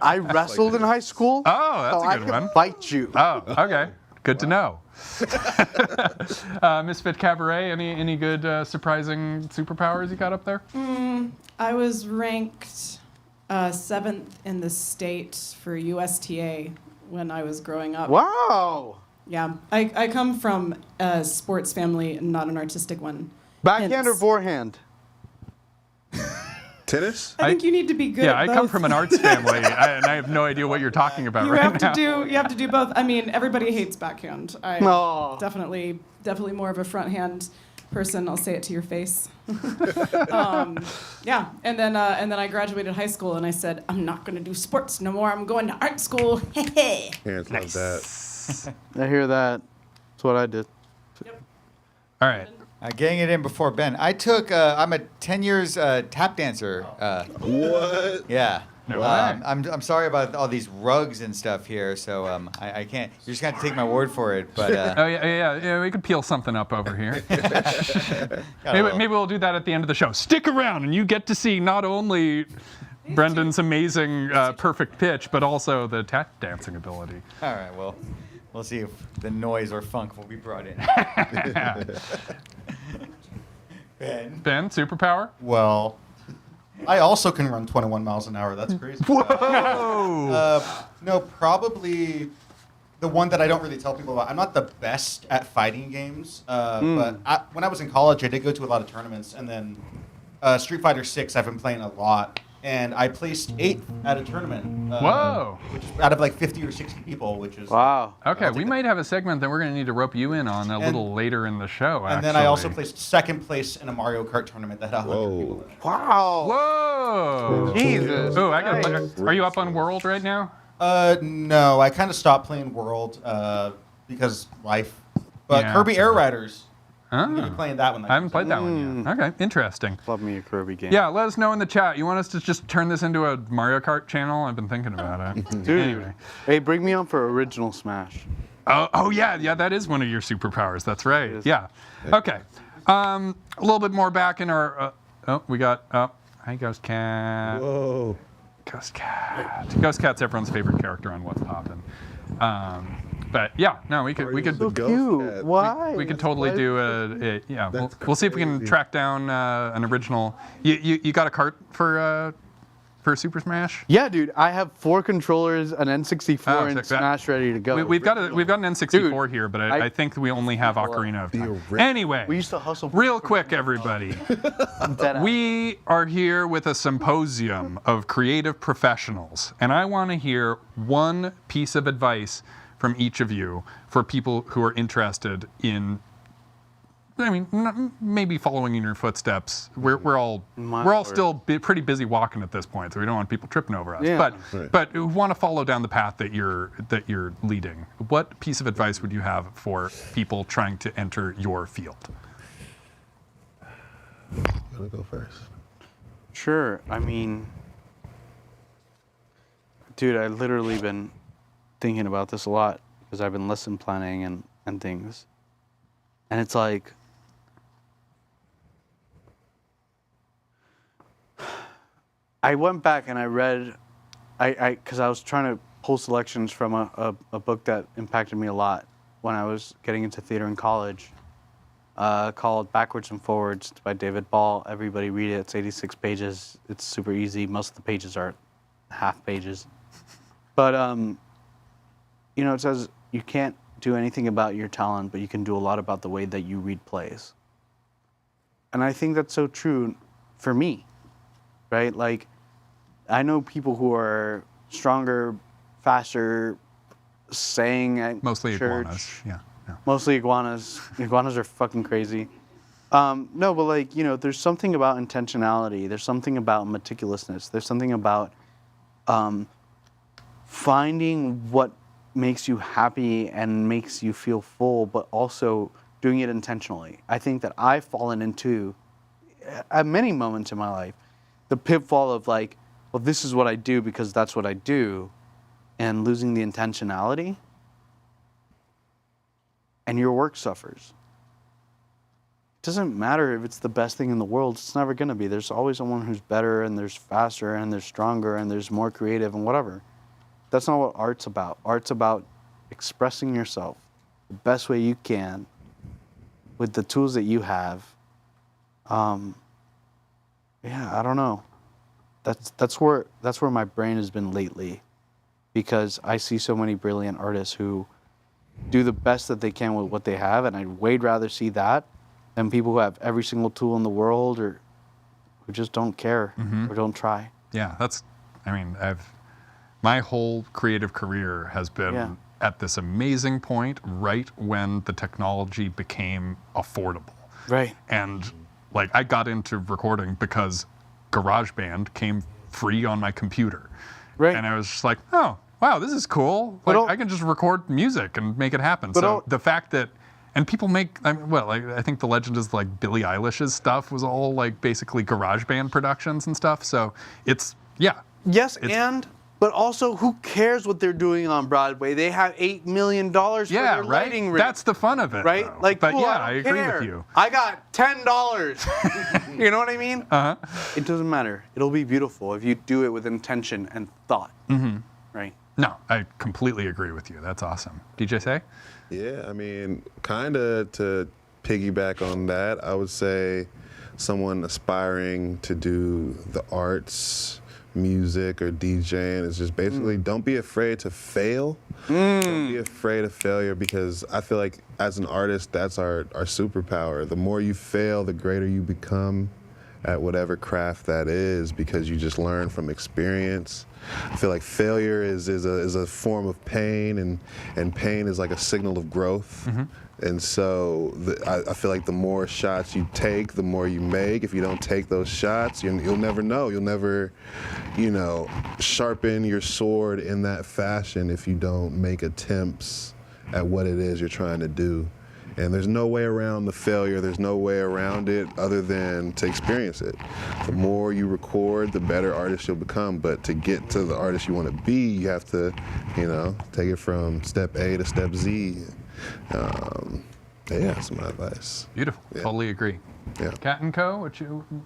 I wrestled in high school. Oh, that's so a I good could one. Fight you. Oh, okay. Good to know. Misfit Cabaret, any good surprising superpowers you got up there? I was ranked 7th in the state for USTA when I was growing up. Wow. Yeah, I come from a sports family, not an artistic one. Backhand or Hence- forehand? Tennis? I think you need to be good. Yeah, at I come both. from an arts family, and I have no idea what you're talking about You right have now. you have to do both. I mean, everybody hates backhand. I'm No. definitely more of a front hand person. I'll say it to your face. Yeah, and then I graduated high school, and I said, I'm not going to do sports no more. I'm going to art school. Parents love that. I hear that. That's what I did. All right. Getting it in before Ben. I took. I'm a 10 years tap dancer. What? Yeah. No way. I'm sorry about all these rugs and stuff here, so I can't. You're just gonna have to take my word for it. But Oh yeah, we could peel something up over here. maybe we'll do that at the end of the show. Stick around, and you get to see not only Brendan's amazing perfect pitch, but also the tap dancing ability. all right. Well, we'll see if the noise or funk will be brought in. Ben, superpower? Well, I also can run 21 miles an hour. That's crazy. Whoa! No, probably the one that I don't really tell people about. I'm not the best at fighting games, but when I was in college, I did go to a lot of tournaments, and then Street Fighter 6 I've been playing a lot, and I placed 8th at a tournament. Whoa! Which is out of like 50 or 60 people, which is Wow. Okay, we might have a segment that we're going to need to rope you in on a little later in the show. And then I also placed 2nd place in a Mario Kart tournament that had 100 people in it. Wow. Whoa! Jesus. Oh, are you up on World right now? No, I kind of stopped playing World because life. But Yeah. Kirby Air Riders. Oh. I'm gonna be playing that one. I haven't played that one yet. Okay, interesting. Love me a Kirby game. Yeah, let us know in the chat. You want us to just turn this into a Mario Kart channel? I've been thinking about it. Dude. Anyway. Hey, bring me on for original Smash. Oh yeah, that is one of your superpowers. That's right. Yeah. Okay. A little bit more back in our. We got. Hi, Ghost Cat. Whoa. Ghost Cat. Ghost Cat's everyone's favorite character on What's Poppin'. But yeah, no, we could. So Cute. Why? We could totally do a yeah. We'll see if we can track down an original. You got a cart for Super Smash? Yeah, dude. I have 4 controllers, an N64, and Smash ready to go. We've got an N64 here, but I think we only have Ocarina of Time. Anyway, we used to hustle. Real quick, everybody. We are here with a symposium of creative professionals, and I want to hear one piece of advice from each of you for people who are interested in, I mean, maybe following in your footsteps. We're all still pretty busy walking at this point, so we don't want people tripping over us. Yeah. But who want to follow down the path that you're leading. What piece of advice would you have for people trying to enter your field? I'm gonna go first. Sure. I mean, dude, I've literally been thinking about this a lot because I've been lesson planning and things. And it's like, I went back and I read, because I was trying to pull selections from a book that impacted me a lot when I was getting into theater in college, called Backwards and Forwards by David Ball. Everybody read it. It's 86 pages. It's super easy. Most of the pages are half pages. But, you know, it says you can't do anything about your talent, but you can do a lot about the way that you read plays. And I think that's so true for me, right? Like, I know people who are stronger, faster, saying at Mostly church. iguanas, yeah. Mostly iguanas. Iguanas are fucking crazy. No, but like, you know, there's something about intentionality. There's something about meticulousness. There's something about finding what makes you happy and makes you feel full, but also doing it intentionally. I think that I've fallen into, at many moments in my life, the pitfall of like, well, this is what I do because that's what I do, and losing the intentionality, and your work suffers. It doesn't matter if it's the best thing in the world, it's never gonna be. There's always someone who's better, and there's faster, and there's stronger, and there's more creative, and whatever. That's not what art's about. Art's about expressing yourself the best way you can with the tools that you have. Yeah, I don't know. That's where my brain has been lately, because I see so many brilliant artists who do the best that they can with what they have, and I'd way rather see that than people who have every single tool in the world or who just don't care or don't try. Yeah, my whole creative career has been at this amazing point right when the technology became affordable. Right. And like I got into recording because GarageBand came free on my computer. Right. And I was just like, oh, wow, this is cool. Like I can just record music and make it happen. So the fact that, and people make, I think the legend is like Billie Eilish's stuff was all like basically GarageBand productions and stuff. So it's, Yes, but also, who cares what they're doing on Broadway? They have $8 million for their lighting rig. That's the fun of it, right? though. Like, but cool, I agree care. with you. I got $10. You know what I mean? It doesn't matter. It'll be beautiful if you do it with intention and thought. Right? No, I completely agree with you. That's awesome. DJ Say? Yeah, I mean, kind of to piggyback on that, I would say someone aspiring to do the arts, music, or DJing is just basically don't be afraid to fail. Don't be afraid of failure, because I feel like as an artist, that's our superpower. The more you fail, the greater you become at whatever craft that is, because you just learn from experience. I feel like failure is a form of pain, and pain is like a signal of growth. And so I feel like the more shots you take, the more you make. If you don't take those shots, you'll never know. You'll never, sharpen your sword in that fashion if you don't make attempts at what it is you're trying to do. And there's no way around the failure. There's no way around it other than to experience it. The more you record, the better artist you'll become. But to get to the artist you want to be, you have to, take it from step A to step Z. That's my advice. Beautiful. Yeah. Totally agree. Yeah. Cat and Co.,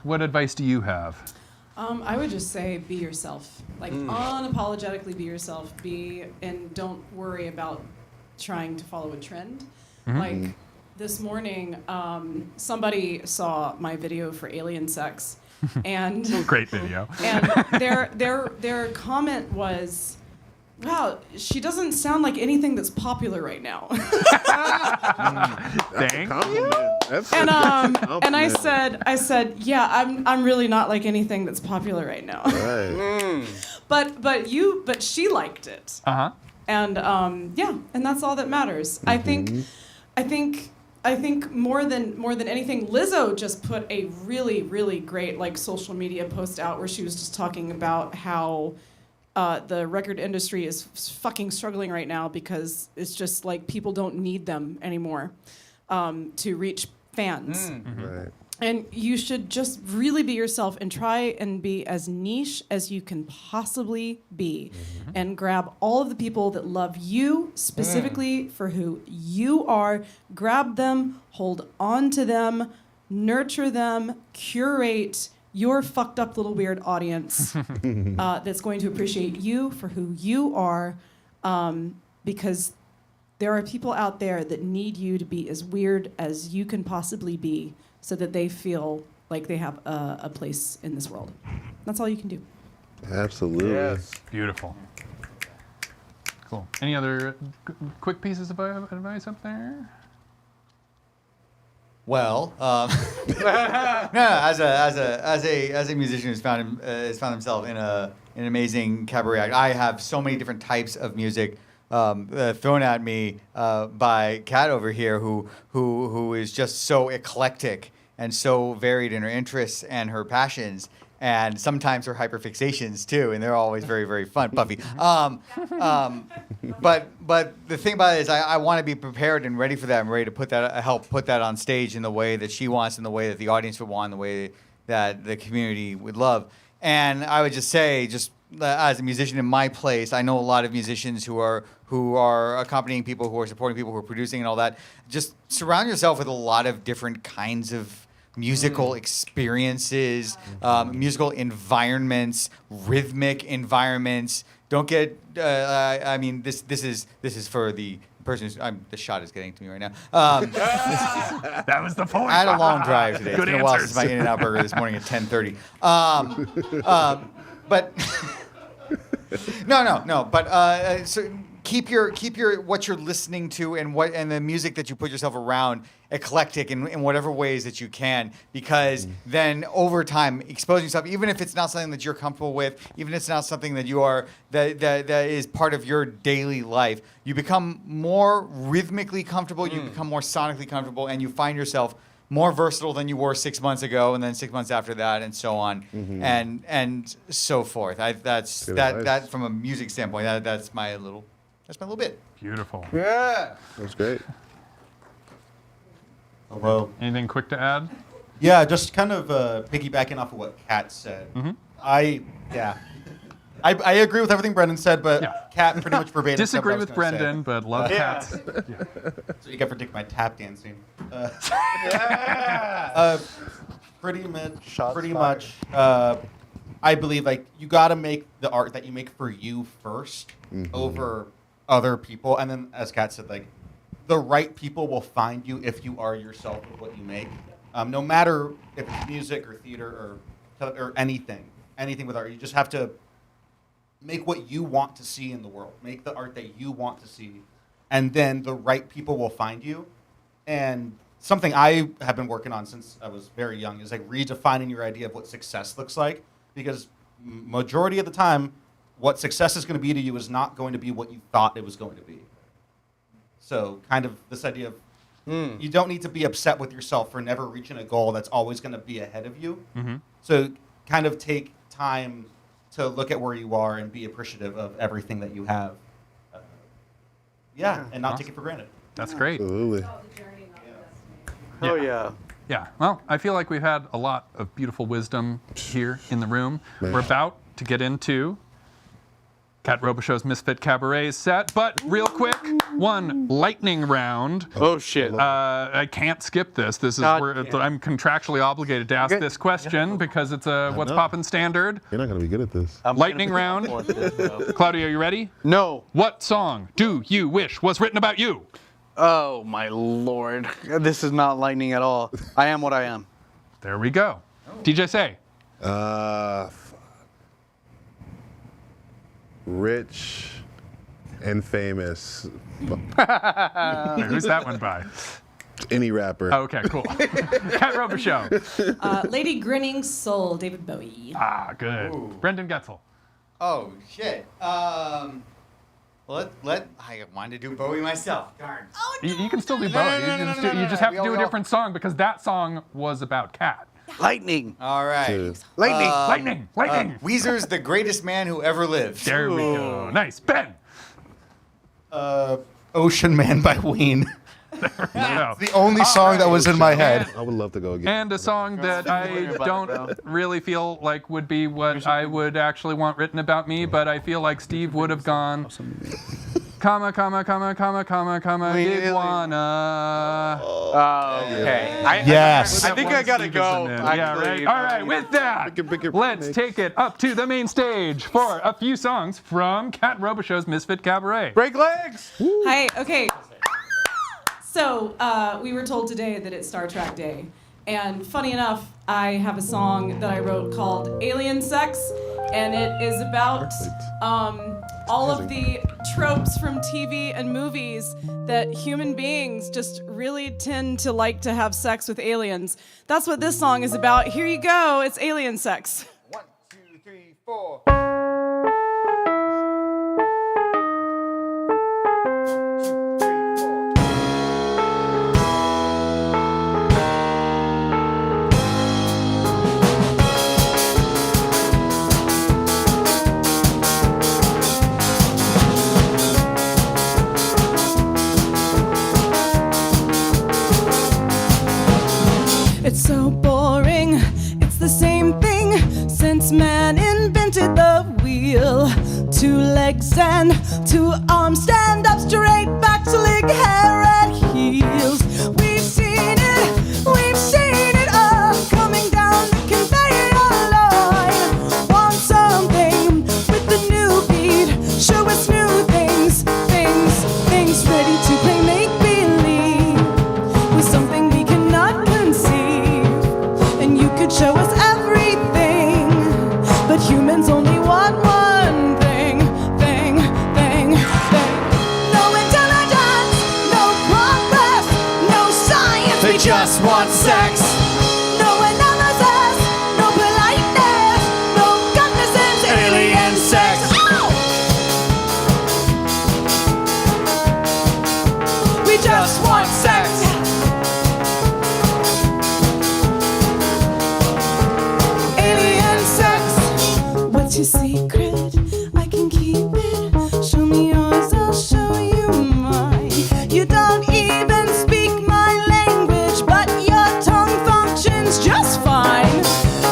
what advice do you have? I would just say be yourself. Like, unapologetically be yourself. And don't worry about trying to follow a trend. Like, this morning, somebody saw my video for Alien Sex, and great video. And their comment was, "Wow, she doesn't sound like anything that's popular right now." Thank you. And I said, yeah, I'm really not like anything that's popular right now. Right. But she liked it. And and that's all that matters. I think more than anything, Lizzo just put a really, really great like social media post out where she was just talking about how the record industry is fucking struggling right now because it's just like people don't need them anymore to reach fans. Right. And you should just really be yourself and try and be as niche as you can possibly be. And grab all of the people that love you specifically for who you are. Grab them, hold on to them, nurture them, curate your fucked up little weird audience that's going to appreciate you for who you are, because there are people out there that need you to be as weird as you can possibly be, so that they feel like they have a place in this world. That's all you can do. Absolutely. Yes. Beautiful. Cool. Any other quick pieces of advice up there? Well, as a musician who's found himself in an amazing cabaret act, I have so many different types of music thrown at me by Kat over here, who is just so eclectic and so varied in her interests and her passions, and sometimes her hyperfixations too, and they're always very, very fun. Puffy. But the thing about it is, I want to be prepared and ready for that. I'm ready to help put that on stage in the way that she wants, in the way that the audience would want, in the way that the community would love. And I would just say, as a musician in my place, I know a lot of musicians who are accompanying people, who are supporting people, who are producing and all that. Just surround yourself with a lot of different kinds of musical experiences, musical environments, rhythmic environments. Don't get. This is for the person who's. The shot is getting to me right now. That was the point. I had a long drive today. Good It's been a while answers. since my In-N-Out burger this morning at 10:30. But no. But so keep your what you're listening to and the music that you put yourself around eclectic in whatever ways that you can, because then over time exposing yourself, even if it's not something that you're comfortable with, even if it's not something that you are that is part of your daily life, you become more rhythmically comfortable, you become more sonically comfortable, and you find yourself more versatile than you were 6 months ago, and then 6 months after that, and so on, and so forth. That's from a music standpoint. That's my little bit. Beautiful. Yeah. That's great. Hello. Anything quick to add? Yeah, just kind of piggybacking off of what Kat said. I agree with everything Brendan said, but Kat pretty much verbatim. Disagree with Brendan, but love Kat's. So you get for taking my tap dancing. Pretty much. I believe like you got to make the art that you make for you first over other people, and then as Kat said, like the right people will find you if you are yourself with what you make. No matter if it's music or theater or anything with art, you just have to make what you want to see in the world. Make the art that you want to see, and then the right people will find you. And something I have been working on since I was very young is like redefining your idea of what success looks like, because majority of the time, what success is going to be to you is not going to be what you thought it was going to be. So kind of this idea of you don't need to be upset with yourself for never reaching a goal that's always going to be ahead of you. So kind of take time to look at where you are and be appreciative of everything that you have. And not take it for granted. That's great. Absolutely. Oh yeah. Yeah. Well, I feel like we've had a lot of beautiful wisdom here in the room. We're about to get into Kat Robichaux's Misfit Cabaret set, but real quick, one lightning round. Oh shit! I can't skip this. This is where I'm contractually obligated to ask this question because it's a What's Poppin' standard. You're not gonna be good at this. Lightning round. Claudio, you ready? No. What song do you wish was written about you? Oh my lord! This is not lightning at all. I am what I am. There we go. DJ Say. Rich and famous. Who's that one by? Any rapper. Oh, okay, cool. Kat Robichaud. Lady Grinning Soul, David Bowie. Ah, good. Brendan Getzel. Oh shit. I wanted to do Bowie myself. Darn. Oh, You can still do Bowie. You just have to do a different song because that song was about Kat. Lightning. All right. Lightning. Lightning. Weezer's The Greatest Man Who Ever Lived. There we go. Nice. Ben. Ocean Man by Ween. It's the only song that was in my head. I would love to go again. And a song that I don't really feel like would be what I would actually want written about me, but I feel like Steve would have gone, comma, iguana. Okay. Yes. I think I gotta go. Yeah, right. All right, with that, let's take it up to the main stage for a few songs from Kat Robichaux's Misfit Cabaret. Break legs. Hi, okay. So, we were told today that it's Star Trek Day. And funny enough, I have a song that I wrote called Alien Sex, and it is about all of the tropes from TV and movies that human beings just really tend to like to have sex with aliens. That's what this song is about. Here you go, it's Alien Sex. 1, 2, 3, 4. It's so boring, it's the same thing since man invented the wheel. 2 legs and 2 arms, stand up straight, back to leg, hair and heels. We've seen it all coming down the conveyor line. Want something with the new beat, show us new things ready to play make-believe with something we cannot conceive. And you could show us everything, but humans only want one thing. just want sex. No analysis, no politeness, no cognizance, Alien sex. We just want sex. Alien sex. What's your secret? I can keep it. Show me yours, I'll show you mine. You don't even speak my language, but your tongue functions just fine.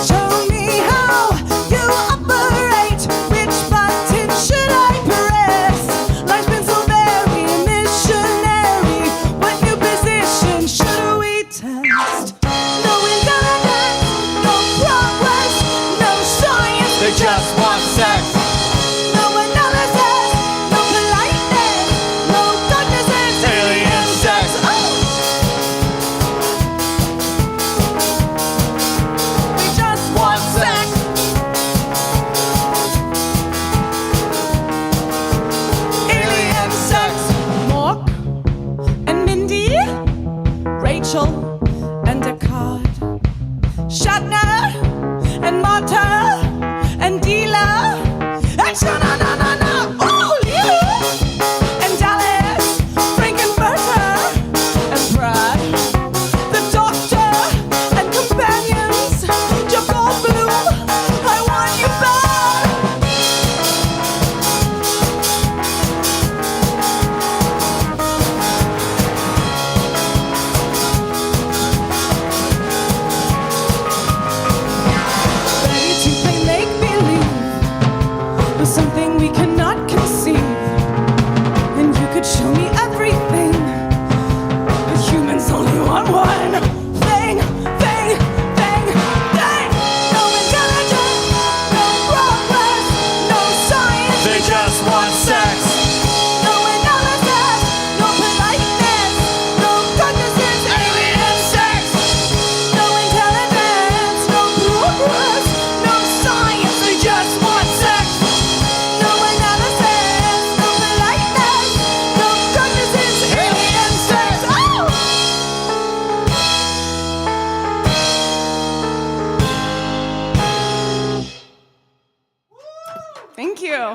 Show me how you operate. Which button should I press? Life's been so very missionary. What new position should we test? No intelligence, no progress, no science. They just want sex. No analysis, no politeness, no cognizance. Alien sex. We just want sex. Alien sex. Mork and Mindy, Rachel and Descartes, Shatner and Marta and Dealer and Shana, oh yeah, and Dallas, Frank and Berta and Brad, the Doctor and companions, Jeff Goldblum, I want you back. Ready to play make-believe with something we cannot conceive. And you could show me everything, but humans only want one thing. No intelligence, no progress, no science. They just want sex. No analysis, no politeness, no cognizance. Alien sex. No intelligence, no progress, no science. They just want sex. No analysis, no politeness, no cognizance. Alien sex. Thank you.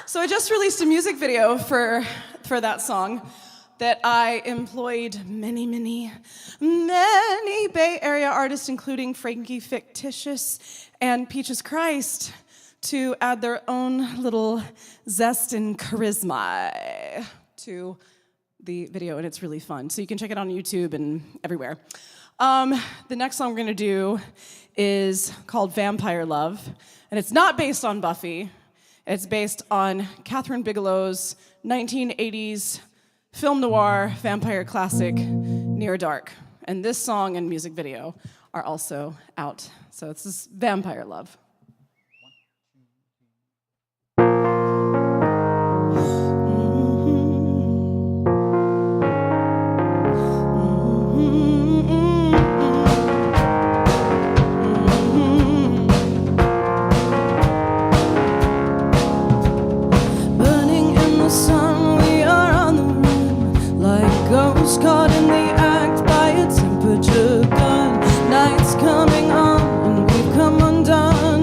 So I just released a music video for that song that I employed many Bay Area artists, including Frankie Fictitious and Peaches Christ, to add their own little zest and charisma to the video, and it's really fun. So you can check it on YouTube and everywhere. The next song we're gonna do is called Vampire Love, and it's not based on Buffy. It's based on Catherine Bigelow's 1980s film noir vampire classic, Near Dark. And this song and music video are also out. So this is Vampire Love. Burning in the sun, we are on the run, like ghosts caught in the act by a temperature gun. Night's coming on, and we've come undone.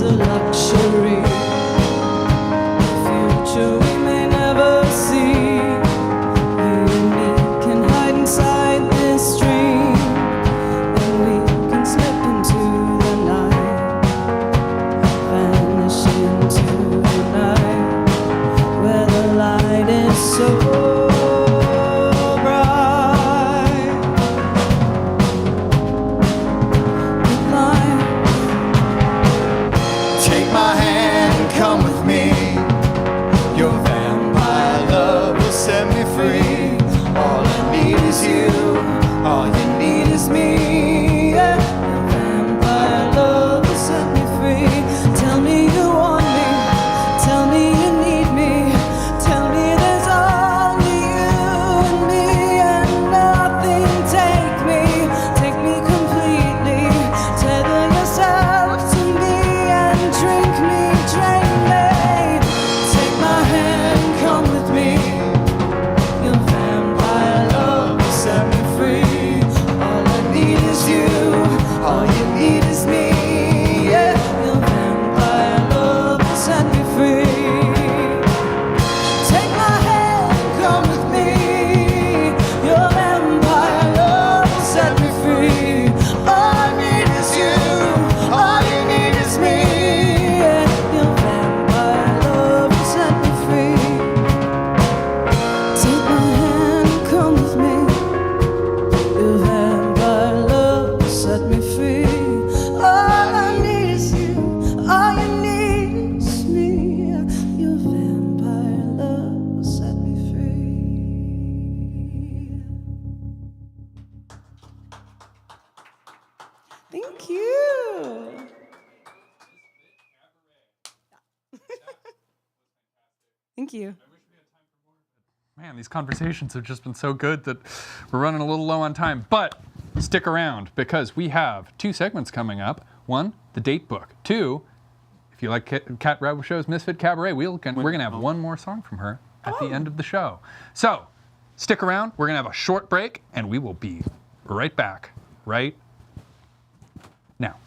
a luxury. The future we may never see. You and me can hide inside this dream, and we can slip into the night, vanish into the night, where the light is so bright. Take my hand, come with me. Your vampire love will set me free. All I need is you, all you need is me. Yeah. Your vampire love will set me free. Tell me you want me, tell me you need me, tell me there's only you and me and nothing. Take me completely. Tether yourself to me and drink me, drain me. Take my hand, come with me. Your vampire love will set me free. All I need is you, all you need is me. Yeah, your vampire love will set me free. Take my hand, come with me. Your vampire love will set me free. All I need is you, all you need is me. Yeah, your vampire love will set me free. Take my hand, come with me. Your vampire love will set me free. All I need is you, all you need is me. Your vampire love will set me free. Thank you. Thank you. Man, these conversations have just been so good that we're running a little low on time. But stick around, because we have 2 segments coming up. 1, the date book. 2, if you like Kat Robishow's Misfit Cabaret, we're going to have one more song from her at the end of the show. So stick around. We're going to have a short break, and we will be right back right now.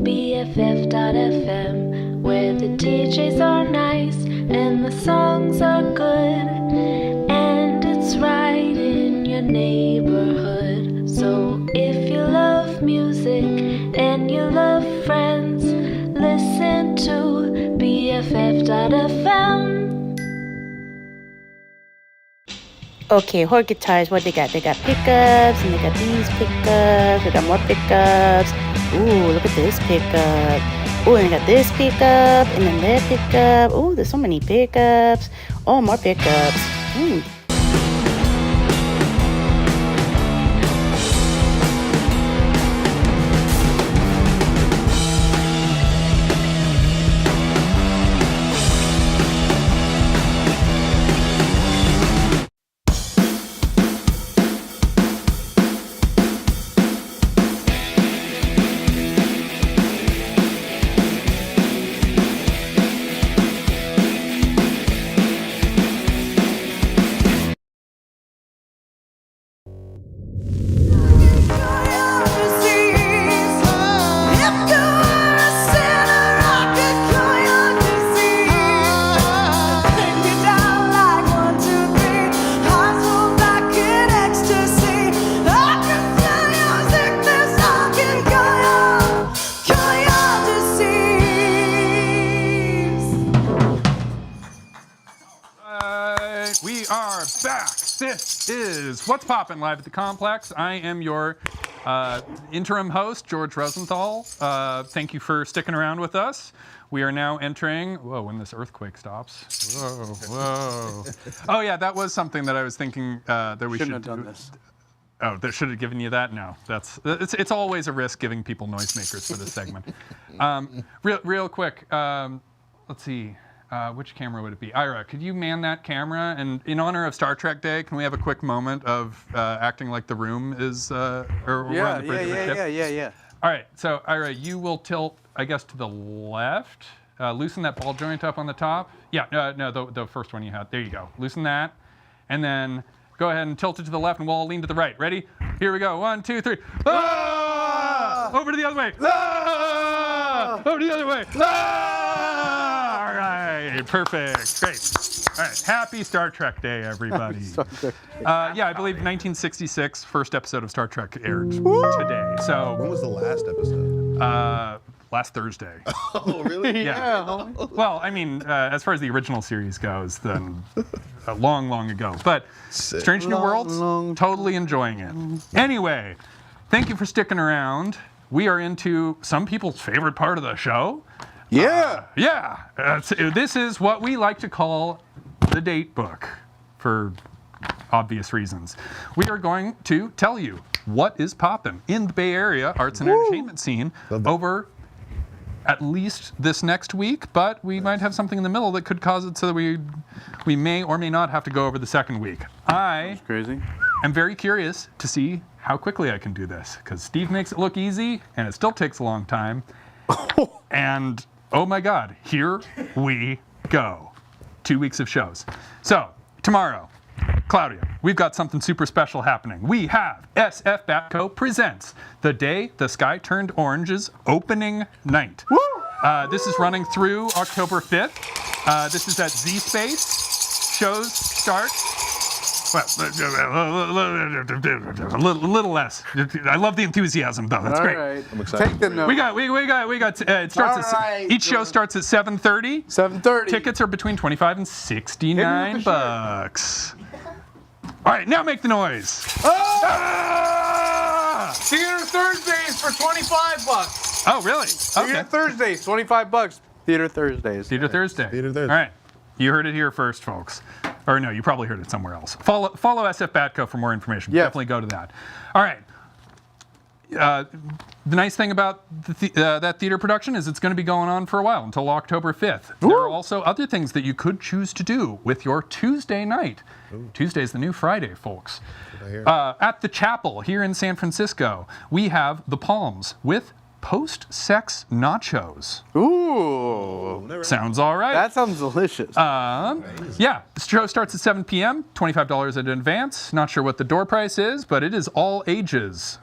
BFF.FM, where the DJs are nice and the songs are good, and it's right in your neighborhood. So if you love music and you love friends, listen to BFF.FM. Okay, Horde Guitars, what they got? They got pickups, and they got these pickups, they got more pickups. Ooh, look at this pickup. Oh, and I got this pickup, and then that pickup. Oh, there's so many pickups. Oh, more pickups. We are back. This is What's Poppin' live at the Complex. I am your interim host, George Rosenthal. Thank you for sticking around with us. We are now entering, whoa, when this earthquake stops. Whoa. Oh yeah, that was something that I was thinking that we should have done this. Oh, that should have given you that? No, it's always a risk giving people noisemakers for this segment. Real quick, let's see. Which camera would it be? Ira, could you man that camera? And in honor of Star Trek Day, can we have a quick moment of acting like the room is, or we're on the bridge of the ship? Yeah. All right, so Ira, you will tilt, I guess, to the left. Loosen that ball joint up on the top. Yeah, no, the first one you had. There you go. Loosen that, and then go ahead and tilt it to the left, and we'll all lean to the right. Ready? Here we go. 1, 2, 3. Ah! Over to the other way. Ah! Over to the other way. Ah! All right, perfect, great. All right, happy Star Trek Day, everybody. Yeah, I believe 1966, first episode of Star Trek aired today. So when was the last episode? Last Thursday. Oh, really? Yeah. Well, I mean, as far as the original series goes, then long ago. But Strange New Worlds, totally enjoying it. Anyway, thank you for sticking around. We are into some people's favorite part of the show. This is what we like to call the date book, for obvious reasons. We are going to tell you what is poppin' in the Bay Area arts and entertainment scene over at least this next week, but we might have something in the middle that could cause it so that we may or may not have to go over the second week. That's crazy. I'm very curious to see how quickly I can do this, because Steve makes it look easy, and it still takes a long time. And oh my God, here we go. 2 weeks of shows. So, tomorrow, Claudio, we've got something super special happening. We have SF Batco presents The Day the Sky Turned Orange's opening night. This is running through October 5th. This is at Z Space. Shows start. Well, a little less. I love the enthusiasm, though. That's great. Right. I'm excited. Take the note. We got. It starts each show starts at 7:30. 7:30. Tickets are between $25 and $69. All right, now make the noise. Theater Thursdays for $25. Oh, really? Theater Thursdays, $25. Theater Thursdays. Theater Thursday. Theater Thursday. All right. You heard it here first, folks. Or no, you probably heard it somewhere else. Follow SF Batco for more information. Yeah. Definitely go to that. All right. The nice thing about that theater production is it's going to be going on for a while, until October 5th. There are also other things that you could choose to do with your Tuesday night. Tuesday's the new Friday, folks. At the Chapel here in San Francisco, we have The Palms with post-sex nachos. Ooh. Sounds all right. That sounds delicious. Yeah, the show starts at 7 p.m., $25 in advance. Not sure what the door price is, but it is all ages.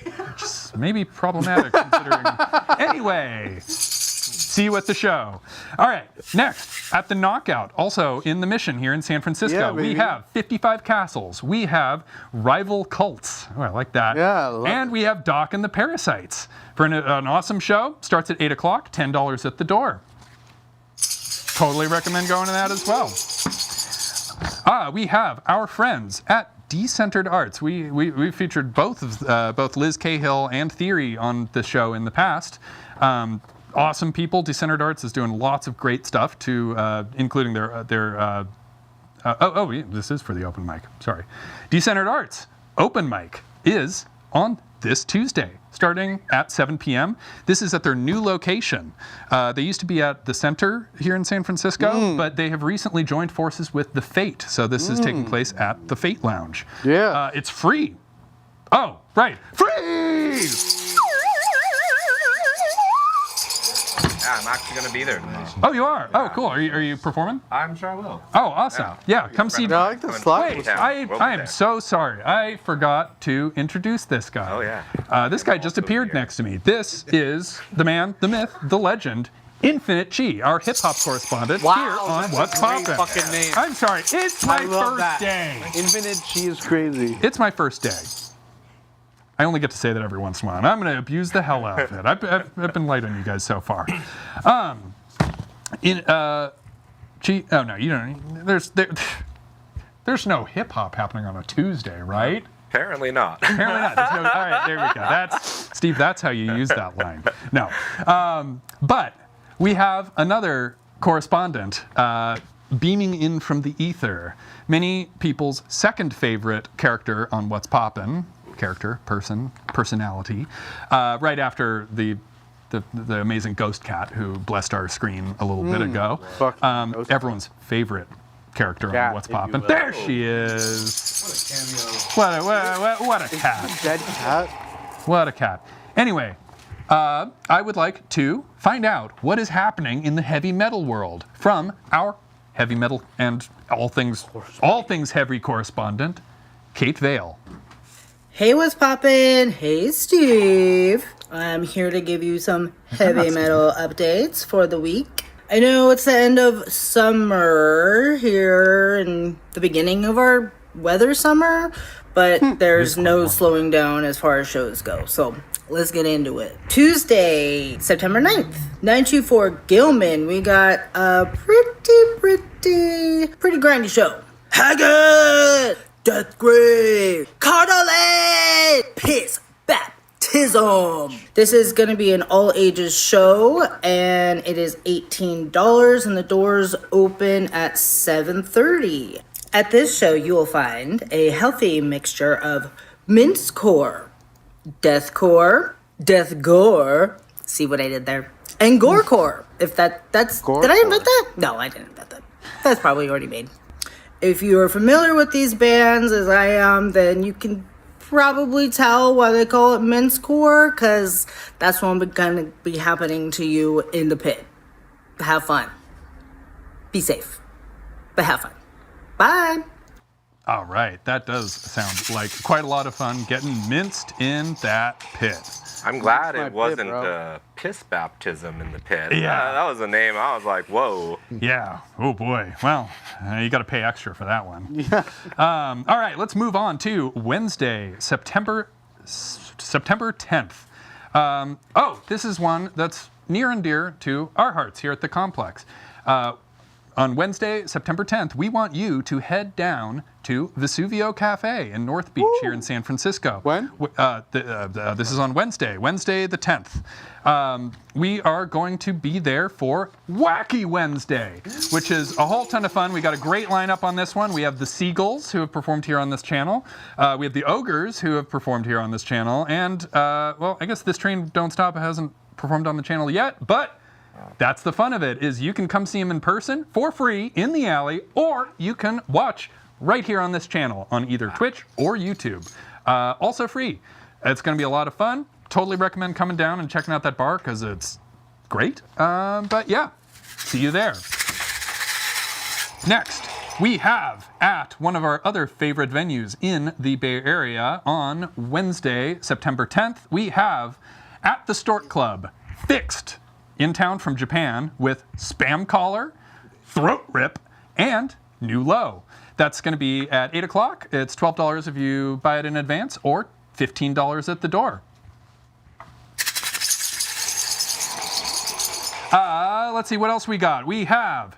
Which is maybe problematic considering. Anyway, see you at the show. All right, next, at the Knockout, also in the Mission here in San Francisco, we have 55 Castles. We have Rival Cults. Oh, I like that. Yeah, and we have Doc and the Parasites. For an awesome show, starts at 8 o'clock, $10 at the door. Totally recommend going to that as well. We have our friends at Decentered Arts. We featured both Liz Cahill and Theory on the show in the past. awesome people. Decentered Arts is doing lots of great stuff, including their this is for the open mic. Sorry. Decentered Arts open mic is on this Tuesday, starting at 7 p.m. This is at their new location. They used to be at the Center here in San Francisco, but they have recently joined forces with The Fate. So this is taking place at the Fate Lounge. Yeah. It's free. Oh, right. Free! Yeah, I'm actually going to be there tonight. Oh, you are? Oh, cool. Are you performing? I'm sure I will. Oh, awesome. Yeah, come see. I like the slide. Wait, I am so sorry. I forgot to introduce this guy. Oh, yeah. This guy just appeared next to me. This is the man, the myth, the legend, Infinite Chi, our hip-hop correspondent here on What's Poppin'. Fucking name. I'm sorry. It's my love first that. day. Infinite Chi is crazy. It's my first day. I only get to say that every once in a while, and I'm going to abuse the hell out of it. I've been light on you guys so far. Chi, oh no, you don't. There's no hip hop happening on a Tuesday, right? Apparently not. Apparently not. All right, there we go. That's Steve. That's how you use that line. No, but we have another correspondent beaming in from the ether. Many people's second favorite character on What's Poppin'. Character, personality, right after the amazing Ghost Cat who blessed our screen a little bit ago. Everyone's favorite character on What's Poppin'. There she is. What a cat. Dead cat. What a cat. Anyway, I would like to find out what is happening in the heavy metal world from our heavy metal and all things heavy correspondent, Kate Vale. Hey, what's poppin'? Hey, Steve. I'm here to give you some heavy metal updates for the week. I know it's the end of summer here and the beginning of our weather summer, but there's no slowing down as far as shows go. So let's get into it. Tuesday, September 9th, 924 Gilman. We got a pretty grindy show. Haggard! Death Grave, Carnally, Piss Baptism. This is going to be an all ages show, and it is $18, and the doors open at 7:30. At this show, you will find a healthy mixture of mincecore, deathcore, deathgore. See what I did there? And gorecore. If that's did I invent that? No, I didn't invent that. That's probably already made. If you are familiar with these bands, as I am, then you can probably tell why they call it mincecore, because that's what's going to be happening to you in the pit. Have fun. Be safe. But have fun. Bye. All right, that does sound like quite a lot of fun getting minced in that pit. I'm glad it wasn't piss baptism in the pit. Yeah. That was a name. I was like, whoa. Yeah. Oh, boy. Well, you got to pay extra for that one. Yeah. All right, let's move on to Wednesday, September 10th. This is one that's near and dear to our hearts here at the Complex. On Wednesday, September 10th, we want you to head down to Vesuvio Cafe in North Beach here in San Francisco. When? This is on Wednesday the 10th. We are going to be there for Wacky Wednesday, which is a whole ton of fun. We got a great lineup on this one. We have the Seagulls, who have performed here on this channel. We have the Ogres, who have performed here on this channel. And, I guess This Train Don't Stop hasn't performed on the channel yet, but that's the fun of it, is you can come see him in person for free in the alley, or you can watch right here on this channel on either Twitch or YouTube. Also free. It's going to be a lot of fun. Totally recommend coming down and checking out that bar because it's great. But yeah, see you there. Next, we have at one of our other favorite venues in the Bay Area on Wednesday, September 10th, we have at the Stork Club, Fixed, in town from Japan with Spam Collar, Throat Rip, and New Low. That's going to be at 8 o'clock. It's $12 if you buy it in advance, or $15 at the door. Let's see what else we got. We have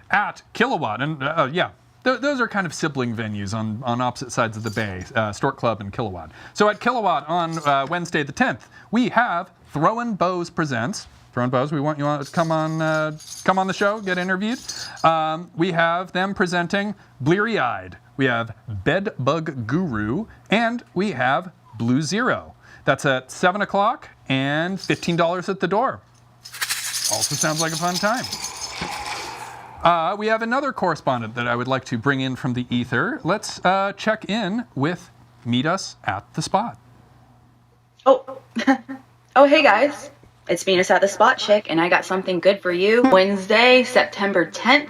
at Kilowatt, and those are kind of sibling venues on opposite sides of the bay, Stork Club and Kilowatt. So at Kilowatt on Wednesday the 10th, we have Throwin' Bows Presents Throwing Buzz. We want you to come on the show, get interviewed. We have them presenting Bleary Eyed. We have Bed Bug Guru, and we have Blue Zero. That's at 7 o'clock and $15 at the door. Also sounds like a fun time. We have another correspondent that I would like to bring in from the ether. Let's check in with Meet Us at the Spot. Oh, hey guys. It's Meet Us at the Spot Chick, and I got something good for you. Wednesday, September 10th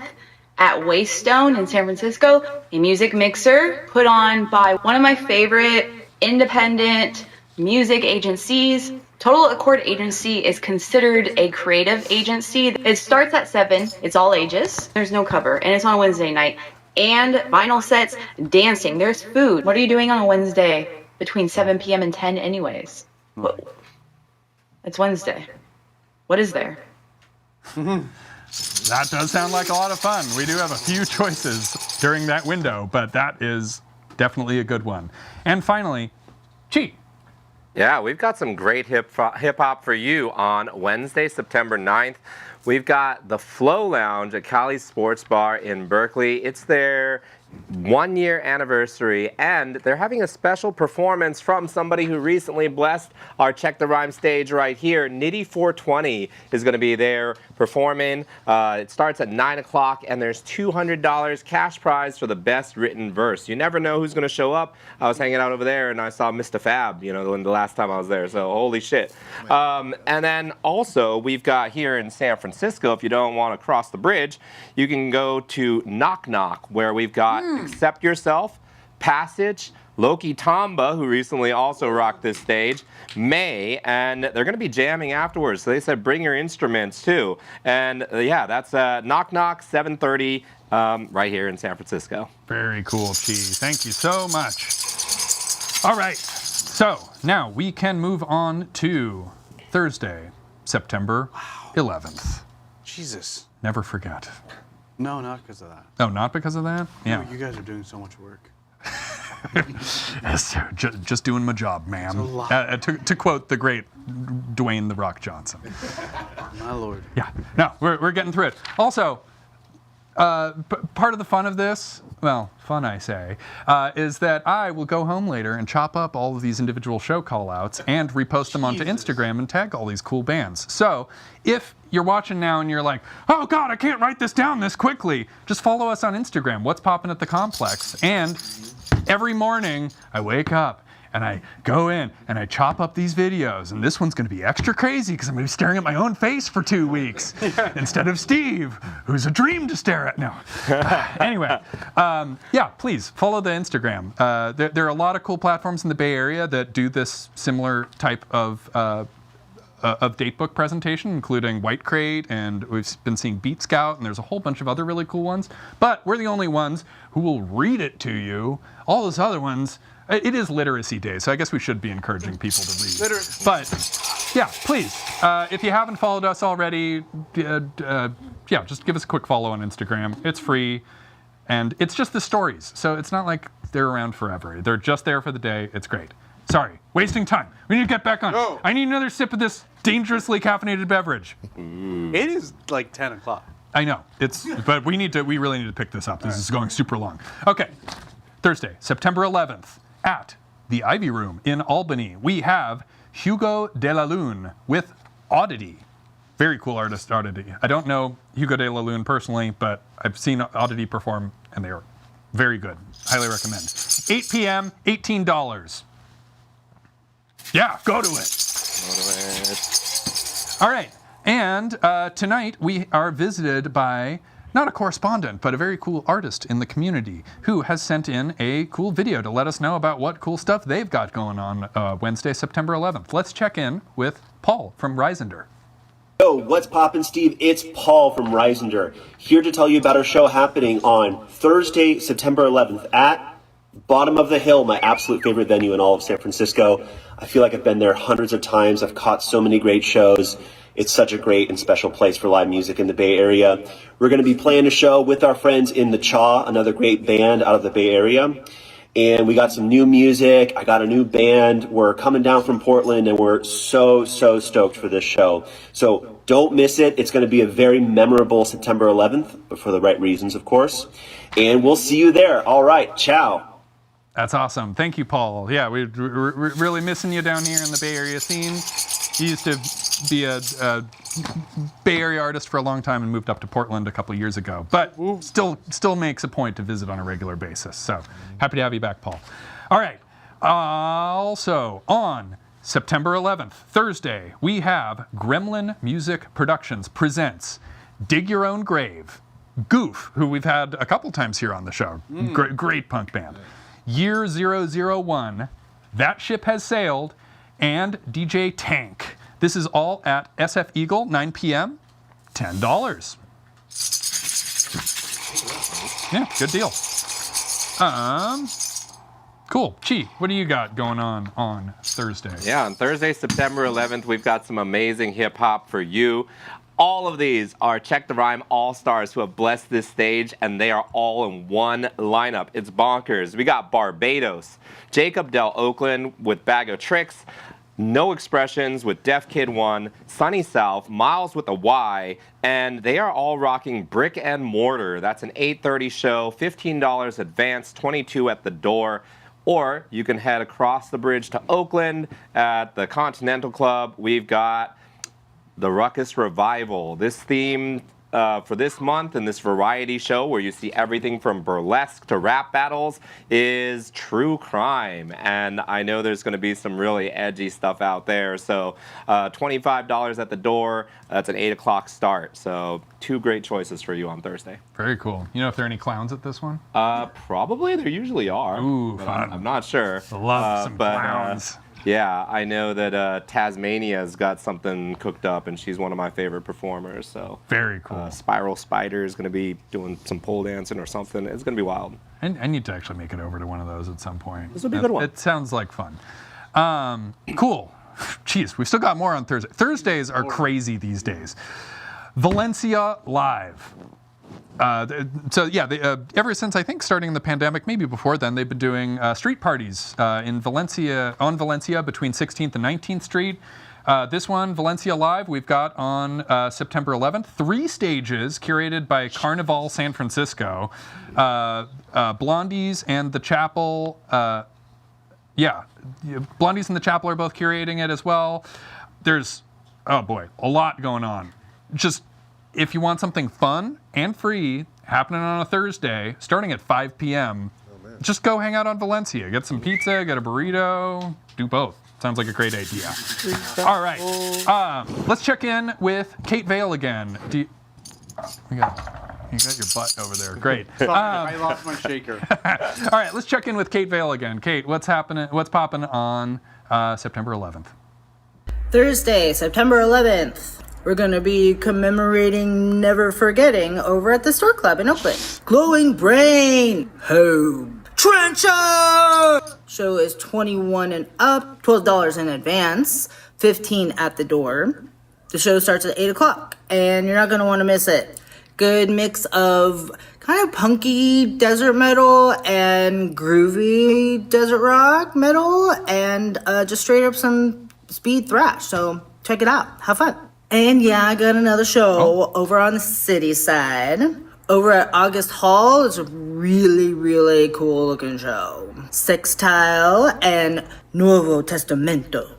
at Waystone in San Francisco, a music mixer put on by one of my favorite independent music agencies. Total Accord Agency is considered a creative agency. It starts at 7. It's all ages. There's no cover, and it's on a Wednesday night. And vinyl sets, dancing. There's food. What are you doing on a Wednesday between 7 p.m. and 10 anyways? It's Wednesday. What is there? That does sound like a lot of fun. We do have a few choices during that window, but that is definitely a good one. And finally, Chi. Yeah, we've got some great hip-hop for you on Wednesday, September 9th. We've got the Flow Lounge at Cali's Sports Bar in Berkeley. It's their 1-year anniversary, and they're having a special performance from somebody who recently blessed our Check the Rhyme stage right here. Nitty 420 is going to be there performing. It starts at 9 o'clock, and there's $200 cash prize for the best written verse. You never know who's going to show up. I was hanging out over there, and I saw Mr. Fab, the last time I was there, so holy shit. And then also, we've got here in San Francisco, if you don't want to cross the bridge, you can go to Knock Knock, where we've got Accept Yourself, Passage, Loki Tamba, who recently also rocked this stage, May, and they're going to be jamming afterwards. So they said bring your instruments too. And yeah, that's Knock Knock, 7:30, right here in San Francisco. Very cool, Chi. Thank you so much. All right, so now we can move on to Thursday, September 11th. Jesus. Never forget. No, not because of that. Oh, not because of that? Yeah. You guys are doing so much work. Yes, sir. Just doing my job, ma'am. It's a lot. To quote the great Dwayne "The Rock" Johnson. My lord. Yeah. No, we're getting through it. Also, part of the fun of this, well, fun I say, is that I will go home later and chop up all of these individual show call-outs and repost them onto Instagram and tag all these cool bands. So if you're watching now and you're like, oh God, I can't write this down this quickly, just follow us on Instagram, What's Poppin' at the Complex. And every morning I wake up and I go in and I chop up these videos, and this one's going to be extra crazy because I'm going to be staring at my own face for 2 weeks instead of Steve, who's a dream to stare at. No. Anyway, yeah, please follow the Instagram. There are a lot of cool platforms in the Bay Area that do this similar type of datebook presentation, including White Crate, and we've been seeing Beat Scout, and there's a whole bunch of other really cool ones. But we're the only ones who will read it to you. All those other ones, it is Literacy Day, so I guess we should be encouraging people to read. But yeah, please, if you haven't followed us already, yeah, just give us a quick follow on Instagram. It's free, and it's just the stories, so it's not like they're around forever. They're just there for the day. It's great. Sorry, wasting time. We need to get back on. No. I need another sip of this dangerously caffeinated beverage. It is like 10 o'clock. I know, but we really need to pick this up. This is going super long. Okay, Thursday, September 11th, at the Ivy Room in Albany, we have Hugo de la Lune with Oddity. Very cool artist, Oddity. I don't know Hugo de la Lune personally, but I've seen Oddity perform, and they are very good. Highly recommend. 8 p.m., $18. Yeah, go to it. All right, and tonight we are visited by not a correspondent, but a very cool artist in the community who has sent in a cool video to let us know about what cool stuff they've got going on Wednesday, September 11th. Let's check in with Paul from Reisender. Yo, what's poppin', Steve? It's Paul from Reisender, here to tell you about our show happening on Thursday, September 11th at Bottom of the Hill, my absolute favorite venue in all of San Francisco. I feel like I've been there hundreds of times. I've caught so many great shows. It's such a great and special place for live music in the Bay Area. We're going to be playing a show with our friends in the Chaw, another great band out of the Bay Area. And we got some new music. I got a new band. We're coming down from Portland, and we're so stoked for this show. So don't miss it. It's going to be a very memorable September 11th, but for the right reasons, of course. And we'll see you there. All right. Ciao. That's awesome. Thank you, Paul. Yeah, we're really missing you down here in the Bay Area scene. You used to be a Bay Area artist for a long time and moved up to Portland a couple of years ago, but still makes a point to visit on a regular basis. So happy to have you back, Paul. All right. Also on September 11th, Thursday, we have Gremlin Music Productions presents Dig Your Own Grave. Goof, who we've had a couple times here on the show. Great punk band. Year 001, That Ship Has Sailed, and DJ Tank. This is all at SF Eagle, 9 p.m., $10. Yeah, good deal. Cool. Chi, what do you got going on Thursday? Yeah, on Thursday, September 11th, we've got some amazing hip hop for you. All of these are Check the Rhyme All-Stars who have blessed this stage, and they are all in one lineup. It's bonkers. We got Barbados, Jacob Del Oakland with Bag of Tricks, No Expressions with Def Kid 1, Sunny South, Miles with a Y, and they are all rocking Brick and Mortar. That's an 8:30 show, $15 advance, $22 at the door. Or you can head across the bridge to Oakland at the Continental Club. We've got the Ruckus Revival. This theme for this month and this variety show where you see everything from burlesque to rap battles is true crime. And I know there's going to be some really edgy stuff out there. So $25 at the door. That's an 8 o'clock start. So 2 great choices for you on Thursday. Very cool. You know if there are any clowns at this one? Probably. There usually are. Ooh, but fun. I'm not sure. I love some clowns. Yeah, I know that Tasmania's got something cooked up, and she's one of my favorite performers. So very cool. Spiral Spider is going to be doing some pole dancing or something. It's going to be wild. I need to actually make it over to one of those at some point. This will be a good one. It sounds like fun. Cool. Jeez, we've still got more on Thursday. Thursdays are crazy these days. Valencia Live. Ever since I think starting the pandemic, maybe before then, they've been doing street parties on Valencia between 16th and 19th Street. This one, Valencia Live, we've got on September 11th. 3 stages curated by Carnival San Francisco. Blondies and the Chapel. Blondies and the Chapel are both curating it as well. There's, a lot going on. Just if you want something fun and free happening on a Thursday, starting at 5 p.m., just go hang out on Valencia. Get some pizza, get a burrito, do both. Sounds like a great idea. All right. Let's check in with Kate Vale again. You got your butt over there. Great. I lost my shaker. All right, let's check in with Kate Vale again. Kate, what's happening? What's popping on September 11th? Thursday, September 11th. We're going to be commemorating Never Forgetting over at the Store Club in Oakland. Glowing Brain, Home, Trencher! Show is 21 and up, $12 in advance, $15 at the door. The show starts at 8 o'clock, and you're not going to want to miss it. Good mix of kind of punky desert metal and groovy desert rock metal, and just straight up some speed thrash. So check it out. Have fun. And yeah, I got another show over on the city side. Over at August Hall, it's a really, really cool looking show. Sextile and Nuevo Testamento.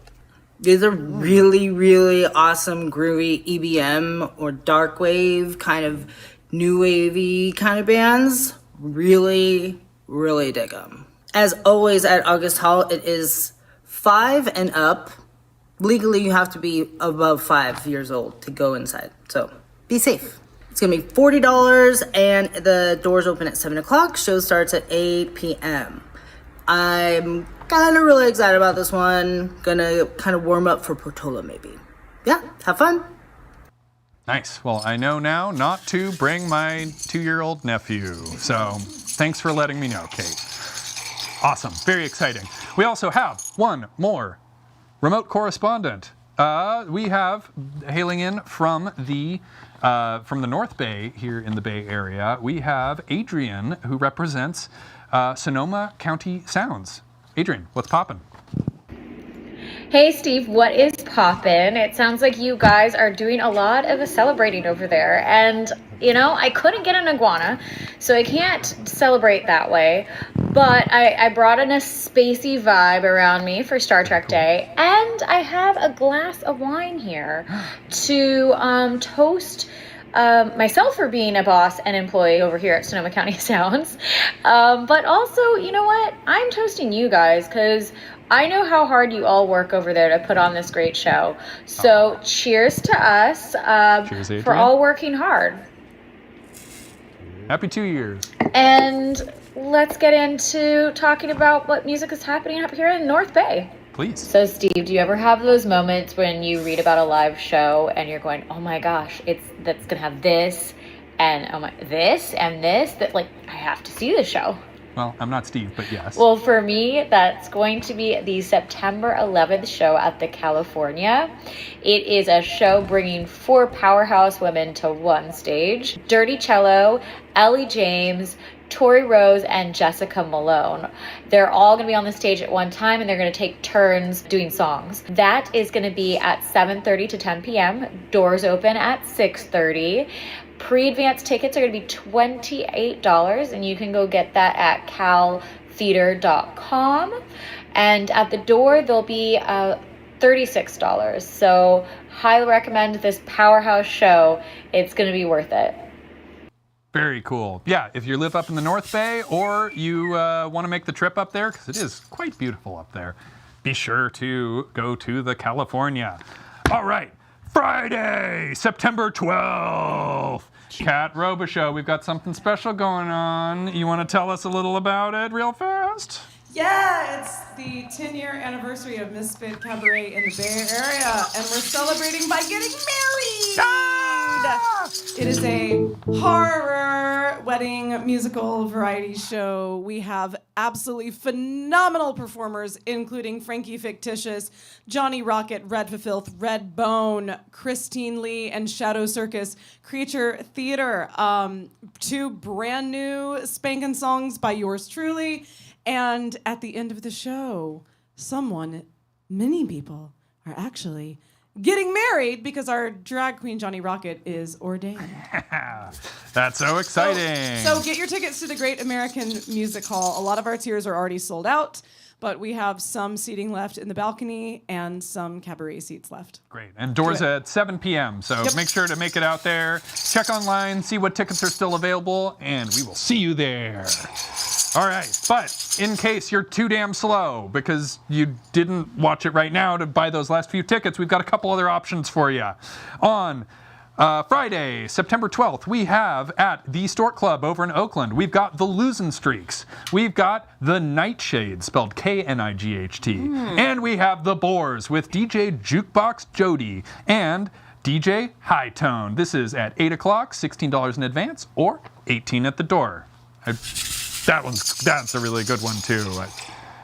These are really, really awesome, groovy EBM or dark wave, kind of new wavy kind of bands. Really, really dig them. As always at August Hall, it is 5 and up. Legally, you have to be above 5 years old to go inside, so be safe. It's gonna be $40, and the doors open at 7 o'clock. Show starts at 8 p.m. I'm kind of really excited about this one. Gonna kind of warm up for Portola, maybe. Yeah, have fun. Nice. Well, I know now not to bring my 2-year-old nephew, so thanks for letting me know, Kate. Awesome. Very exciting. We also have one more remote correspondent. We have, hailing in from the From the North Bay here in the Bay Area, we have Adrian, who represents Sonoma County Sounds. Adrian, what's poppin'? Hey Steve, what is poppin'? It sounds like you guys are doing a lot of celebrating over there. And, you know, I couldn't get an iguana, so I can't celebrate that way. But I brought in a spacey vibe around me for Star Trek Day. And I have a glass of wine here to toast myself for being a boss and employee over here at Sonoma County Sounds. But also, you know what? I'm toasting you guys because I know how hard you all work over there to put on this great show. So cheers to us Cheers, Adrian. for all working hard. Happy 2 years. And let's get into talking about what music is happening up here in North Bay. Please. So Steve, do you ever have those moments when you read about a live show and you're going, oh my gosh, that's gonna have this and this and this, that like I have to see the show? Well, I'm not Steve, but yes. Well, for me, that's going to be the September 11th show at the California. It is a show bringing 4 powerhouse women to one stage. Dirty Cello, Ellie James, Tori Rose, and Jessica Malone. They're all going to be on the stage at one time, and they're going to take turns doing songs. That is going to be at 7:30 to 10 p.m. Doors open at 6:30. Pre-advance tickets are going to be $28, and you can go get that at caltheater.com. And at the door, they'll be $36. So highly recommend this powerhouse show. It's going to be worth it. Very cool. Yeah, if you live up in the North Bay or you want to make the trip up there, because it is quite beautiful up there, be sure to go to the California. All right, Friday, September 12th. Kat Robichaud, we've got something special going on. You want to tell us a little about it real fast? Yeah, it's the 10-year anniversary of Misfit Cabaret in the Bay Area, and we're celebrating by getting married! It is a horror wedding musical variety show. We have absolutely phenomenal performers, including Frankie Fictitious, Johnny Rocket, Red Filth, Red Bone, Christine Lee, and Shadow Circus, Creature Theater, 2 brand new spankin' songs by yours truly. And at the end of the show, many people, are actually getting married because our drag queen Johnny Rocket is ordained. That's so exciting. So get your tickets to the Great American Music Hall. A lot of our tiers are already sold out, but we have some seating left in the balcony and some cabaret seats left. Great. And doors at 7 p.m. So make sure to make it out there. Check online, see what tickets are still available, and we will see you there. All right, but in case you're too damn slow because you didn't watch it right now to buy those last few tickets, we've got a couple other options for you. On Friday, September 12th, we have at the Stork Club over in Oakland, we've got the Losing Streaks. We've got the Nightshade, spelled Knight. And we have the Boars with DJ Jukebox Jody and DJ High Tone. This is at 8 o'clock, $16 in advance, or $18 at the door. That's a really good one too.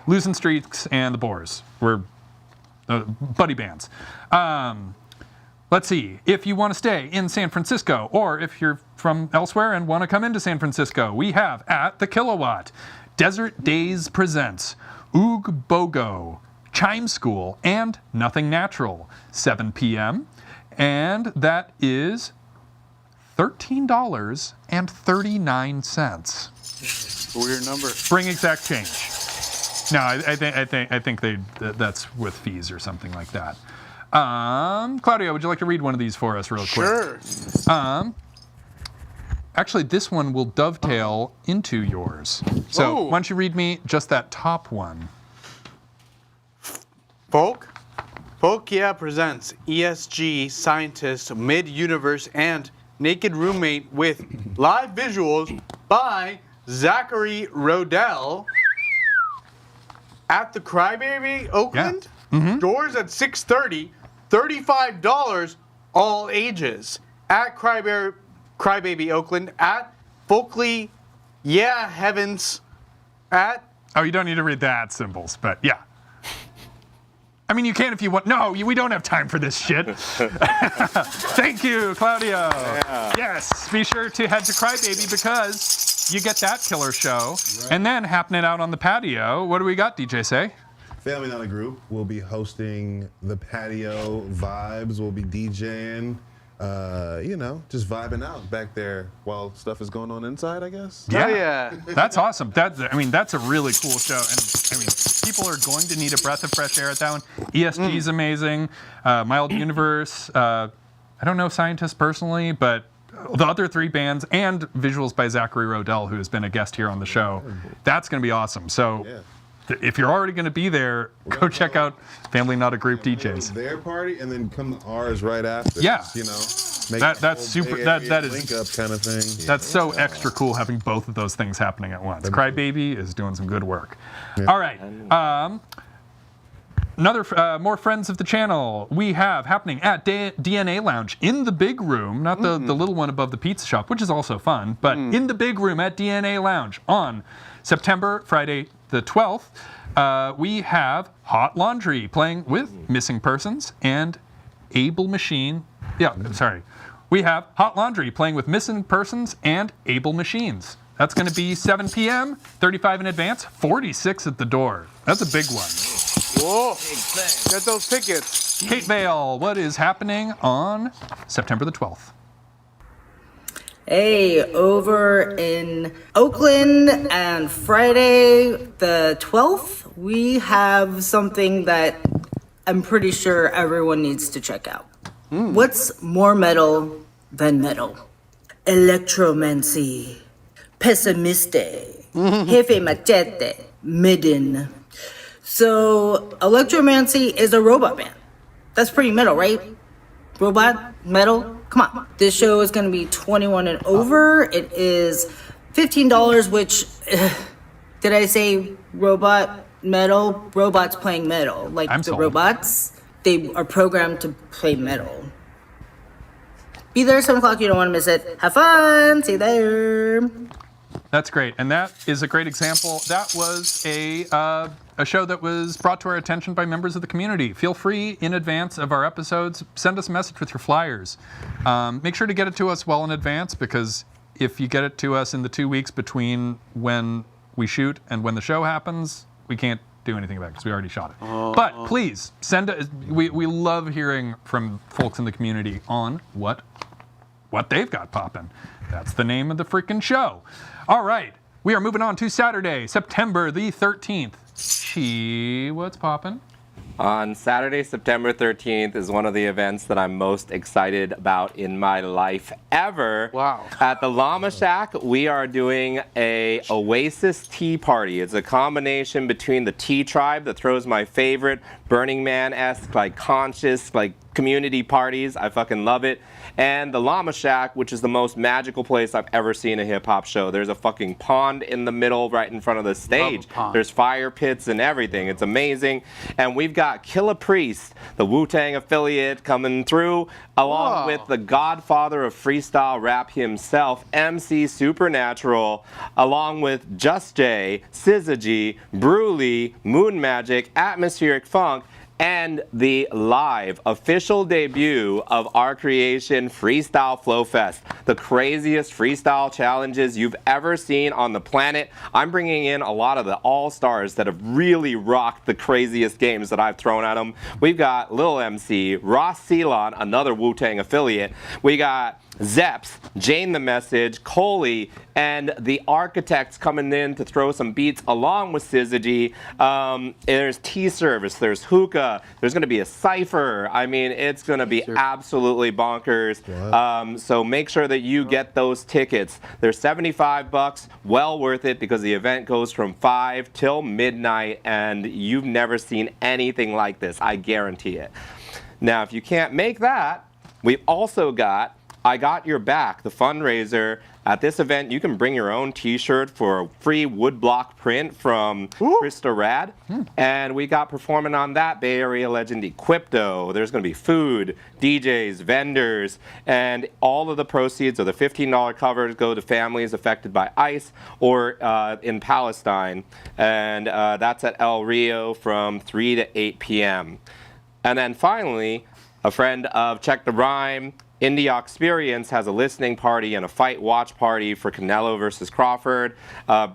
Losing Streaks and the Boars were buddy bands. Let's see. If you want to stay in San Francisco, or if you're from elsewhere and want to come into San Francisco, we have at the Kilowatt, Desert Days presents Oog Bogo, Chime School, and Nothing Natural, 7 p.m. And that is $13.39. Weird number. Bring exact change. No, I think that's with fees or something like that. Claudio, would you like to read one of these for us real quick? Sure. Actually, this one will dovetail into yours. So why don't you read me just that top one? Folk Yeah presents ESG Scientist Mid-Universe and Naked Roommate with live visuals by Zachary Rodell at the Crybaby Oakland. Yeah. Doors at 6:30, $35, all ages. At Crybaby Oakland, at Folkley, Yeah Heavens, at... Oh, you don't need to read that symbols, but yeah. I mean, you can if you want. No, we don't have time for this shit. Thank you, Claudio. Yeah. Yes, be sure to head to Crybaby because you get that killer show. Right. And then happening out on the patio, what do we got, DJ Say? Family Not a Group will be hosting the patio vibes. We'll be DJing. Just vibing out back there while stuff is going on inside, I guess. Yeah. That's awesome. That's a really cool show. And people are going to need a breath of fresh air at that one. ESG is amazing. Mild Universe. I don't know Scientists personally, but the other three bands and visuals by Zachary Rodell, who has been a guest here on the show. That's going to be awesome. So if you're already going to be there, go check out Family Not a Group DJs. Their party and then come to ours right after. Yeah. That's super. That is link up kind of thing. That's so extra cool having both of those things happening at once. Crybaby is doing some good work. All right. More friends of the channel we have happening at DNA Lounge in the big room, not the little one above the pizza shop, which is also fun, but in the big room at DNA Lounge on Friday the 12th. We have Hot Laundry playing with Missing Persons and Able Machine. We have Hot Laundry playing with Missing Persons and Able Machines. That's going to be 7 p.m., 35 in advance, 46 at the door. That's a big one. Whoa. Get those tickets. Kate Vale, what is happening on September the 12th? Hey, over in Oakland and Friday the 12th, we have something that I'm pretty sure everyone needs to check out. What's more metal than metal? Electromancy, Pessimiste, Jefe Machete, Midden. So, Electromancy is a robot band. That's pretty metal, right? Robot, metal, come on. This show is going to be 21 and over. It is $15, which, did I say robot, metal? Robots playing metal. Like the robots, they are programmed to play metal. Be there at 7 o'clock. You don't want to miss it. Have fun. See you there. That's great. And that is a great example. That was a show that was brought to our attention by members of the community. Feel free in advance of our episodes, send us a message with your flyers. Make sure to get it to us well in advance, because if you get it to us in the 2 weeks between when we shoot and when the show happens, we can't do anything about it because we already shot it. But please send it. We love hearing from folks in the community on what they've got popping. That's the name of the freaking show. All right, we are moving on to Saturday, September the 13th. What's poppin'? On Saturday, September 13th is one of the events that I'm most excited about in my life ever. Wow. At the Llama Shack, we are doing a Oasis tea party. It's a combination between the Tea Tribe that throws my favorite Burning Man-esque, like conscious, like community parties. I fucking love it. And the Llama Shack, which is the most magical place I've ever seen a hip-hop show. There's a fucking pond in the middle right in front of the stage. There's fire pits and everything. It's amazing. And we've got Killa Priest, the Wu-Tang affiliate, coming through, along with the godfather of freestyle rap himself, MC Supernatural, along with Just Jay, Syzygy, Bruli, Moon Magic, Atmospheric Funk, and the live official debut of our creation, Freestyle Flow Fest, the craziest freestyle challenges you've ever seen on the planet. I'm bringing in a lot of the all-stars that have really rocked the craziest games that I've thrown at them. We've got Lil MC, Ross Ceylon, another Wu-Tang affiliate. We got Zeps, Jane the Message, Coley, and the Architects coming in to throw some beats along with Syzygy. There's tea service, there's hookah, there's going to be a cypher. I mean, it's going to be absolutely bonkers. So make sure that you get those tickets. They're $75, well worth it, because the event goes from 5 till midnight, and you've never seen anything like this. I guarantee it. Now, if you can't make that, we've also got I Got Your Back, the fundraiser. At this event, you can bring your own t-shirt for a free woodblock print from Krista Rad. And we got performing on that Bay Area legend Equipto. There's going to be food, DJs, vendors, and all of the proceeds of the $15 covers go to families affected by ICE or in Palestine. And that's at El Rio from 3 to 8 p.m. And then finally, a friend of Check the Rhyme, India Experience, has a listening party and a fight watch party for Canelo versus Crawford.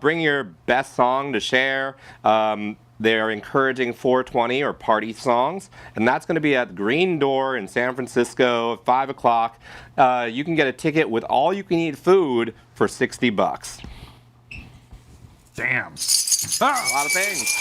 Bring your best song to share. They're encouraging 420 or party songs, and that's going to be at Green Door in San Francisco at 5 o'clock. You can get a ticket with all you can eat food for $60. Damn. A lot of things.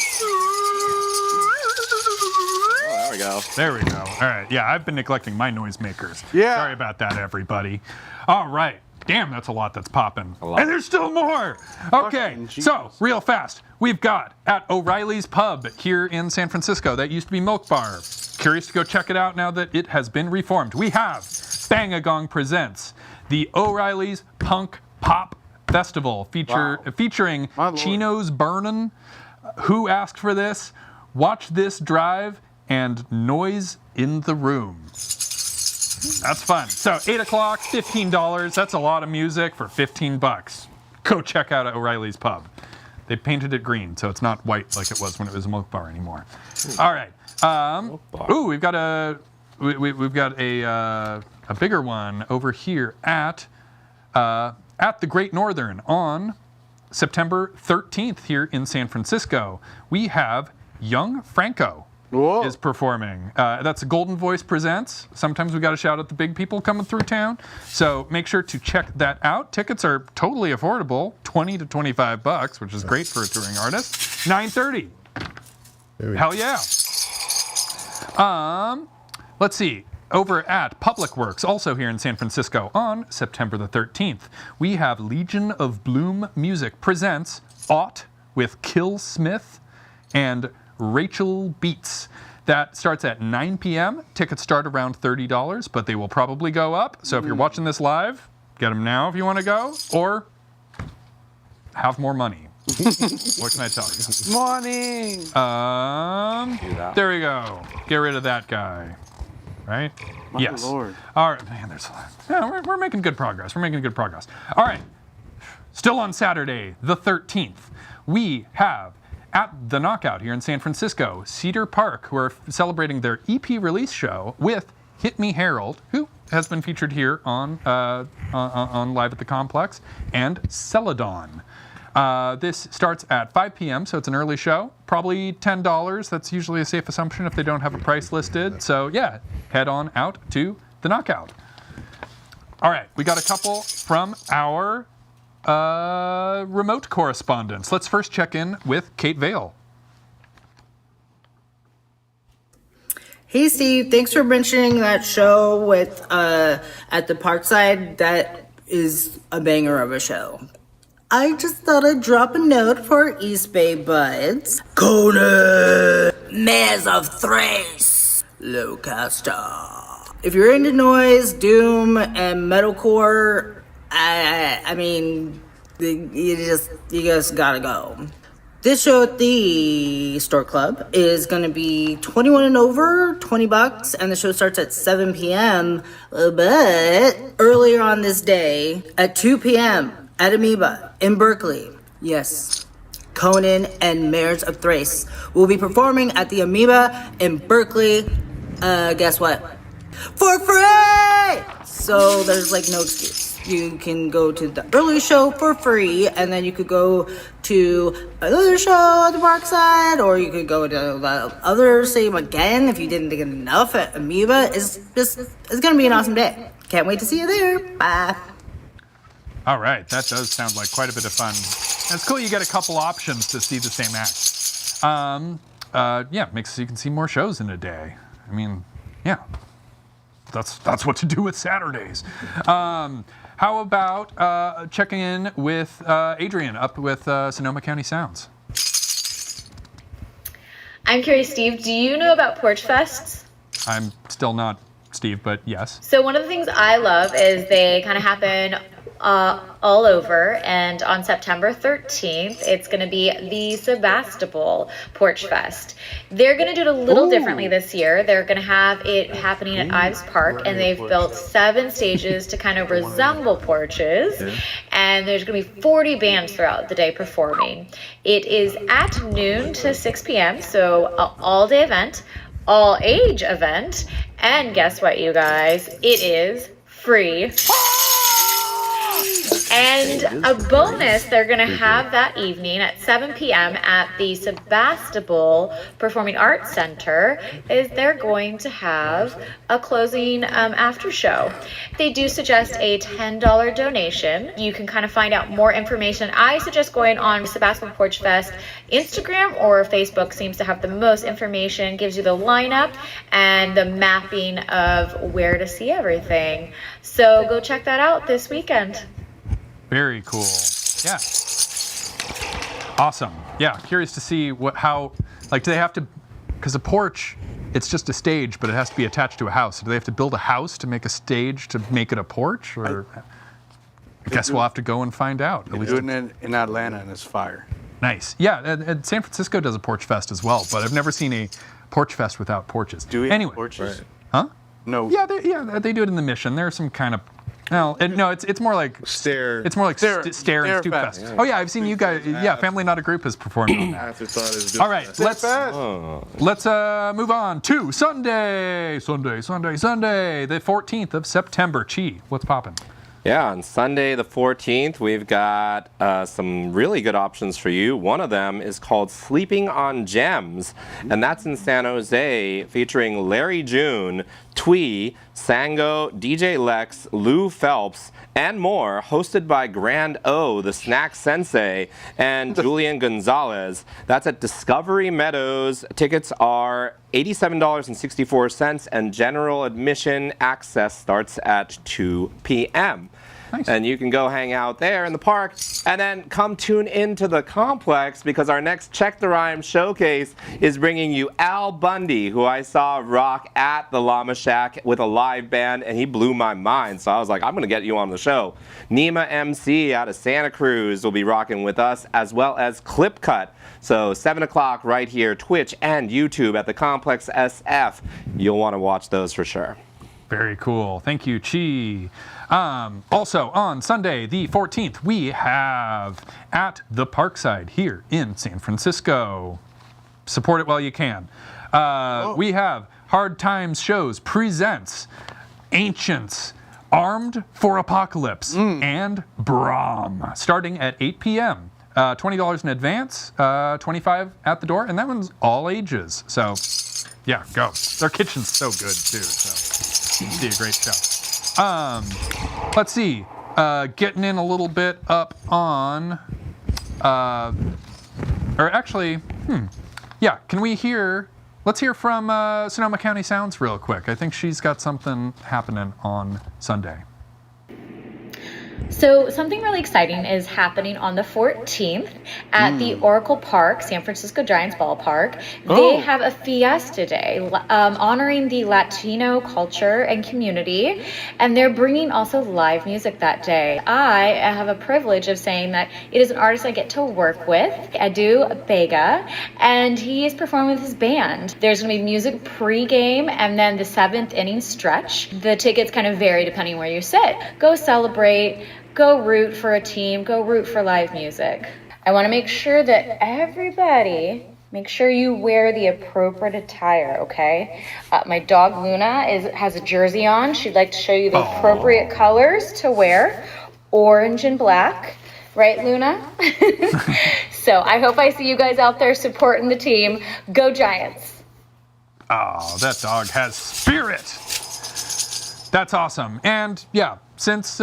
Oh, there we go. There we go. All right. Yeah, I've been neglecting my noisemakers. Yeah. Sorry about that, everybody. All right. Damn, that's a lot that's popping. A lot. And there's still more. Okay, so real fast. We've got at O'Reilly's Pub here in San Francisco. That used to be Milk Bar. Curious to go check it out now that it has been reformed. We have Bang-A-Gong Presents the O'Reilly's Punk Pop Festival featuring Chino's Burnin', Who Asked for This, Watch This Drive, and Noise in the Room. That's fun. So 8 o'clock, $15. That's a lot of music for $15. Go check out O'Reilly's Pub. They painted it green, so it's not white like it was when it was a Milk Bar anymore. All right. Ooh, we've got a bigger one over here at the Great Northern on September 13th here in San Francisco. We have Young Franco is performing. That's Golden Voice Presents. Sometimes we got to shout out the big people coming through town. So make sure to check that out. Tickets are totally affordable, $20 to $25, which is great for a touring artist. 9:30. Hell yeah. Let's see. Over at Public Works, also here in San Francisco, on September the 13th, we have Legion of Bloom Music presents Ought with Kill Smith and Rachel Beats. That starts at 9 p.m. Tickets start around $30, but they will probably go up. So if you're watching this live, get them now if you want to go, or have more money. What can I tell you? Morning. There we go. Get rid of that guy. Right? My Lord. All right, man. We're making good progress. We're making good progress. All right. Still on Saturday, the 13th, we have at the Knockout here in San Francisco, Cedar Park, who are celebrating their EP release show with Hit Me Harold, who has been featured here on Live at the Complex, and Celadon. This starts at 5 p.m., so it's an early show. Probably $10. That's usually a safe assumption if they don't have a price listed. So yeah, head on out to the Knockout. All right, we got a couple from our remote correspondents. Let's first check in with Kate Vale. Hey Steve, thanks for mentioning that show with at the Parkside. That is a banger of a show. I just thought I'd drop a note for East Bay buds. Conan, Mares of Thrace, Locaster. If you're into noise, doom, and metalcore, I mean, you just gotta go. This show at the Stork Club is gonna be 21 and over, $20, and the show starts at 7 p.m. But earlier on this day, at 2 p.m. at Amoeba in Berkeley, yes, Conan and Mares of Thrace will be performing at the Amoeba in Berkeley. Guess what? For free! So there's like no excuse. You can go to the early show for free, and then you could go to another show at the Parkside, or you could go to the other same again if you didn't get enough at Amoeba. It's gonna be an awesome day. Can't wait to see you there. Bye. All right, that does sound like quite a bit of fun. And it's cool you get a couple options to see the same act. Yeah, makes so you can see more shows in a day. I mean, yeah, that's what to do with Saturdays. How about checking in with Adrian up with Sonoma County Sounds? I'm curious, Steve, do you know about Porch Fests? I'm still not Steve, but yes. So one of the things I love is they kind of happen all over, and on September 13th, it's going to be the Sebastopol Porch Fest. They're going to do it a little differently this year. They're going to have it happening at Ives Park, and they've built 7 stages to kind of resemble porches, and there's going to be 40 bands throughout the day performing. It is at noon to 6 p.m., so an all-day event, all-age event, and guess what, you guys? It is free. And a bonus they're going to have that evening at 7 p.m. at the Sebastopol Performing Arts Center is they're going to have a closing after show. They do suggest a $10 donation. You can kind of find out more information. I suggest going on Sebastopol Porch Fest Instagram or Facebook seems to have the most information, gives you the lineup and the mapping of where to see everything. So go check that out this weekend. Very cool. Yeah. Awesome. Yeah. Curious to see how, do they have to, because a porch, it's just a stage, but it has to be attached to a house. Do they have to build a house to make a stage to make it a porch? Or I guess we'll have to go and find out. At least in Atlanta, and it's fire. Nice. Yeah. And San Francisco does a porch fest as well, but I've never seen a porch fest without porches. Do we have porches? Right. Huh? No. Yeah. They do it in the Mission. There's some kind of. No, it's more like stare. It's more like stare and stoop fest. Yeah. Oh yeah, I've seen you guys. Yeah, Family Not a Group has performed on that. All right, let's move on to Sunday, the 14th of September. Chi, what's poppin'? Yeah, on Sunday the 14th, we've got some really good options for you. One of them is called Sleeping on Gems, and that's in San Jose, featuring Larry June, Twee, Sango, DJ Lex, Lou Phelps, and more, hosted by Grand O, the Snack Sensei, and Julian Gonzalez. That's at Discovery Meadows. Tickets are $87.64, and general admission access starts at 2 p.m. Nice. And you can go hang out there in the park and then come tune into the complex because our next Check the Rhyme showcase is bringing you Al Bundy, who I saw rock at the Llama Shack with a live band, and he blew my mind. So I was like, I'm going to get you on the show. Nima MC out of Santa Cruz will be rocking with us, as well as Clip Cut. So 7 o'clock right here, Twitch and YouTube at the Complex SF. You'll want to watch those for sure. Very cool. Thank you, Chi. Also, on Sunday, the 14th, we have at the Parkside here in San Francisco. Support it while you can. We have Hard Times Shows presents Ancients, Armed for Apocalypse, and Brahm, starting at 8 p.m. $20 in advance, $25 at the door, and that one's all ages. So, yeah, go. Their kitchen's so good, too. So, it's a great show. Let's see. Getting in a little bit up on, yeah, can we hear, let's hear from Sonoma County Sounds real quick. I think she's got something happening on Sunday. So something really exciting is happening on the 14th at the Oracle Park, San Francisco Giants Ballpark. They have a fiesta day honoring the Latino culture and community, and they're bringing also live music that day. I have a privilege of saying that it is an artist I get to work with, Edu Vega, and he is performing with his band. There's going to be music pre-game and then the 7th inning stretch. The tickets kind of vary depending where you sit. Go celebrate. Go root for a team, go root for live music. I want to make sure that everybody, make sure you wear the appropriate attire, okay? My dog Luna has a jersey on. She'd like to show you the appropriate colors to wear. Orange and black, right, Luna? So I hope I see you guys out there supporting the team. Go Giants. Oh, that dog has spirit. That's awesome. And yeah, since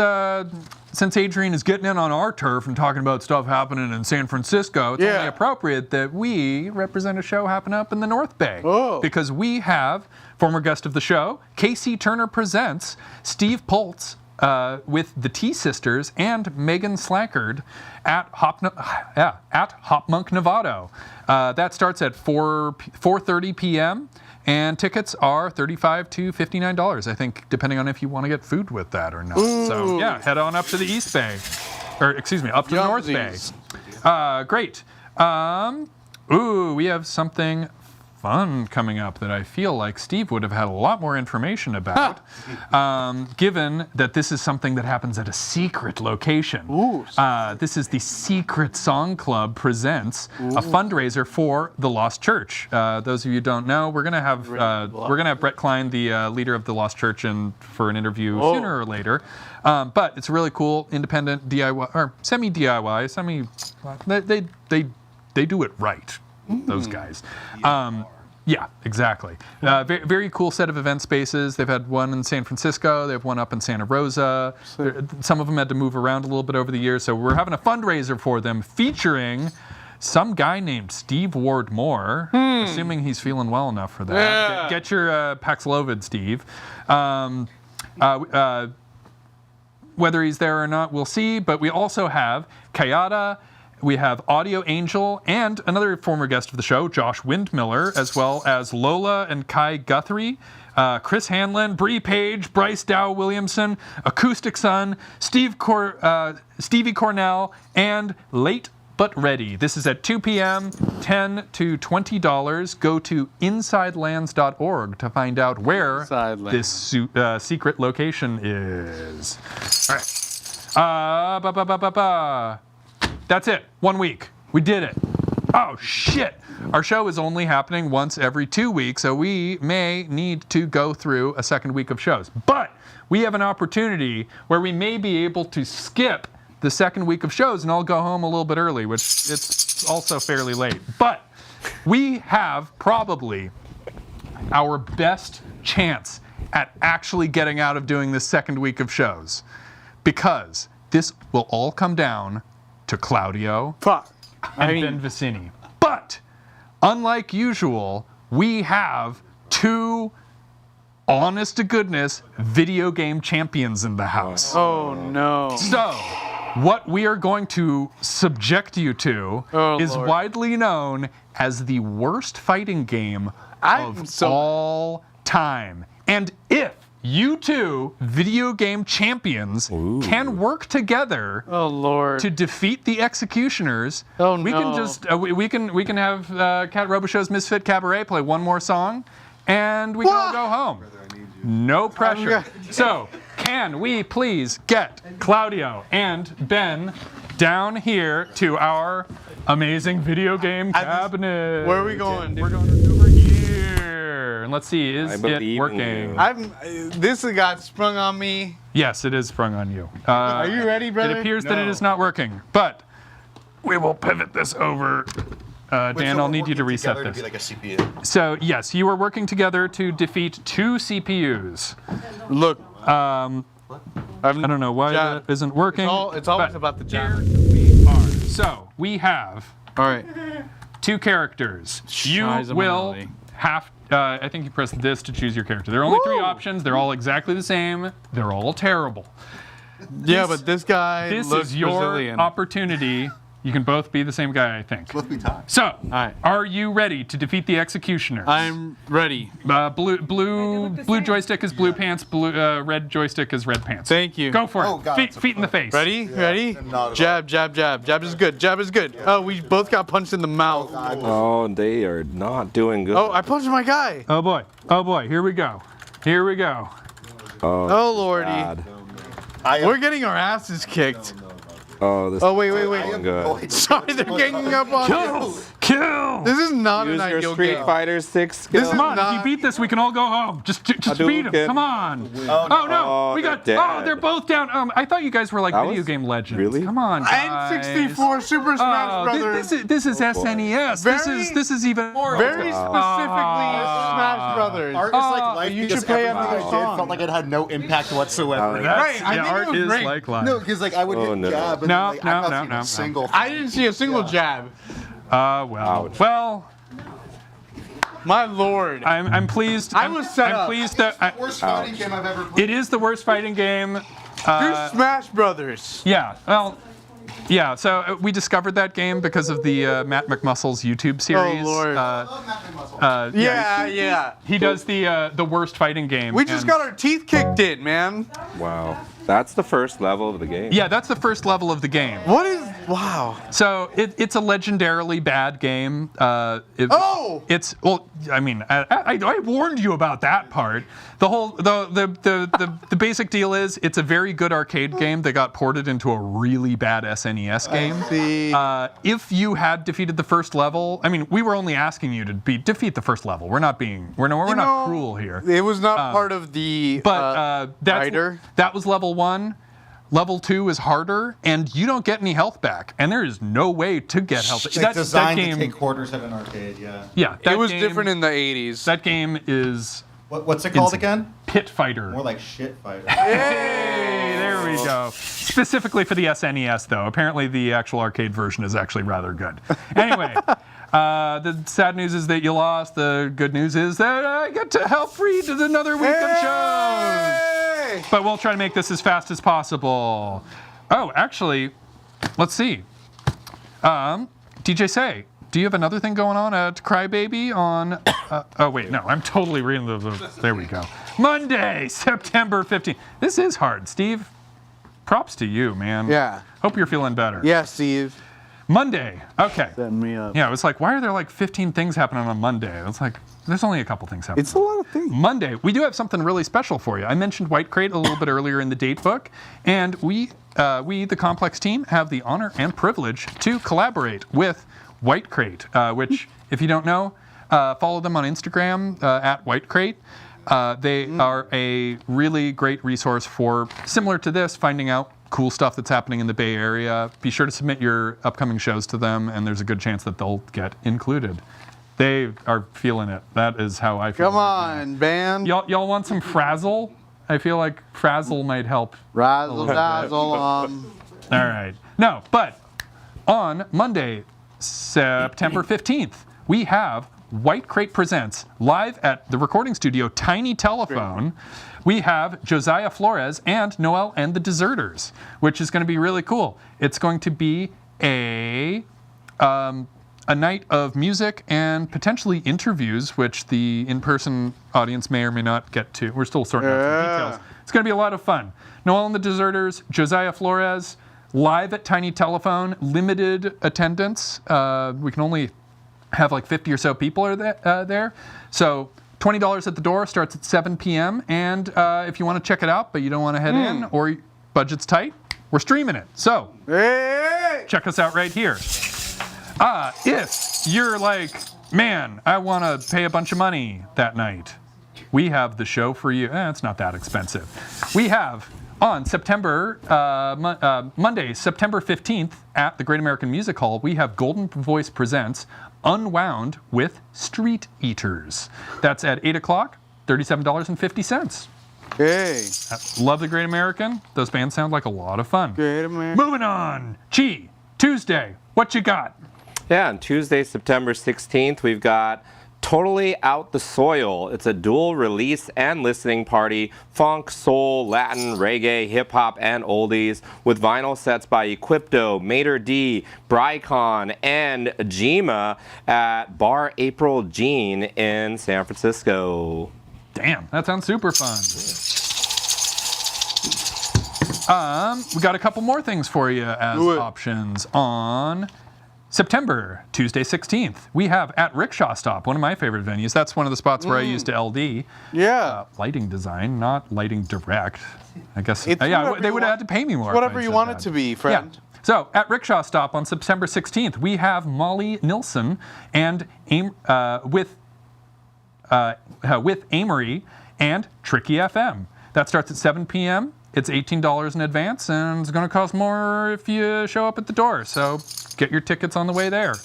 Adrian is getting in on our turf and talking about stuff happening in San Francisco, it's only appropriate that we represent a show happening up in the North Bay. Because we have former guest of the show, Casey Turner Presents, Steve Poltz with the T Sisters and Megan Slackard at Hop Monk Novato. That starts at 4:30 p.m. And tickets are $35 to $59, I think, depending on if you want to get food with that or not. So, yeah, head on up to the East Bay. Or, excuse me, up to the North Bay. Great. We have something fun coming up that I feel like Steve would have had a lot more information about, given that this is something that happens at a secret location. This is the Secret Song Club presents a fundraiser for the Lost Church. Those of you who don't know, we're gonna have Brett Klein, the leader of the Lost Church, in for an interview sooner or later. But it's a really cool independent DIY or semi DIY. They do it right. Those guys. Yeah, exactly. Very, very cool set of event spaces. They've had one in San Francisco. They have one up in Santa Rosa. Some of them had to move around a little bit over the years. So we're having a fundraiser for them featuring some guy named Steve Ward Moore, assuming he's feeling well enough for that. Yeah. Get your Paxlovid, Steve. Whether he's there or not, we'll see. But we also have Kayada. We have Audio Angel and another former guest of the show, Josh Windmiller, as well as Lola and Kai Guthrie, Chris Hanlon, Bree Page, Bryce Dow Williamson, Acoustic Sun, Stevie Cornell, and Late But Ready. This is at 2 p.m., $10 to $20. Go to insidelands.org to find out where this secret location is. All right. That's it. 1 week. We did it. Oh, shit. Our show is only happening once every 2 weeks, so we may need to go through a second week of shows. But we have an opportunity where we may be able to skip the second week of shows and I'll go home a little bit early, which it's also fairly late. But we have probably our best chance at actually getting out of doing this second week of shows, because this will all come down to Claudio and Ben Vicini. But, unlike usual, we have two honest-to-goodness video game champions in the house. Oh, no. So, what we are going to subject you to is widely known as the worst fighting game of all time. And if you two video game champions can work together to defeat the executioners. We can just we can have Cat Robichaux's Misfit Cabaret play one more song, and we can all go home. No pressure. So, can we please get Claudio and Ben down here to our amazing video game cabinet? Where are we going? We're going over here. And let's see, is it working? This got sprung on me. Yes, it is sprung on you. Are you ready, brother? It appears that it is not working, but we will pivot this over. Dan, I'll need you to reset this. To be like a CPU. So, yes, you are working together to defeat two CPUs. Look, I don't know why that isn't working. It's always about the job. So, we have two characters. You will have, I think you press this to choose your character. There are only three options. They're all exactly the same. They're all terrible. Yeah, but this guy This looks is your Brazilian. opportunity. You can both be the same guy, I think. Both be tied. So, are you ready to defeat the executioners? I'm ready. Blue joystick is blue pants. Red joystick is red pants. Thank you. Go for it. Feet in the face. Ready? Ready? Jab, jab, jab. Jab is good. Jab is good. Oh, we both got punched in the mouth. Oh, they are not doing good. Oh, I punched my guy. Oh boy. Oh boy. Here we go. Here we go. Oh lordy. We're getting our asses kicked. Oh, this. Oh wait. Good. Sorry, they're ganging up on us. Kill. This is not Use an ideal your Street game. Fighter 6 skill. Come on, if you beat this, we can all go home. Just beat him. Come on. Oh no, we got. Oh, they're both down. I thought you guys were like video game legends. Really? Come on, guys. N64 Super Smash Brothers. This is SNES. This is even more. Very specifically Smash Brothers. Art is like life. You because should pay everything after the I song. did felt like it had no impact whatsoever. Right, I think art it was is great. like life. No, because like I would hit jab, and I'm not seeing a single. I didn't see a single jab. Well. My lord. I'm pleased. I was set up. I'm pleased that Worst fighting game I've ever played. it is the worst fighting game. You're Smash Brothers. Yeah. Well, Yeah, so we discovered that game because of the Matt McMuscle's YouTube series. Oh, Lord. Yeah. He does the worst fighting game. We just got our teeth kicked in, man. Wow. That's the first level of the game. Yeah, that's the first level of the game. What is... Wow. So it's a legendarily bad game. It's... Well, I mean, I warned you about that part. The basic deal is it's a very good arcade game that got ported into a really bad SNES game. If you had defeated the first level, I mean, we were only asking you to defeat the first level. We're not cruel here. It was not part of the writer. That was level 1. Level 2 is harder, and you don't get any health back, and there is no way to get health. It's designed to take quarters at an arcade. Yeah, it was different in the 80s. That game is... What's it called again? Pit Fighter. More like Shit Fighter. Hey, there we go. Specifically for the SNES, though. Apparently the actual arcade version is actually rather good. Anyway, the sad news is that you lost. The good news is that I get to help read another week of shows. But we'll try to make this as fast as possible. Oh, actually, let's see. DJ Say, do you have another thing going on at Crybaby on... oh, wait, no, I'm totally reading there we go. Monday, September 15th. This is hard, Steve. Props to you, man. Yeah. Hope you're feeling better. Yeah, Steve. Monday, okay. Setting me up. Yeah, it was like, why are there like 15 things happening on Monday? It's like, there's only a couple things happening. It's a lot of things. Monday, we do have something really special for you. I mentioned White Crate a little bit earlier in the date book, and we, the Complex team, have the honor and privilege to collaborate with White Crate, which, if you don't know, follow them on Instagram at White Crate. They are a really great resource for, similar to this, finding out cool stuff that's happening in the Bay Area. Be sure to submit your upcoming shows to them, and there's a good chance that they'll get included. They are feeling it. That is how I feel. Come on, band. Y'all want some Frazzle? I feel like Frazzle might help. Razzle dazzle. All right. No, but on Monday, September 15th, we have White Crate Presents live at the recording studio Tiny Telephone. We have Josiah Flores and Noel and the Deserters, which is going to be really cool. It's going to be a night of music and potentially interviews, which the in-person audience may or may not get to. We're still sorting out some details. It's going to be a lot of fun. Noel and the Deserters, Josiah Flores, live at Tiny Telephone, limited attendance. We can only have like 50 or so people are there. So $20 at the door, starts at 7 p.m. And if you want to check it out, but you don't want to head in or budget's tight, we're streaming it. So check us out right here. If you're like, man, I want to pay a bunch of money that night, we have the show for you. It's not that expensive. We have on Monday, September 15th at the Great American Music Hall, we have Golden Voice Presents Unwound with Street Eaters. That's at 8 o'clock, $37.50. Hey. Love the Great American. Those bands sound like a lot of fun. Great American. Moving on. Chi, Tuesday, what you got? Yeah, on Tuesday, September 16th, we've got Totally Out the Soil. It's a dual release and listening party, funk, soul, Latin, reggae, hip-hop, and oldies, with vinyl sets by Equipto, Mater D, Brycon, and Jima at Bar April Jean in San Francisco. Damn, that sounds super fun. We got a couple more things for you as options on September, Tuesday 16th, we have at Rickshaw Stop, one of my favorite venues. That's one of the spots where I used to LD. Yeah. Lighting design, not lighting direct. I guess, they would have had to pay me more. Whatever you want it to be, friend. Yeah. So, at Rickshaw Stop on September 16th, we have Molly Nilsson and with Amory and Tricky FM. That starts at 7 p.m. It's $18 in advance, and it's going to cost more if you show up at the door. So get your tickets on the way there.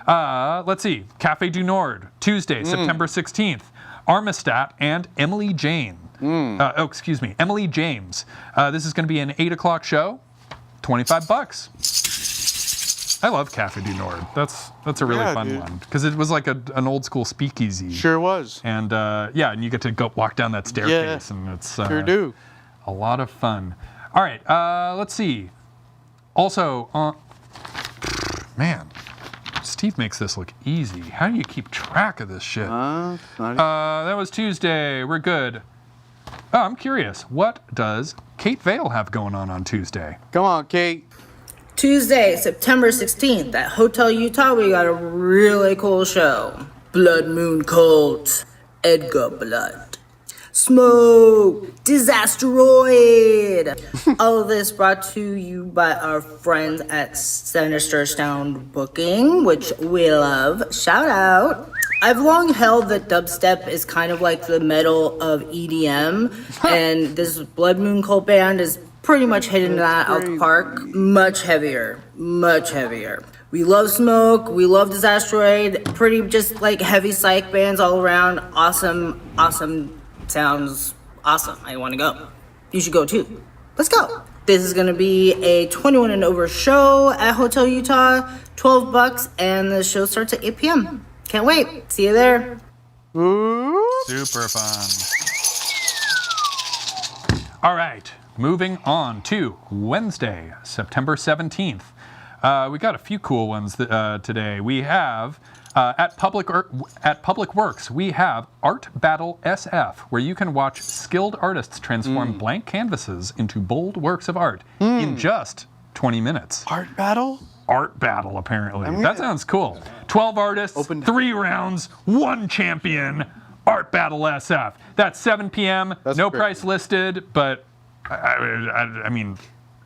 Let's see. Cafe du Nord, Tuesday, September 16th. Armistat and Emily Jane. Emily James. This is going to be an 8 o'clock show. $25. I love Cafe du Nord. That's a really fun one because it was like an old school speakeasy. Sure was. And and you get to go walk down that staircase, and it's sure do. A lot of fun. All right, let's see. Also, man, Steve makes this look easy. How do you keep track of this shit? That was Tuesday. We're good. Oh, I'm curious. What does Kate Vale have going on Tuesday? Come on, Kate. Tuesday, September 16th at Hotel Utah, we got a really cool show. Blood Moon Cult, Edgar Blood, Smoke, Disasteroid. All of this brought to you by our friends at Sinister Sound Booking, which we love. Shout out. I've long held that dubstep is kind of like the metal of EDM, and this Blood Moon Cult band is pretty much hitting that out the park. Much heavier, much heavier. We love Smoke, we love Disasteroid, pretty just like heavy psych bands all around. Awesome, awesome, sounds awesome. I want to go. You should go too. Let's go. This is gonna be a 21 and over show at Hotel Utah, $12, and the show starts at 8 p.m. Can't wait. See you there. Super fun. All right, moving on to Wednesday, September 17th. We got a few cool ones today. We have at Public Works, we have Art Battle SF, where you can watch skilled artists transform blank canvases into bold works of art in just 20 minutes. Art Battle? Art Battle, apparently. That sounds cool. 12 artists, 3 rounds, 1 champion. Art Battle SF. That's 7 p.m. No price listed, but I mean,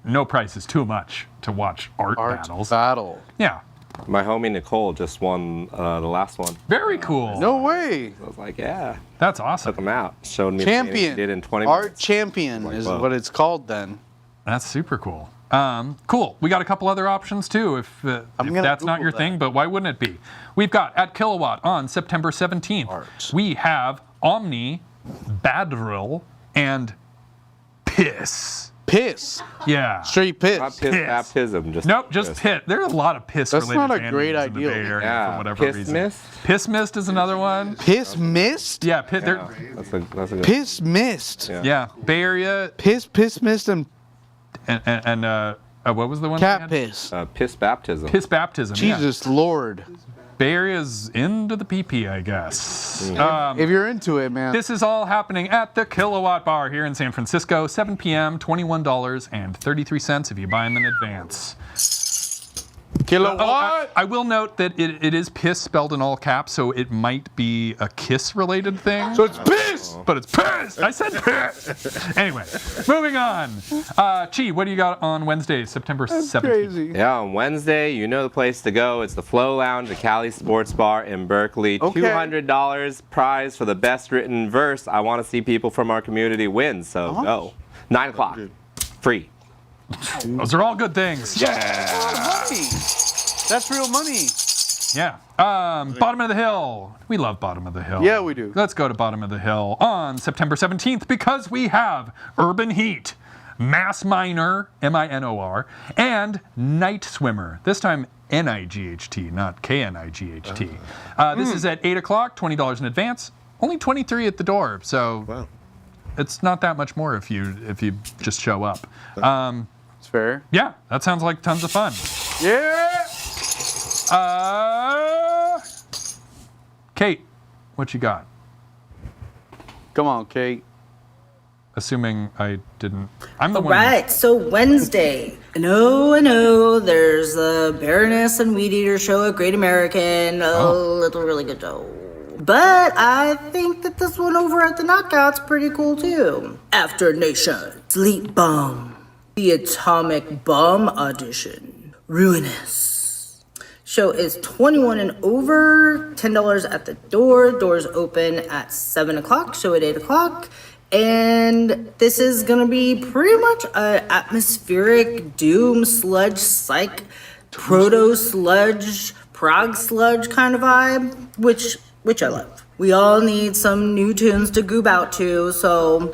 no price is too much to watch art battles. Battle. Yeah. My homie Nicole just won the last one. Very cool. No way. I was like, yeah. That's awesome. Took him out. Showed me Champion. what he did in 20 Art minutes. Champion is what it's called then. That's super cool. Cool. We got a couple other options too, if that's not your thing, but why wouldn't it be? We've got at Kilowatt on September 17th. We have Omni, Badril, and Piss. Piss? Yeah. Straight piss. Not piss baptism. Just nope, just piss. There are a lot of piss-related That's not a band great names in the idea. Bay Area Yeah. for whatever Piss reason. Mist? Piss Mist is another one. Piss Mist? Yeah, That's a good Piss Mist. Yeah, Bay Area. Piss Mist, and what was the one? cat piss. Piss baptism. Piss baptism. Jesus Lord. Bay Area's into the PP, I guess. If you're into it, man. This is all happening at the Kilowatt Bar here in San Francisco, 7 p.m., $21.33 if you buy them in advance. Kilowatt? I will note that it is piss spelled in all caps, so it might be a kiss-related thing. So it's piss! But it's piss! I said piss! Anyway, moving on. Chi, what do you got on Wednesday, September 17th? Crazy. Yeah, on Wednesday, you know the place to go. It's the Flow Lounge at Cali Sports Bar in Berkeley. Okay. $200 prize for the best written verse. I want to see people from our community win, so go. 9 o'clock. Free. Those are all good things. Yeah! That's a lot of money. That's real money. Yeah. Bottom of the Hill. We love Bottom of the Hill. Yeah, we do. Let's go to Bottom of the Hill on September 17th because we have Urban Heat, Mass Minor, M-I-N-O-R, and Night Swimmer. This time N-I-G-H-T, not K-N-I-G-H-T. This is at 8 o'clock, $20 in advance, only $23 at the door, so it's not that much more if you just show up. It's fair. Yeah, that sounds like tons of fun. Yeah! Kate, what you got? Come on, Kate. Assuming I didn't. I'm the All one. right, so Wednesday. I know, there's the Baroness and Weed Eater show at Great American. It's a really good show. But I think that this one over at the Knockout's pretty cool too. After Nation, Sleep Bomb, The Atomic Bomb Audition, Ruinous. Show is 21 and over, $10 at the door. Doors open at 7 o'clock, show at 8 o'clock. And this is gonna be pretty much an atmospheric doom sludge psych, proto sludge, prog sludge kind of vibe, which I love. We all need some new tunes to goob out to, so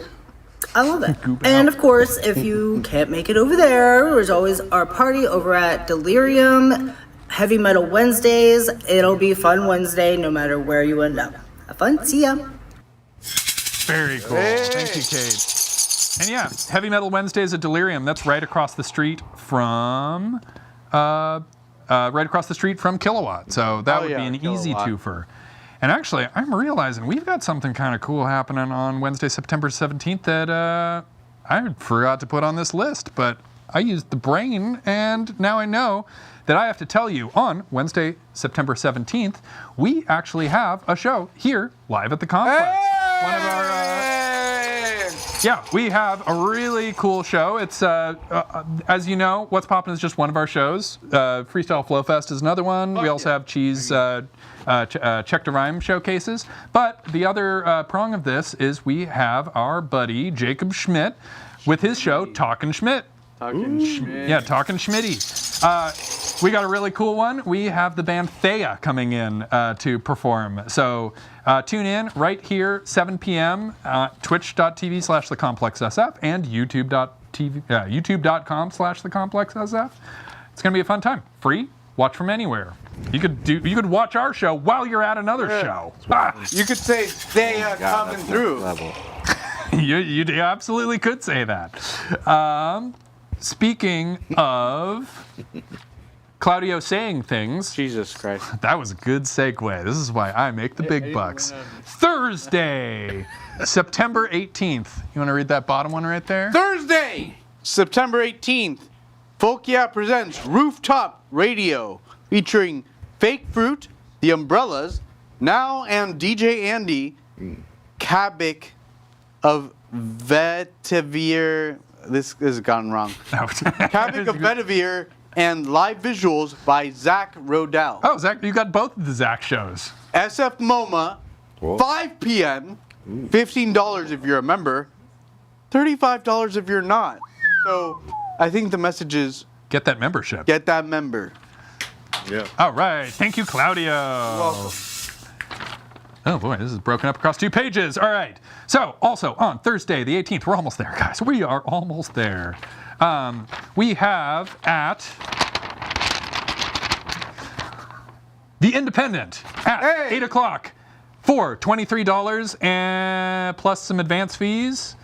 I love it. And of course, if you can't make it over there's always our party over at Delirium, Heavy Metal Wednesdays. It'll be fun Wednesday no matter where you end up. Have fun, see ya. Very cool. Hey. Thank you, Kate. And yeah, Heavy Metal Wednesdays at Delirium. That's right across the street from Kilowatt. So that would be an easy twofer. And actually, I'm realizing we've got something kind of cool happening on Wednesday, September 17th that I forgot to put on this list, but I used the brain, and now I know that I have to tell you on Wednesday, September 17th, we actually have a show here live at the complex. One of our we have a really cool show. It's, as you know, What's Poppin' is just one of our shows. Freestyle Flow Fest is another one. We also have Cheese Check to Rhyme showcases. But the other prong of this is we have our buddy Jacob Schmidt with his show Talkin' Schmidt. Talkin' Schmidt. Yeah, Talkin' Schmitty. We got a really cool one. We have the band Thea coming in to perform. So tune in right here, 7 p.m. Twitch.tv/thecomplexsf and YouTube.com/thecomplexsf. It's gonna be a fun time. Free. Watch from anywhere. You could watch our show while you're at another show. You could say Thea coming through. You absolutely could say that. Speaking of Claudio saying things. Jesus Christ. That was a good segue. This is why I make the big bucks. Thursday, September 18th. You want to read that bottom one right there? Thursday, September 18th. Folk Yeah presents Rooftop Radio featuring Fake Fruit, The Umbrellas, Now and DJ Andy, Kabik of Vetiver. This has gone wrong. Kabik of Vetiver and live visuals by Zach Rodell. Oh, Zach, you got both of the Zach shows. SF MoMA, 5 p.m., $15 if you're a member, $35 if you're not. So I think the message is get that membership. Get that member. Yeah. All right. Thank you, Claudio. Welcome. Oh boy, this is broken up across 2 pages. All right. So also on Thursday, the 18th, we're almost there, guys. We are almost there. We have at The Independent at 8 o'clock for $23 and plus some advance fees.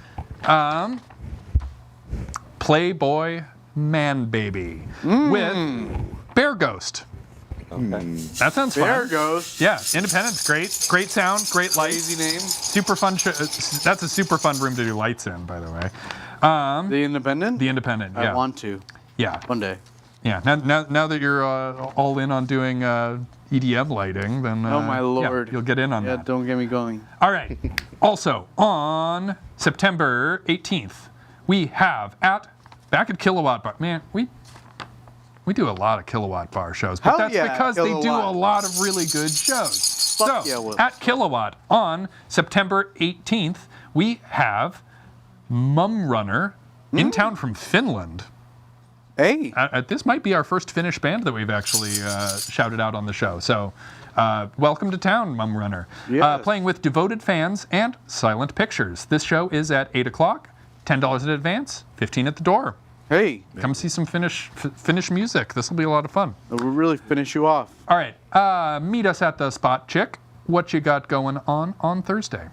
Playboy Man Baby with Bear Ghost. That sounds fun. Bear Ghost. Yeah, Independent's great. Great sound, great lights. Easy name. Super fun. That's a super fun room to do lights in, by the way. The Independent? The Independent, yeah. I want to. Yeah. One day. Yeah. Now that you're all in on doing EDM lighting, then oh my lord, yeah, you'll get in on that. Yeah, don't get me going. All right. Also on September 18th, we have back at Kilowatt Bar. Man, we do a lot of Kilowatt Bar shows, but that's because they do a lot of really good shows. At Kilowatt on September 18th, we have Mum Runner in town from Finland. Hey. This might be our first Finnish band that we've actually shouted out on the show. So welcome to town, Mum Runner. Yes. Playing with Devoted Fans and Silent Pictures. This show is at 8 o'clock, $10 in advance, $15 at the door. Hey. Come see some Finnish music. This will be a lot of fun. We'll really finish you off. All right. Meet us at the Spot Chick. What you got going on Thursday?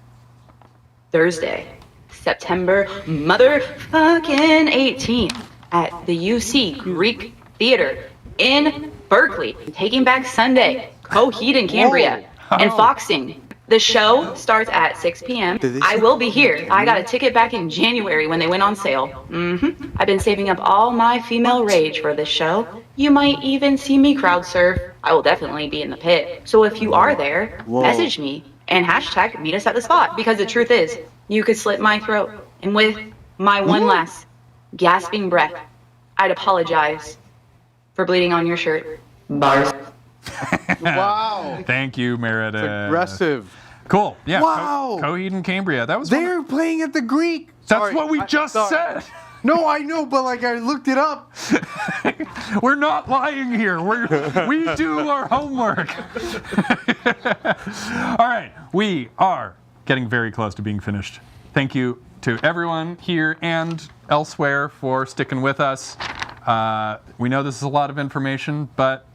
Thursday, September motherfucking 18th at the UC Greek Theater in Berkeley. Taking Back Sunday, Coheed and Cambria, and Foxing. The show starts at 6 p.m. I will be here. I got a ticket back in January when they went on sale. I've been saving up all my female rage for this show. You might even see me crowd surf. I will definitely be in the pit. So if you are there, message me and hashtag meet us at the spot. Because the truth is, you could slit my throat. And with my one last gasping breath, I'd apologize for bleeding on your shirt. Bars. Wow. Thank you, Meredith. It's aggressive. Cool. Yeah. Wow. Coheed and Cambria. That was. They're playing at the Greek. That's what we just said. No, I know, but I looked it up. We're not lying here. We do our homework. All right. We are getting very close to being finished. Thank you to everyone here and elsewhere for sticking with us. We know this is a lot of information, but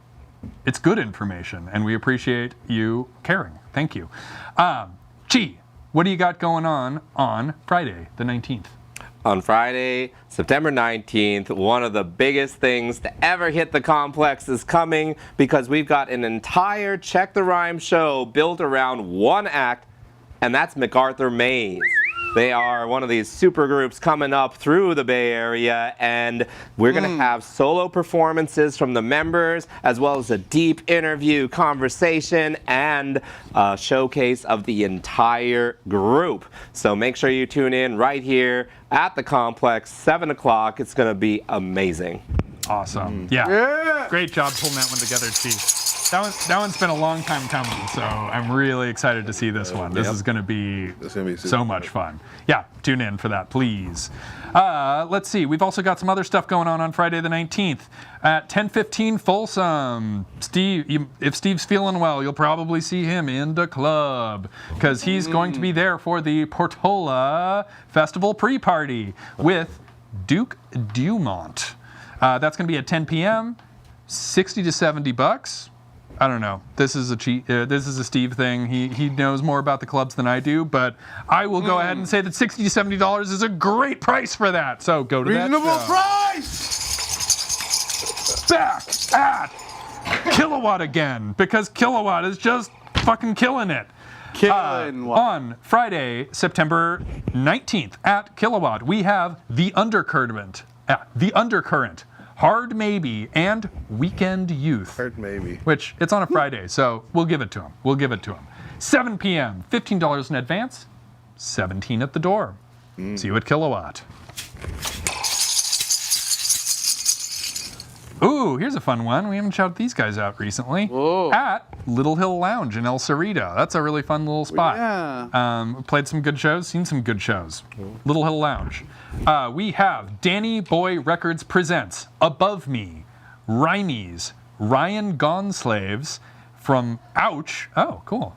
it's good information, and we appreciate you caring. Thank you. Chi, what do you got going on Friday, the 19th? on Friday, September 19th, one of the biggest things to ever hit the complex is coming because we've got an entire Check the Rhyme show built around one act, and that's MacArthur Maze. They are one of these super groups coming up through the Bay Area, and we're going to have solo performances from the members, as well as a deep interview, conversation, and a showcase of the entire group. So make sure you tune in right here at the complex, 7 o'clock. It's going to be amazing. Awesome. Yeah. Great job pulling that one together, Chief. That one's been a long time coming, so I'm really excited to see this one. This is going to be so much fun. Yeah, tune in for that, please. Let's see. We've also got some other stuff going on Friday the 19th at 10:15 Folsom. If Steve's feeling well, you'll probably see him in the club because he's going to be there for the Portola Festival pre-party with Duke Dumont. That's going to be at 10 p.m. $60 to $70. I don't know. This is a Steve thing. He knows more about the clubs than I do, but I will go ahead and say that $60 to $70 is a great price for that. So go to Reasonable that show. price! Back at Kilowatt again, because Kilowatt is just fucking killing it. On Friday, September 19th at Kilowatt, we have The Undercurrent, Hard Maybe, and Weekend Youth. Hard Maybe. Which, it's on a Friday, so we'll give it to him. 7 p.m., $15 in advance, $17 at the door. See you at Kilowatt. Ooh, here's a fun one. We haven't shouted these guys out recently. Whoa. At Little Hill Lounge in El Cerrito. That's a really fun little spot. Yeah. Played some good shows, seen some good shows. Little Hill Lounge. We have Danny Boy Records presents Above Me, Rhymies, Ryan Gonslaves from Ouch. Oh, cool.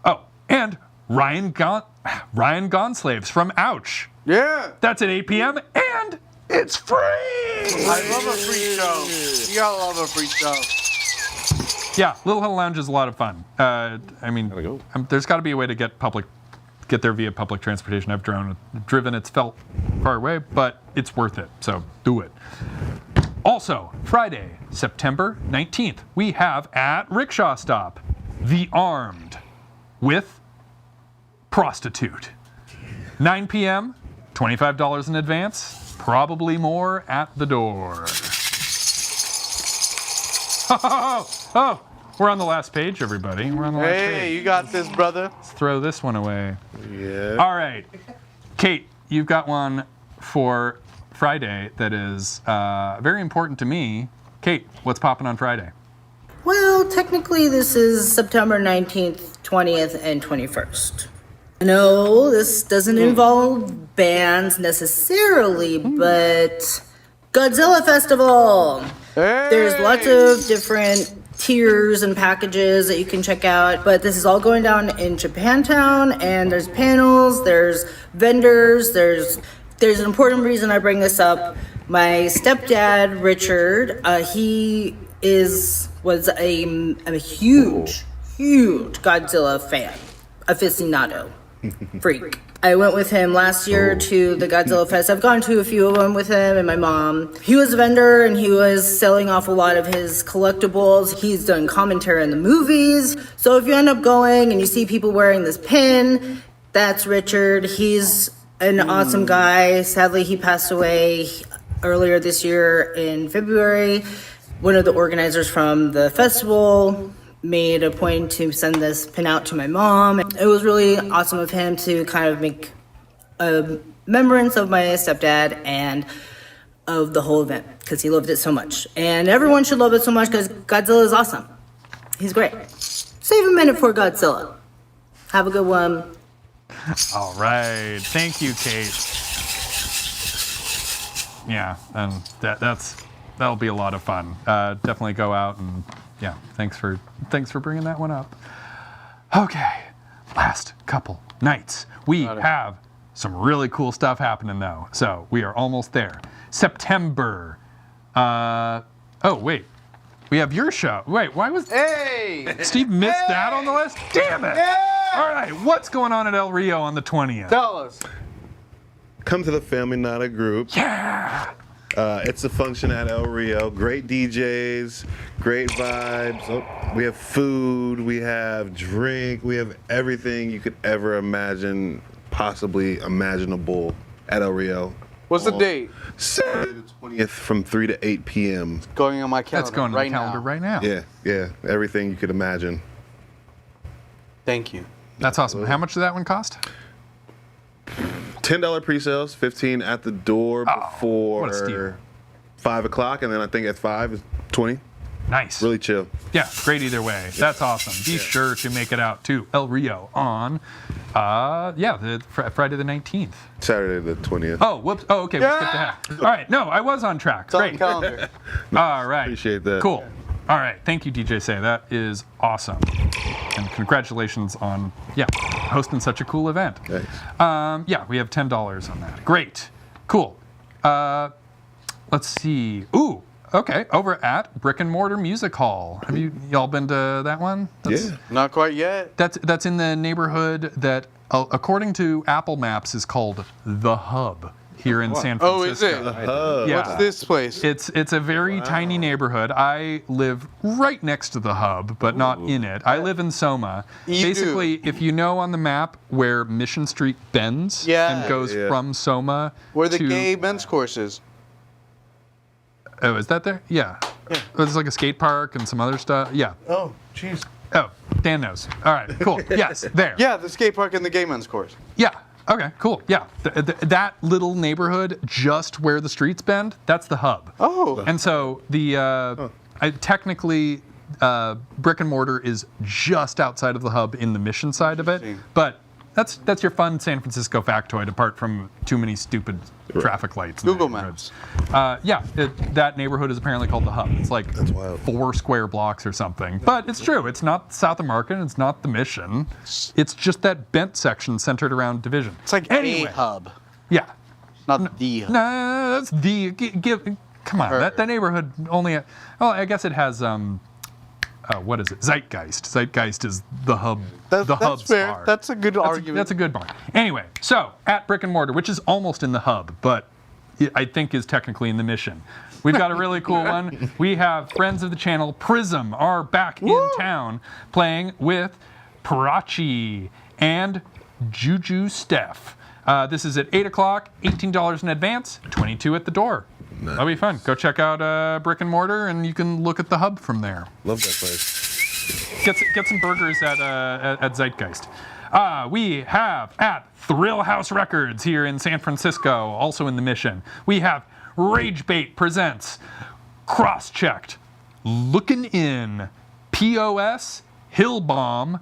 Oh, and Ryan Gonslaves from Ouch. Yeah. That's at 8 p.m. and it's free. I love a free show. You gotta love a free show. Yeah, Little Hill Lounge is a lot of fun. There's got to be a way to get there via public transportation. I've driven. It's felt far away, but it's worth it. So do it. Also, Friday, September 19th, we have at Rickshaw Stop, The Armed with Prostitute. 9 p.m., $25 in advance, probably more at the door. Oh, we're on the last page, everybody. We're on the last page. Hey, you got this, brother. Let's throw this one away. Yeah. All right. Kate, you've got one for Friday that is very important to me. Kate, what's popping on Friday? Well, technically this is September 19th, 20th, and 21st. No, this doesn't involve bands necessarily, but Godzilla Festival. Hey! There's lots of different tiers and packages that you can check out, but this is all going down in Japantown, and there's panels, there's vendors, there's an important reason I bring this up. My stepdad, Richard, he was a huge Godzilla fan, aficionado, freak. I went with him last year to the Godzilla Fest. I've gone to a few of them with him and my mom. He was a vendor and he was selling off a lot of his collectibles. He's done commentary on the movies. So if you end up going and you see people wearing this pin, that's Richard. He's an awesome guy. Sadly, he passed away earlier this year in February. One of the organizers from the festival made a point to send this pin out to my mom. It was really awesome of him to kind of make a remembrance of my stepdad and of the whole event because he loved it so much. And everyone should love it so much because Godzilla is awesome. He's great. Save a minute for Godzilla. Have a good one. All right. Thank you, Kate. Yeah, and that'll be a lot of fun. Definitely go out and yeah, thanks for bringing that one up. Okay, last couple nights. We have some really cool stuff happening though. So we are almost there. September. Oh wait, we have your show. Wait, why was Steve missed that on the list? Damn it! Yeah! All right, what's going on at El Rio on the 20th? Tell us. come to the family, not a group. Yeah. It's a function at El Rio. Great DJs, great vibes. Oh, we have food, we have drink, we have everything you could ever imagine, possibly imaginable at El Rio. What's the date? Saturday the 20th from 3 to 8 p.m. Going on my calendar. That's going on the calendar right now. Yeah. Everything you could imagine. Thank you. That's awesome. How much did that one cost? $10 pre-sales, $15 at the door before 5 o'clock, and then I think at 5 is $20. Nice. Really chill. Yeah, great either way. That's awesome. Be sure to make it out to El Rio on, Friday the 19th. Saturday the 20th. Oh, whoops. Oh, okay. We'll skip that. All right. No, I was on track. Great. Calendar. All right. Appreciate that. Cool. All right. Thank you, DJ Say. That is awesome. And congratulations on, hosting such a cool event. Thanks. We have $10 on that. Great. Cool. Let's see. Ooh. Okay, over at Brick and Mortar Music Hall. Have y'all been to that one? Not quite yet. That's in the neighborhood that, according to Apple Maps, is called The Hub here in San Francisco. Oh, is it? The Hub. Yeah. What's this place? It's a very tiny neighborhood. I live right next to the Hub, but not in it. I live in Soma. Basically, if you know on the map where Mission Street bends and goes from Soma where the to gay men's course is. Oh, is that there? Yeah. There's like a skate park and some other stuff. Yeah. Oh, jeez. Oh, Dan knows. All right, cool. Yes, there. Yeah, the skate park and the gay men's course. Yeah. Okay, cool. Yeah. That little neighborhood just where the streets bend, that's the Hub. Oh. And so technically, Brick and Mortar is just outside of the Hub in the Mission side of it. But that's your fun San Francisco factoid, apart from too many stupid traffic lights. Google Maps. That neighborhood is apparently called the Hub. It's like 4 square blocks or something. But it's true. It's not South of Market. It's not the Mission. It's just that bent section centered around Division. It's like a hub. Yeah. Not the hub. No, that's the. Come on. That neighborhood only. Well, I guess it has. What is it? Zeitgeist. Zeitgeist is the hub. The hub fair. bar. That's a good argument. That's a good bar. Anyway, so at Brick and Mortar, which is almost in the Hub, but I think is technically in the Mission. We've got a really cool one. We have friends of the channel, Prism, are back in town playing with Parachi and Juju Steph. This is at 8 o'clock, $18 in advance, $22 at the door. Nice. That'll be fun. Go check out Brick and Mortar, and you can look at the Hub from there. Love that place. Get some burgers at Zeitgeist. We have at Thrill House Records here in San Francisco, also in the Mission. We have Ragebait presents Cross-Checked, Looking In, POS, Hillbomb,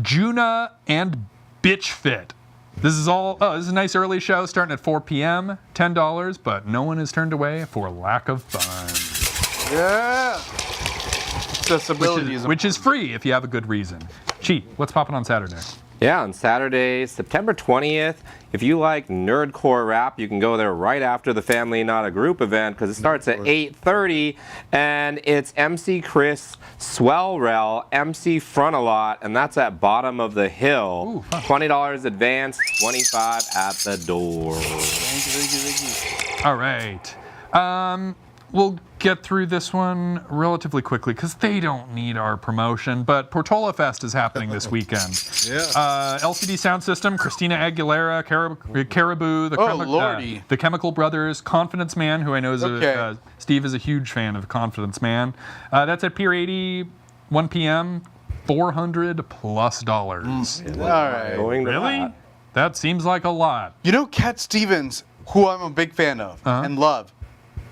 Juna, and Bitch Fit. This is a nice early show starting at 4 p.m., $10, but no one is turned away for lack of fun. Yeah. Accessibility which is free if you have a good reason. Chi, what's popping on Saturday? Yeah, on Saturday, September 20th, if you like nerdcore rap, you can go there right after the Family Not a Group event because it starts at 8:30, and it's MC Chris, Swellrel, MC Frontalot, and that's at Bottom of the Hill. Ooh, $20 advance, $25 at the door. Thank you. All right. We'll get through this one relatively quickly because they don't need our promotion, but Portola Fest is happening this weekend. LCD Sound System, Christina Aguilera, Caribou, the Chemical Brothers, Confidence Man, who I know Steve is a huge fan of Confidence Man. That's at Pier 80, 1 p.m., $400+. All right. Really? That seems like a lot. You know Cat Stevens, who I'm a big fan of and love.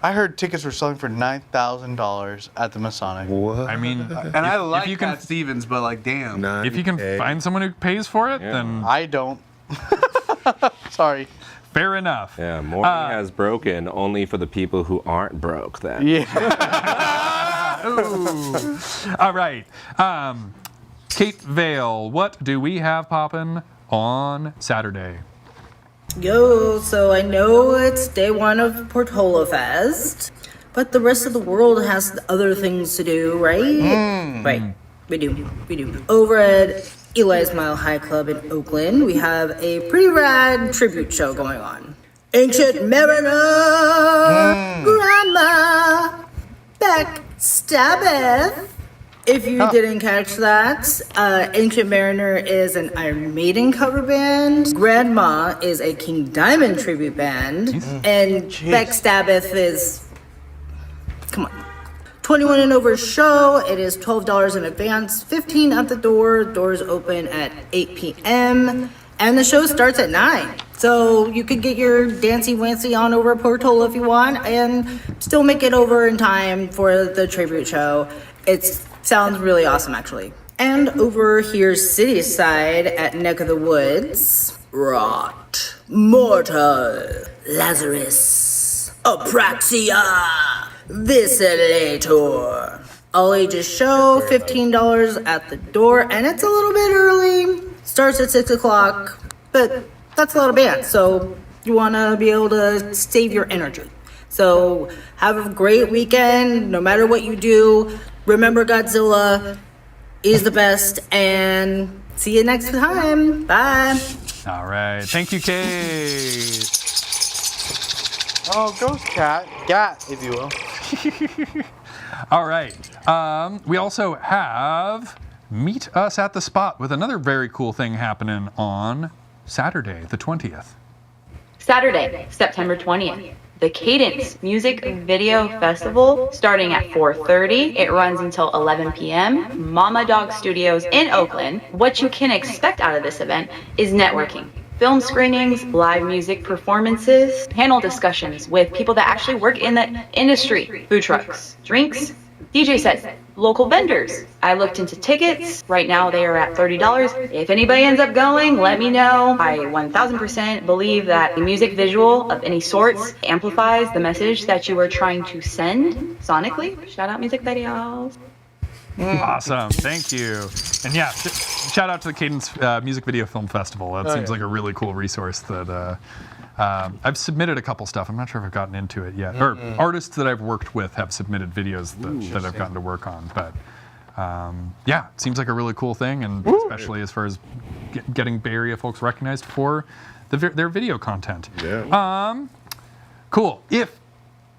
I heard tickets were selling for $9,000 at the Masonic. What? I mean, and I like Cat Stevens, but like, damn. If you can find someone who pays for it, then I don't. Sorry. Fair enough. Yeah, morning has broken only for the people who aren't broke then. Yeah. Ooh. All right. Kate Vale, what do we have poppin' on Saturday? Yo, so I know it's day one of Portola Fest, but the rest of the world has other things to do, right? Right. We do. Over at Eli's Mile High Club in Oakland, we have a pretty rad tribute show going on. Ancient Mariner, Grandma, Backstabbeth. If you didn't catch that, Ancient Mariner is an Iron Maiden cover band. Grandma is a King Diamond tribute band. And Backstabbeth is... Come on. 21 and over show. It is $12 in advance, $15 at the door. Doors open at 8 p.m. And the show starts at 9. So you could get your dancy wancy on over Portola if you want and still make it over in time for the tribute show. It sounds really awesome, actually. And over here, city side at Neck of the Woods, Rot, Mortal, Lazarus, Apraxia, Viscerator. All ages show, $15 at the door, and it's a little bit early. Starts at 6 o'clock, but that's a lot of bands, so you want to be able to save your energy. So have a great weekend, no matter what you do. Remember Godzilla is the best, and see you next time. Bye. All right. Thank you, Kate. Oh, ghost cat. Gat, if you will. All right. We also have Meet Us at the Spot with another very cool thing happening on Saturday, the 20th. Saturday, September 20th. The Cadence Music Video Festival starting at 4:30. It runs until 11 p.m. Mama Dog Studios in Oakland. What you can expect out of this event is networking, film screenings, live music performances, panel discussions with people that actually work in the industry, food trucks, drinks, DJ sets, local vendors. I looked into tickets. Right now they are at $30. If anybody ends up going, let me know. I 1000% believe that a music visual of any sorts amplifies the message that you are trying to send sonically. Shout out music videos. Awesome. Thank you. And yeah, shout out to the Cadence Music Video Film Festival. That seems like a really cool resource that I've submitted a couple stuff. I'm not sure if I've gotten into it yet. Or artists that I've worked with have submitted videos that I've gotten to work on. But yeah, it seems like a really cool thing, and especially as far as getting Bay Area folks recognized for their video content. Yeah. Cool. If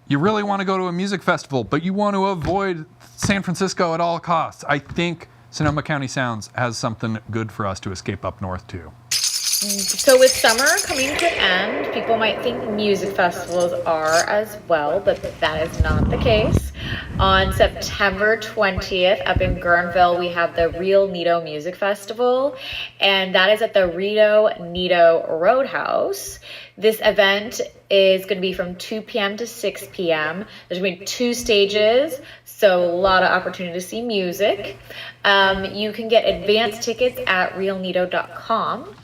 you really want to go to a music festival, but you want to avoid San Francisco at all costs, I think Sonoma County Sounds has something good for us to escape up north to. So with summer coming to an end, people might think music festivals are as well, but that is not the case. On September 20th, up in Guerneville, we have the Real Neato Music Festival, and that is at the Rio Neato Roadhouse. This event is going to be from 2 p.m. to 6 p.m. There's going to be 2 stages, so a lot of opportunity to see music. You can get advance tickets at realneato.com.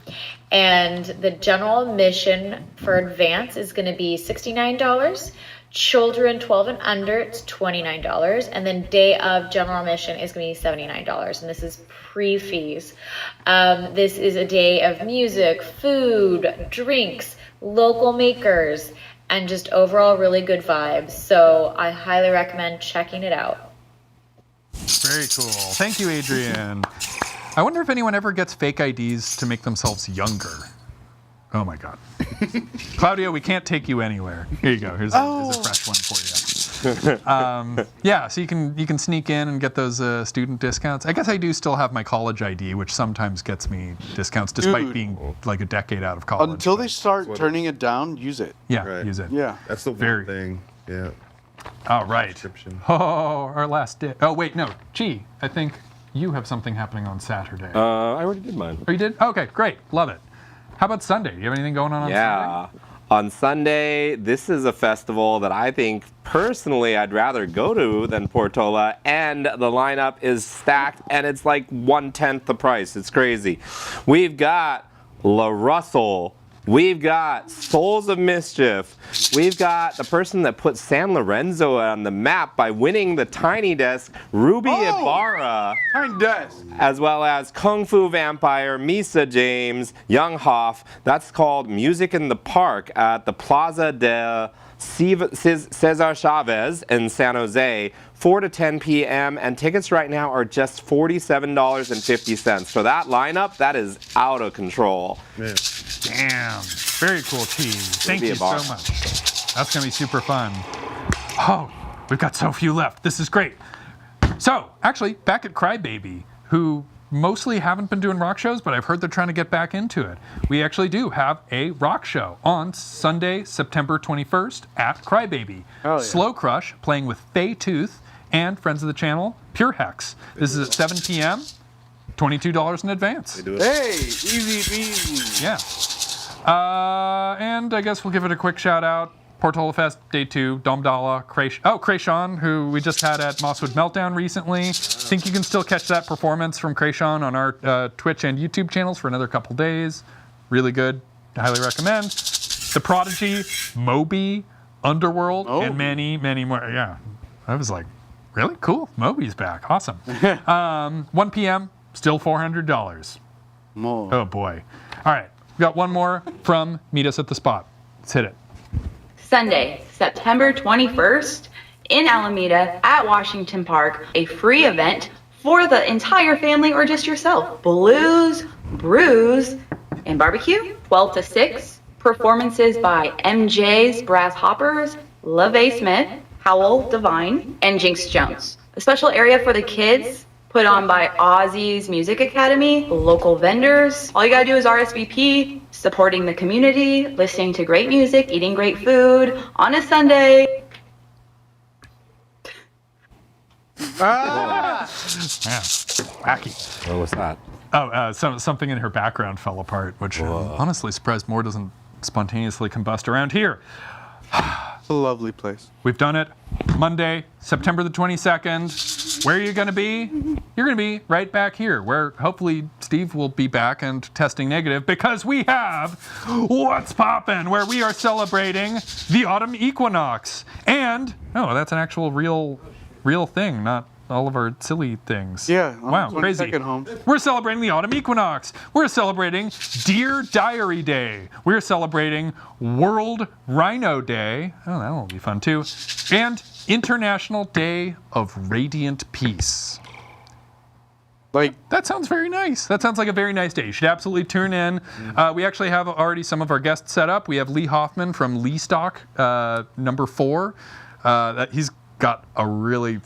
And the general admission for advance is going to be $69. Children 12 and under, it's $29. And then day of general admission is going to be $79. And this is pre-fees. This is a day of music, food, drinks, local makers, and just overall really good vibes. So I highly recommend checking it out. Very cool. Thank you, Adrian. I wonder if anyone ever gets fake IDs to make themselves younger. Oh my God. Claudio, we can't take you anywhere. Here you go. Here's a fresh one for you. Yeah, so you can sneak in and get those student discounts. I guess I do still have my college ID, which sometimes gets me discounts despite being like a decade out of college. Until they start turning it down, use it. Yeah, use it. Yeah. That's the one thing. Yeah. All right. Oh, our last day. Oh, wait, no. Gee, I think you have something happening on Saturday. I already did mine. Oh, you did? Okay, great. Love it. How about Sunday? Do you have anything going on Sunday? Yeah. On Sunday, this is a festival that I think personally I'd rather go to than Portola, and the lineup is stacked, and it's like 1/10 the price. It's crazy. We've got La Russell. We've got Souls of Mischief. We've got the person that put San Lorenzo on the map by winning the Tiny Desk, Ruby Ibarra. Tiny Desk. As well as Kung Fu Vampire, Misa James, Young Hoff. That's called Music in the Park at the Plaza de Cesar Chavez in San Jose, 4 to 10 p.m. And tickets right now are just $47.50. For that lineup, that is out of control. Man. Damn. Very cool, Cheese. Thank be you a so bar. much. That's going to be super fun. Oh, we've got so few left. This is great. So, actually, back at Crybaby, who mostly haven't been doing rock shows, but I've heard they're trying to get back into it. We actually do have a rock show on Sunday, September 21st at Crybaby. Oh, yeah. Slow Crush playing with Faye Tooth and friends of the channel, Pure Hex. This is at 7 p.m., $22 in advance. Hey, easy peasy. Yeah. And I guess we'll give it a quick shout out. Portola Fest Day 2, Domdala, Krayshawn, who we just had at Mosswood Meltdown recently. I think you can still catch that performance from Krayshawn on our Twitch and YouTube channels for another couple days. Really good. Highly recommend. The Prodigy, Moby, Underworld, and many, many more. Yeah. I was like, really? Cool. Moby's back. Awesome. 1 p.m., still $400. More. Oh, boy. All right. We got one more from Meet Us at the Spot. Let's hit it. Sunday, September 21st, in Alameda at Washington Park, a free event for the entire family or just yourself. Blues, brews, and barbecue, 12 to 6. Performances by MJ's Brass Hoppers, LaVey Smith, Howell Devine, and Jinx Jones. A special area for the kids put on by Ozzy's Music Academy, local vendors. All you gotta do is RSVP, supporting the community, listening to great music, eating great food on a Sunday. Yeah, wacky. What was that? Oh, something in her background fell apart, which I'm honestly surprised more doesn't spontaneously combust around here. It's a lovely place. We've done it. Monday, September the 22nd. Where are you going to be? You're going to be right back here, where hopefully Steve will be back and testing negative, because we have What's Poppin', where we are celebrating the autumn equinox. And, oh, that's an actual real thing, not all of our silly things. Yeah. Wow, crazy. Home. We're celebrating the autumn equinox. We're celebrating Dear Diary Day. We're celebrating World Rhino Day. Oh, that'll be fun too. And International Day of Radiant Peace. Like, that sounds very nice. That sounds like a very nice day. You should absolutely tune in. We actually have already some of our guests set up. We have Lee Hoffman from Lee Stock, number 4. He's got a really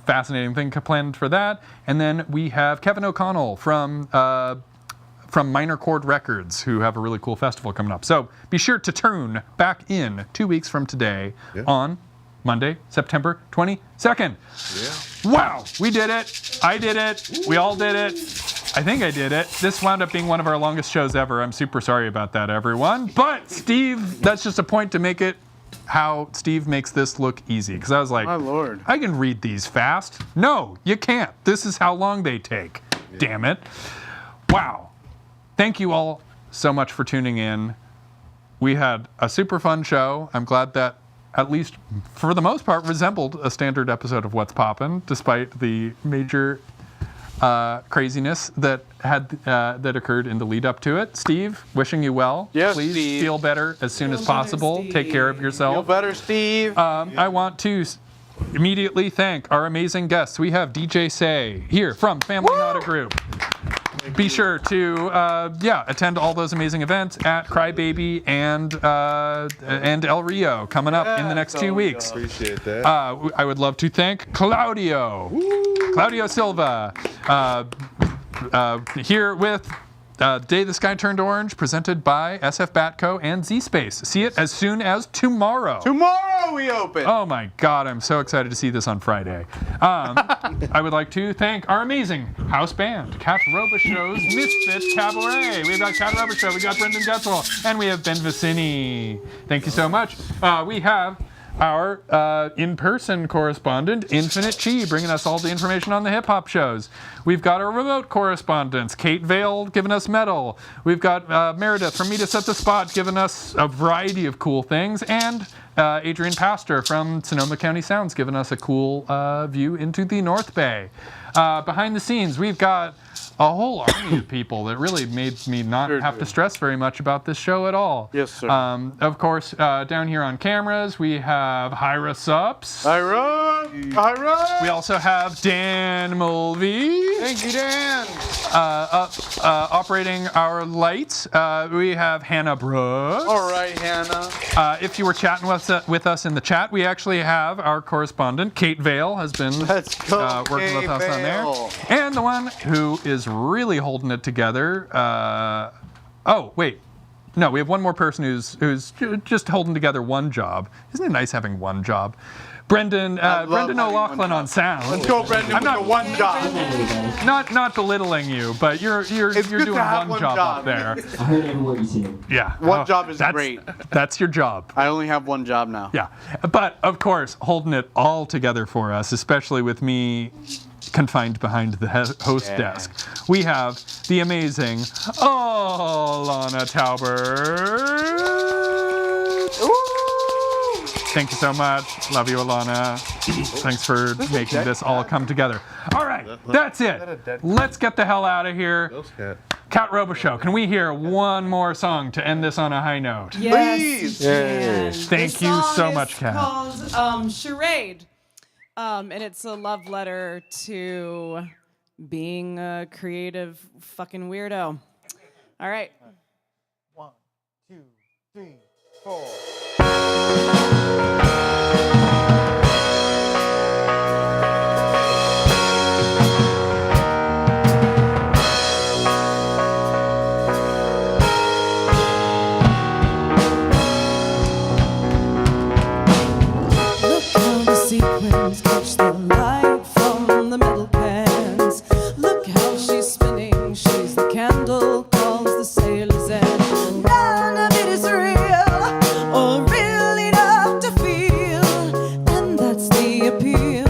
fascinating thing planned for that. And then we have Kevin O'Connell from Minor Chord Records, who have a really cool festival coming up. So be sure to tune back in 2 weeks from today on Monday, September 22nd. Yeah. Wow, we did it. I did it. We all did it. I think I did it. This wound up being one of our longest shows ever. I'm super sorry about that, everyone. But Steve, that's just a point to make it how Steve makes this look easy. Because I was like, my Lord, I can read these fast. No, you can't. This is how long they take. Yeah. Damn it. Wow. Thank you all so much for tuning in. We had a super fun show. I'm glad that, at least for the most part, resembled a standard episode of What's Poppin', despite the major craziness that occurred in the lead up to it. Steve, wishing you well. Yes, please Steve. Feel better as soon as possible. Take care of yourself. Feel better, Steve. I want to immediately thank our amazing guests. We have DJ Say here from Family Not a Group. Be sure to attend all those amazing events at Crybaby and El Rio coming up in the next 2 weeks. Appreciate that. I would love to thank Claudio Silva here with Day the Sky Turned Orange, presented by SF Batco and Z-Space. See it as soon as tomorrow. Tomorrow we open. Oh my God, I'm so excited to see this on Friday. I would like to thank our amazing house band, Cat Robichaud's Misfit Cabaret. We've got Cat Robichaud, we got Brendan Getzel, and we have Ben Vicini. Thank you so much. We have our in-person correspondent, Infinite Chi, bringing us all the information on the hip-hop shows. We've got our remote correspondents, Kate Vale giving us metal. We've got Meredith from Meet Us at the Spot giving us a variety of cool things. And Adrian Pastor from Sonoma County Sounds giving us a cool view into the North Bay. Behind the scenes, we've got a whole army of people that really made me not have to stress very much about this show at all. Yes, sir. Of course, down here on cameras, we have Hyra Sups. Hyra! We also have Dan Mulvey. Thank you, Dan. Operating our lights, we have Hannah Brooks. All right, Hannah. If you were chatting with us in the chat, we actually have our correspondent, Kate Vale, has been working with us on there. And the one who is really holding it together. Oh, wait. No, we have one more person who's just holding together one job. Isn't it nice having one job? Brendan O'Loughlin on sound. Let's go, Brendan, with the one job. Not belittling you, but you're doing one job up there. I heard every word you said. Yeah. One job is great. That's your job. I only have one job now. Yeah. But, of course, holding it all together for us, especially with me confined behind the host desk, we have the amazing Alana Taubert. Thank you so much. Love you, Alana. Thanks for making this all come together. All right, that's it. Let's get the hell out of here. Cat Robichaud, can we hear one more song to end this on a high note? Yes, Please. Thank you so much, Cat. It's called Charade. And it's a love letter to being a creative fucking weirdo. All right. 1, 2, 3, 4. Look how the sequins catch the light from the metal pans. Look how she's spinning, she's the candle, calls the sailors in. None of it is real, or real enough to feel, and that's the appeal.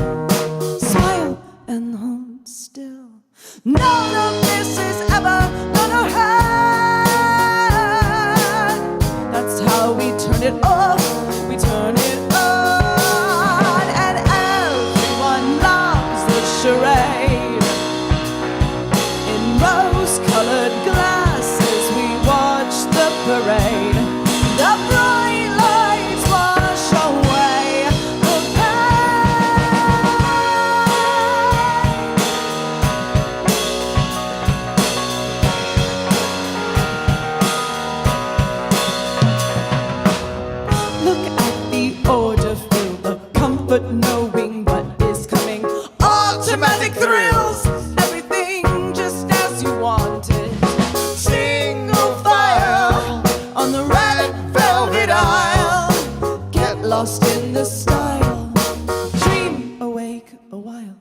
Smile and hold still. None of this is ever gonna hurt. That's how we turn it off, we turn it on, and everyone loves the charade. In rose-colored glasses we watch the parade. The bright lights wash away the pain. Look at the order, feel the comfort knowing what is coming. Automatic thrills, everything just as you wanted. Single file on the red velvet aisle. Get lost in the style, dream awake a while.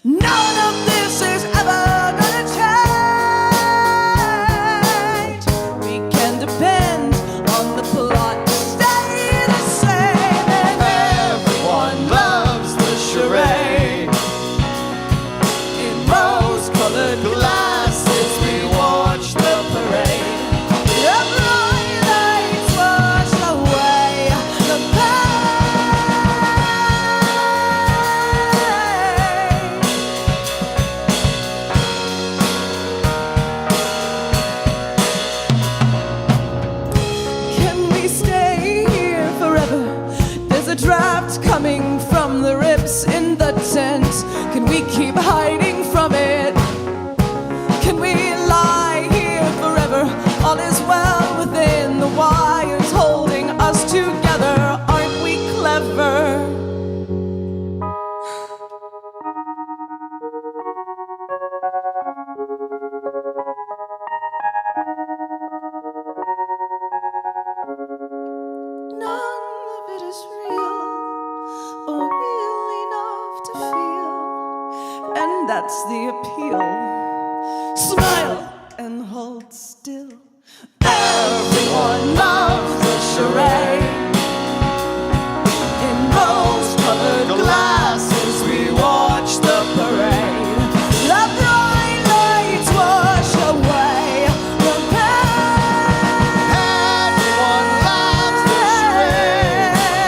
None of this is ever gonna change. We can depend on the plot to stay the same, and everyone loves the charade. In rose-colored glasses we watch the parade. The bright lights wash away the pain. Can we stay here forever? There's a draft coming from the ribs in the tent. Can we keep hiding from it? Can we lie here forever? All is well within the wires holding us together. Aren't we clever? None of it is real, or real enough to feel, and that's the appeal. Smile and hold still. Everyone loves the charade. In rose-colored glasses we watch the parade. The bright lights wash away the pain. Everyone loves the charade.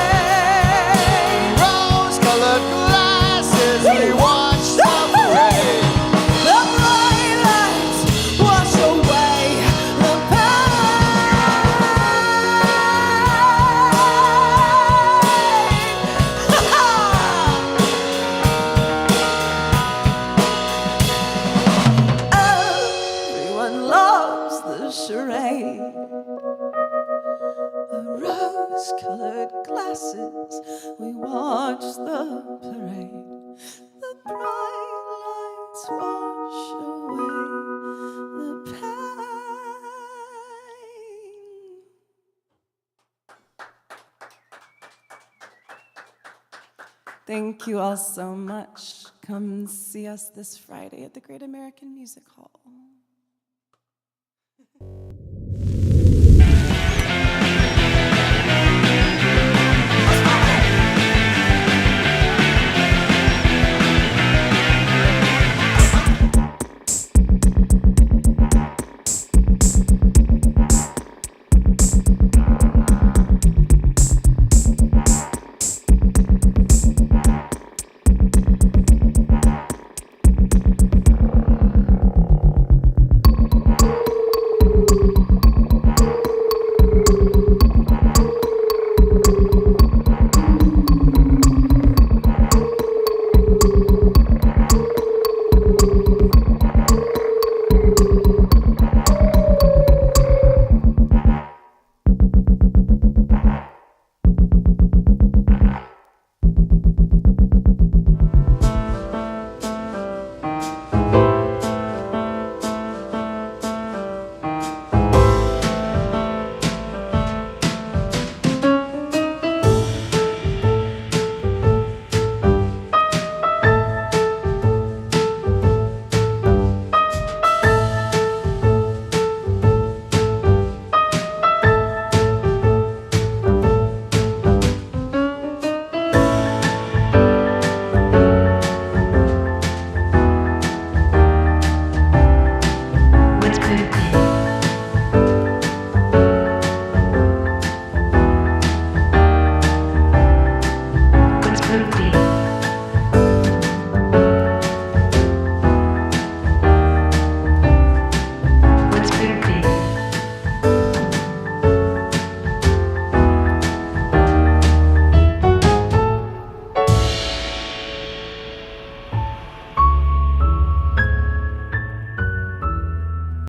Thank you all so much. Come see us this Friday at the Great American Music Hall.